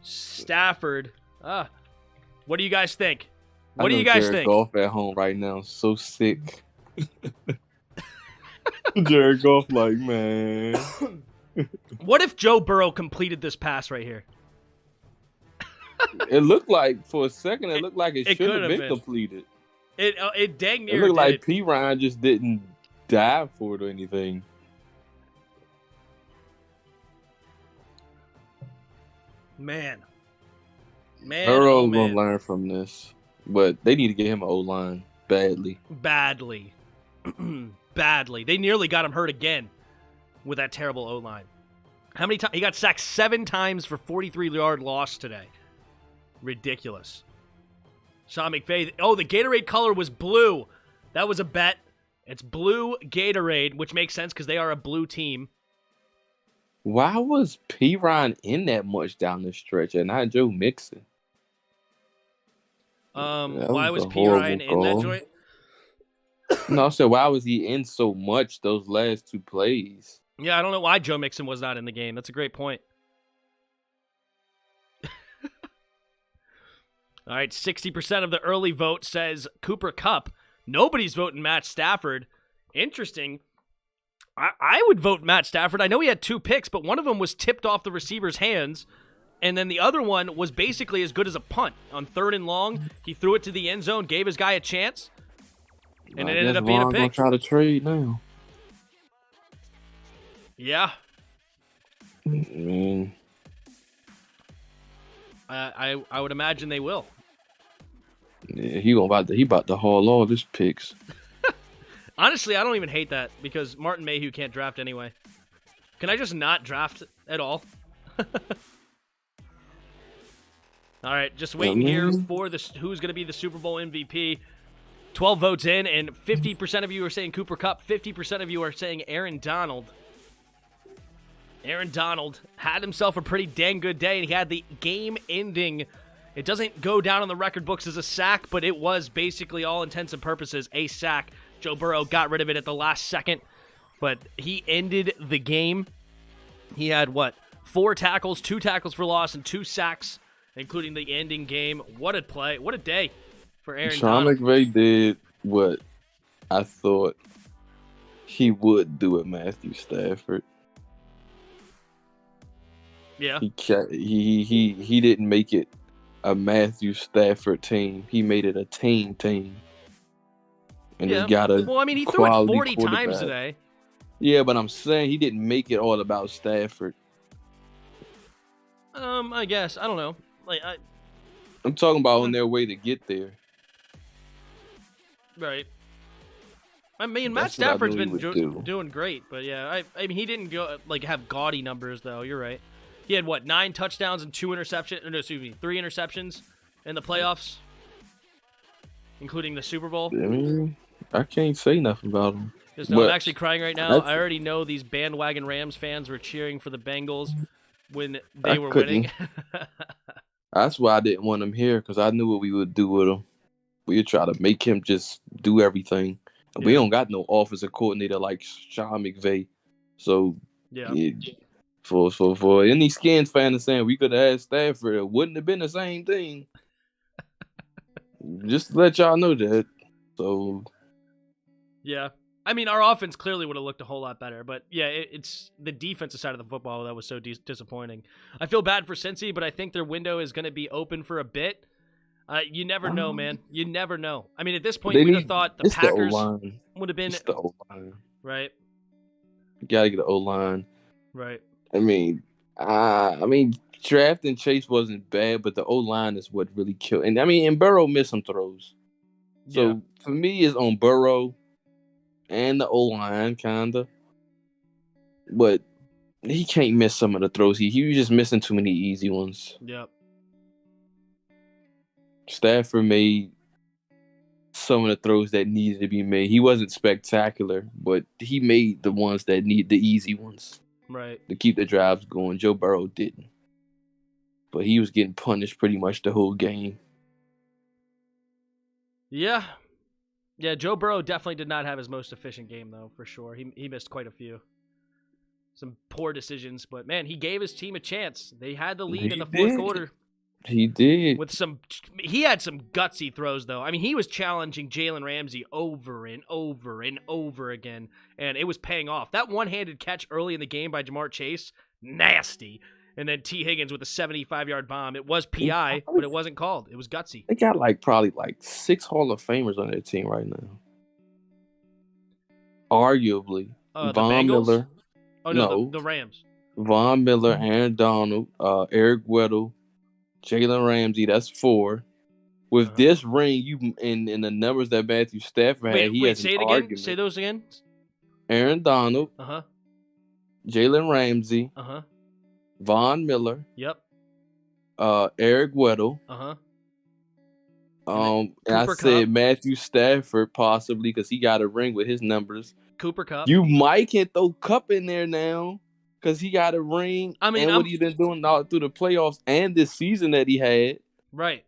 Stafford. What do you guys think? What do you guys think? Goff at home right now. So sick. Jared Goff, like, man. What if Joe Burrow completed this pass right here? It looked like, for a second, it looked like it should have been completed. It dang near It looked like did. P. Ryan just didn't dive for it or anything. Man, Burrow's gonna learn from this, but they need to get him an O-line badly. Badly. Badly. They nearly got him hurt again with that terrible O-line. How many times? He got sacked 7 times for 43-yard loss today. Ridiculous. Sean McVay. Oh, the Gatorade color was blue. That was a bet. It's blue Gatorade, which makes sense because they are a blue team. Why was P. Ryan in that much down the stretch and not Joe Mixon? Why was P. Ryan in that joint? No, so why was he in so much those last 2 plays? Yeah, I don't know why Joe Mixon was not in the game. That's a great point. All right, 60% of the early vote says Cooper Kupp. Nobody's voting Matt Stafford. Interesting. I would vote Matt Stafford. I know he had 2 picks, but one of them was tipped off the receiver's hands, and then the other one was basically as good as a punt. On 3rd and long, he threw it to the end zone, gave his guy a chance, and it ended up being a pick. Gonna try to trade now. Yeah. I mean, I would imagine they will. Yeah, he about to haul all his picks. Honestly, I don't even hate that because Martin Mayhew can't draft anyway. Can I just not draft at all? All right, just waiting here for who's going to be the Super Bowl MVP. 12 votes in, and 50% of you are saying Cooper Kupp. 50% of you are saying Aaron Donald. Aaron Donald had himself a pretty dang good day, and he had the game-ending. It doesn't go down on the record books as a sack, but it was basically, all intents and purposes, a sack. Joe Burrow got rid of it at the last second, but he ended the game. He had, 4 tackles, 2 tackles for loss, and 2 sacks, including the ending game. What a play. What a day for Aaron Donald. Sean McVay did what I thought he would do with Matthew Stafford. Yeah. He didn't make it a Matthew Stafford team. He made it a team. and he's got a Well, I mean, he threw it quality 40 times quarterback. today. Yeah, but I'm saying he didn't make it all about Stafford. I guess. I don't know. I'm talking about on their way to get there. Right. I mean, Matt That's what I Stafford's knew he been would do. doing great, but yeah, I mean, he didn't go have gaudy numbers though. You're right. He had 9 touchdowns and 2 interceptions. No, excuse me, 3 interceptions in the playoffs, including the Super Bowl. I mean, I can't say nothing about him. I'm actually crying right now. That's- I already know these bandwagon Rams fans were cheering for the Bengals when they were winning. That's why I didn't want him here, because I knew what we would do with him. We would try to make him just do everything. And we don't got no offensive coordinator like Sean McVay. So, for any Skins fan that's saying we could have had Stafford, it wouldn't have been the same thing. Just to let y'all know that. So, yeah. I mean, our offense clearly would have looked a whole lot better, but yeah, it's the defensive side of the football that was so disappointing. I feel bad for Cincy, but I think their window is going to be open for a bit. You never know, man. You never know. I mean, at this point, we'd have thought the Packers would have been the O-line. Right. You gotta get the O-line. Right. I mean, drafting Chase wasn't bad, but the O-line is what really killed. And Burrow missed some throws. So for me, it's on Burrow and the O-line, kinda. But he can't miss some of the throws. He was just missing too many easy ones. Yep. Stafford made some of the throws that needed to be made. He wasn't spectacular, but he made the ones that need the easy ones. Right. To keep the drives going. Joe Burrow didn't. But he was getting punished pretty much the whole game. Yeah. Yeah, Joe Burrow definitely did not have his most efficient game, though, for sure. He missed quite a few. Some poor decisions, but man, he gave his team a chance. They had the lead in the fourth quarter. He did. He had some gutsy throws, though. I mean, he was challenging Jalen Ramsey over and over and over again, and it was paying off. That one-handed catch early in the game by Jamar Chase, nasty. And then T. Higgins with a 75-yard bomb. It was PI, but it wasn't called. It was gutsy. They got probably 6 Hall of Famers on their team right now. Arguably. Von Miller. Oh, no, the Rams. Von Miller, Aaron Donald, Eric Weddle, Jalen Ramsey, that's 4. With this ring, and the numbers that Matthew Stafford had, he has say it an again. argument. Say those again. Aaron Donald. Jalen Ramsey. Von Miller. Yep. Eric Weddle. And I said Matthew Stafford possibly because he got a ring with his numbers. Cooper Kupp. You might can throw Kupp in there now because he got a ring. I mean, what he's been doing all through the playoffs and this season that he had. Right.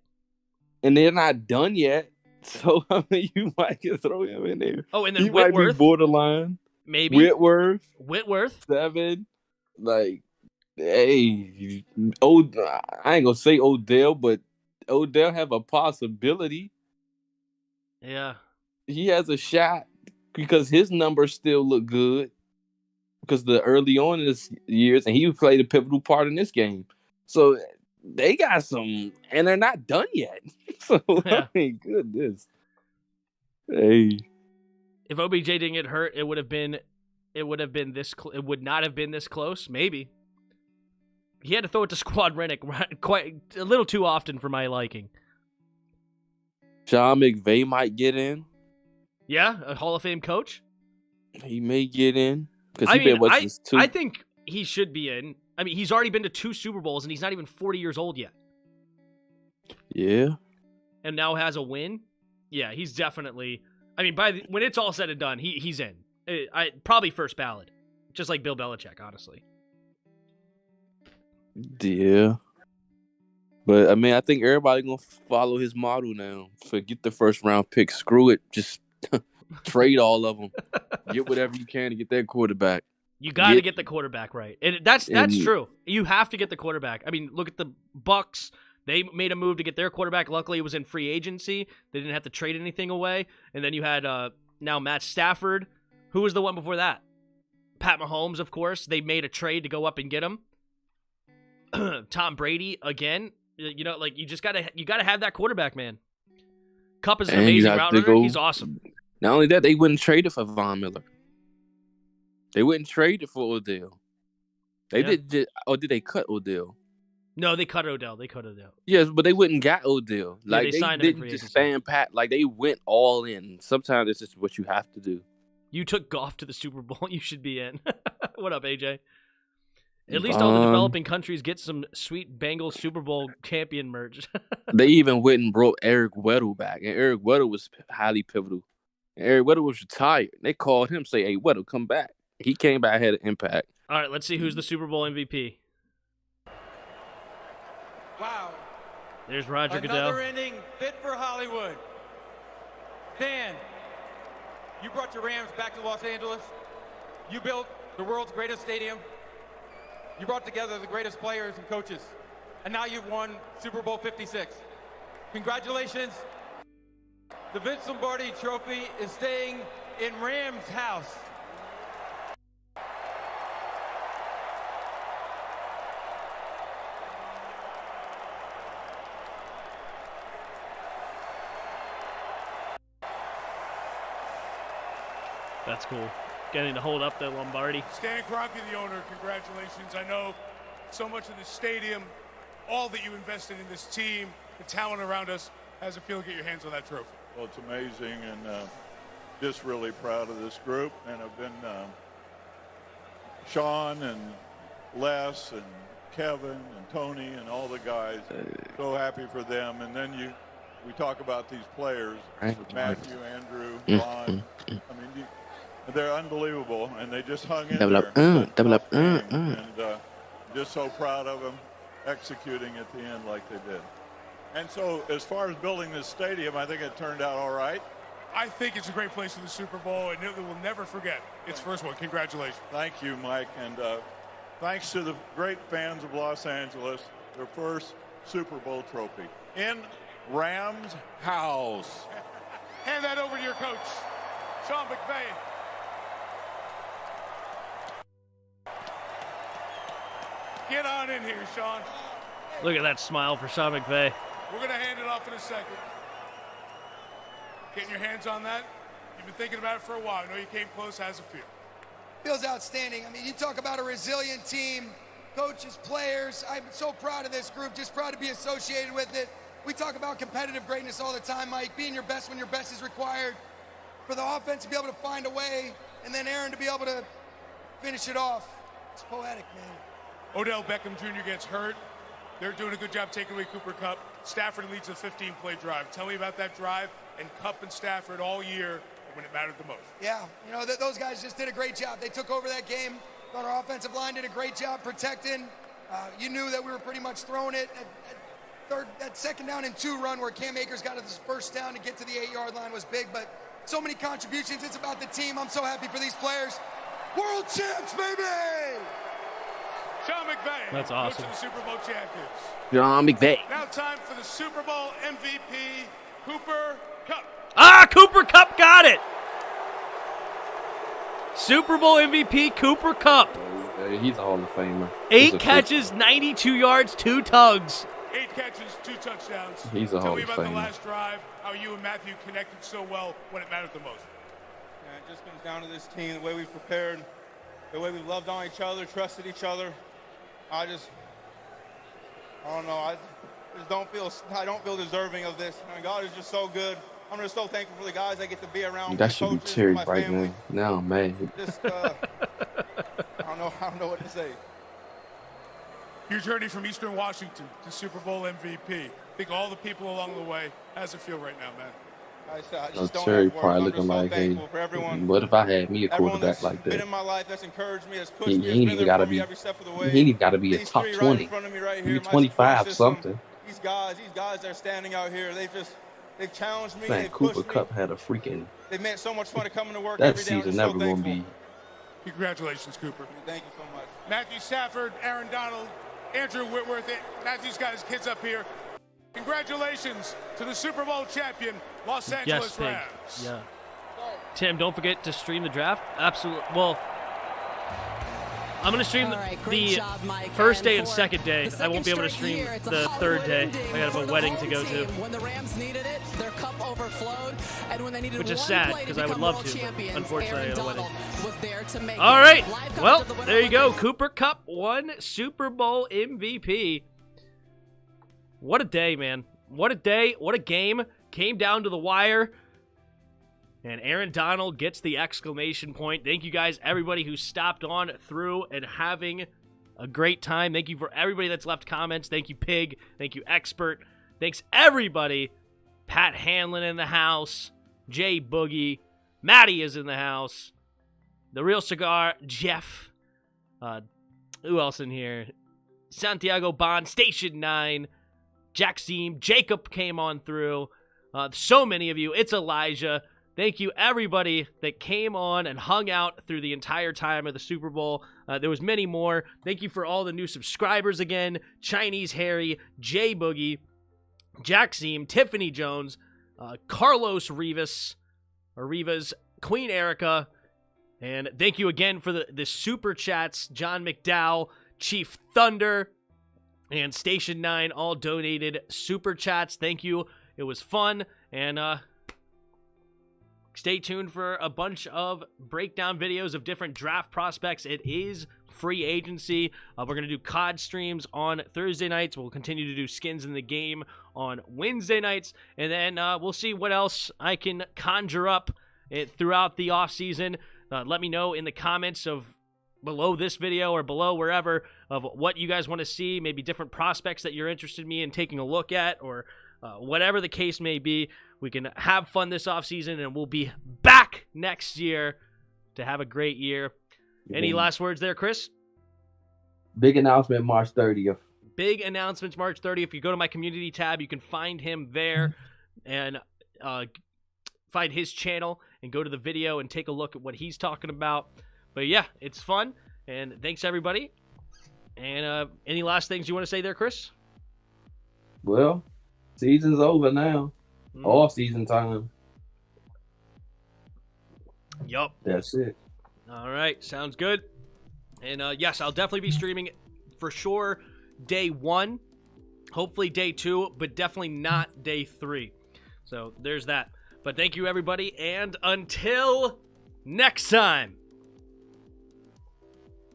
And they're not done yet. So, I mean, you might can throw him in there. Oh, and then he Whitworth. Might be borderline. Maybe. Whitworth. 7. Hey, I ain't going to say Odell, but Odell have a possibility. Yeah. He has a shot because his numbers still look good because the early on in this years, and he played a pivotal part in this game. So they got some, and they're not done yet. So I mean, goodness. Hey, if OBJ didn't get hurt, it would not have been this close. Maybe he had to throw it to Squad Rennick quite a little too often for my liking. Sean McVay might get in. Yeah, a Hall of Fame coach. He may get in because I think he should be in. I mean, he's already been to 2 Super Bowls, and he's not even 40 years old yet. Yeah. And now has a win. Yeah, he's definitely. I mean, when it's all said and done, he's in. Probably first ballot, just like Bill Belichick, honestly. Yeah. But, I mean, I think everybody going to follow his model now. Forget the first-round pick. Screw it. Just trade all of them. Get whatever you can to get that quarterback. You got to get the quarterback right. And that's true. You have to get the quarterback. I mean, look at the Bucs. They made a move to get their quarterback. Luckily, it was in free agency. They didn't have to trade anything away. And then you had now Matt Stafford. Who was the one before that? Pat Mahomes, of course. They made a trade to go up and get him. Tom Brady again. You know, like you gotta have that quarterback, man. Kupp is an amazing route runner. He's awesome. Not only that, they wouldn't trade it for Von Miller. They wouldn't trade it for Odell. Did they cut Odell? No, they cut Odell. Yes, but they wouldn't got Odell. Yeah, Like they signed him in didn't free just agency. stand pat. Like they went all in. Sometimes it's just what you have to do. You took Goff to the Super Bowl. You should be in. What up, AJ? At least all the developing countries get some sweet Bengals Super Bowl champion merch. They even went and brought Eric Weddle back, and Eric Weddle was highly pivotal. And Eric Weddle was retired. They called him, say, "Hey, Weddle, come back." He came back, had an impact. All right, let's see who's the Super Bowl MVP. Wow. There's Roger Another Goodell. inning fit for Hollywood. Dan, you brought your Rams back to Los Angeles. You built the world's greatest stadium. You brought together the greatest players and coaches. And now you've won Super Bowl 56. Congratulations. The Vince Lombardi Trophy is staying in Rams' house. That's cool. Getting to hold up the Lombardi. Stan Kroenke, the owner, congratulations. I know so much of the stadium, all that you invested in this team, the talent around us. How's it feel to get your hands on that trophy? Well, it's amazing, and just really proud of this group. And I've been Sean and Les and Kevin and Tony and all the guys. So happy for them. And then we talk about these players, Matthew, Andrew, Ron. I mean, they're unbelievable, and they just hung in there. And just so proud of them executing at the end like they did. And so as far as building this stadium, I think it turned out all right. I think it's a great place for the Super Bowl, and it will never forget its first one. Congratulations. Thank you, Mike, and thanks to the great fans of Los Angeles, their first Super Bowl trophy in Rams house. Hand that over to your coach, Sean McVay. Get on in here, Sean. Look at that smile for Sean McVay. We're going to hand it off in a second. Getting your hands on that? You've been thinking about it for a while. I know you came close. How's it feel? Feels outstanding. I mean, you talk about a resilient team, coaches, players. I'm so proud of this group, just proud to be associated with it. We talk about competitive greatness all the time, Mike, being your best when your best is required. For the offense to be able to find a way, and then Aaron to be able to finish it off. It's poetic, man. Odell Beckham Jr. gets hurt. They're doing a good job taking away Cooper Kupp. Stafford leads a 15-play drive. Tell me about that drive and Kupp and Stafford all year when it mattered the most. Yeah, you know, those guys just did a great job. They took over that game. Thought our offensive line did a great job protecting. You knew that we were pretty much throwing it. That second down and 2 run where Cam Akers got his first down to get to the 8-yard line was big, but so many contributions. It's about the team. I'm so happy for these players. World champs, baby! Sean McVay. That's awesome. Coach of the Super Bowl champions. Sean McVay. Now time for the Super Bowl MVP, Cooper Kupp. Cooper Kupp got it. Super Bowl MVP, Cooper Kupp. He's a Hall of Famer. 8 catches, 92 yards, 2 tugs. 8 catches, 2 touchdowns. He's a Tell Hall me of about the Famer. last drive, how you and Matthew connected so well when it mattered the most. Yeah, it just comes down to this team, the way we've prepared, the way we've loved on each other, trusted each other. I don't know. I don't feel deserving of this. I mean, God is just so good. I'm just so thankful for the guys I get to be around. That should be coaches, Terry my right family. now. Now I'm mad. Just, I don't know what to say. Your journey from Eastern Washington to Super Bowl MVP. Think all the people along the way. How's it feel right now, man? I just don't Terry have words. probably I'm looking just so like, hey, thankful for everyone. what if I had me a Everyone quarterback that's like been that? in my life, that's encouraged me, that's pushed He me, ain't that's even been there gotta for me be. every step of the way. He ain't gotta be a These top 3 right 20. in front of me right He here, be my 25 support system. something. These guys that are standing out here, they've challenged me, Man, they've Cooper pushed me. Kupp had a freaking. They've made so much fun to coming to work That every day. I'm season just so never gonna thankful. be. Congratulations, Cooper. Thank you so much. Matthew Stafford, Aaron Donald, Andrew Whitworth. Matthew's got his kids up here. Congratulations to the Super Bowl champion, Los Angeles Pig. Rams. Yeah. Tim, don't forget to stream the draft. Absolutely. Well, I'm going to stream the first day and second day. I won't be able to stream the third day. I got a wedding to go to. When the Rams needed it, their cup overflowed, and when they needed which is one sad play because to I would become love world to. champions, Unfortunately, I Aaron got a wedding. Donald was there to make All it. right. Live Well, coverage of the winner there you go. wins. Cooper Kupp won Super Bowl MVP. What a day, man. What a day. What a game. Came down to the wire. And Aaron Donald gets the exclamation point. Thank you guys, everybody who stopped on through and having a great time. Thank you for everybody that's left comments. Thank you, Pig. Thank you, Expert. Thanks, everybody. Pat Hanlon in the house. Jay Boogie. Maddie is in the house. The Real Cigar. Jeff. Who else in here? Santiago Bond. Station 9. Jackseem. Jacob came on through. So many of you. It's Elijah. Thank you, everybody that came on and hung out through the entire time of the Super Bowl. There was many more. Thank you for all the new subscribers again. Chinese Harry, Jay Boogie, Jackseem, Tiffany Jones, Carlos Rivas, Queen Erica, and thank you again for the super chats. John McDowell, Chief Thunder, and Station 9 all donated super chats. Thank you. It was fun, and stay tuned for a bunch of breakdown videos of different draft prospects. It is free agency. We're going to do COD streams on Thursday nights. We'll continue to do skins in the game on Wednesday nights. And then we'll see what else I can conjure up throughout the offseason. Let me know in the comments of below this video or below wherever of what you guys want to see. Maybe different prospects that you're interested in me in taking a look at, or whatever the case may be. We can have fun this offseason, and we'll be back next year to have a great year. Any last words there, Chris? Big announcement March 30th. Big announcements March 30th. If you go to my community tab, you can find him there and find his channel and go to the video and take a look at what he's talking about. But yeah, it's fun, and thanks, everybody. And any last things you want to say there, Chris? Well, season's over now. All season time. Yup. That's it. All right. Sounds good. And yes, I'll definitely be streaming for sure day 1. Hopefully day 2, but definitely not day 3. So there's that. But thank you, everybody. And until next time.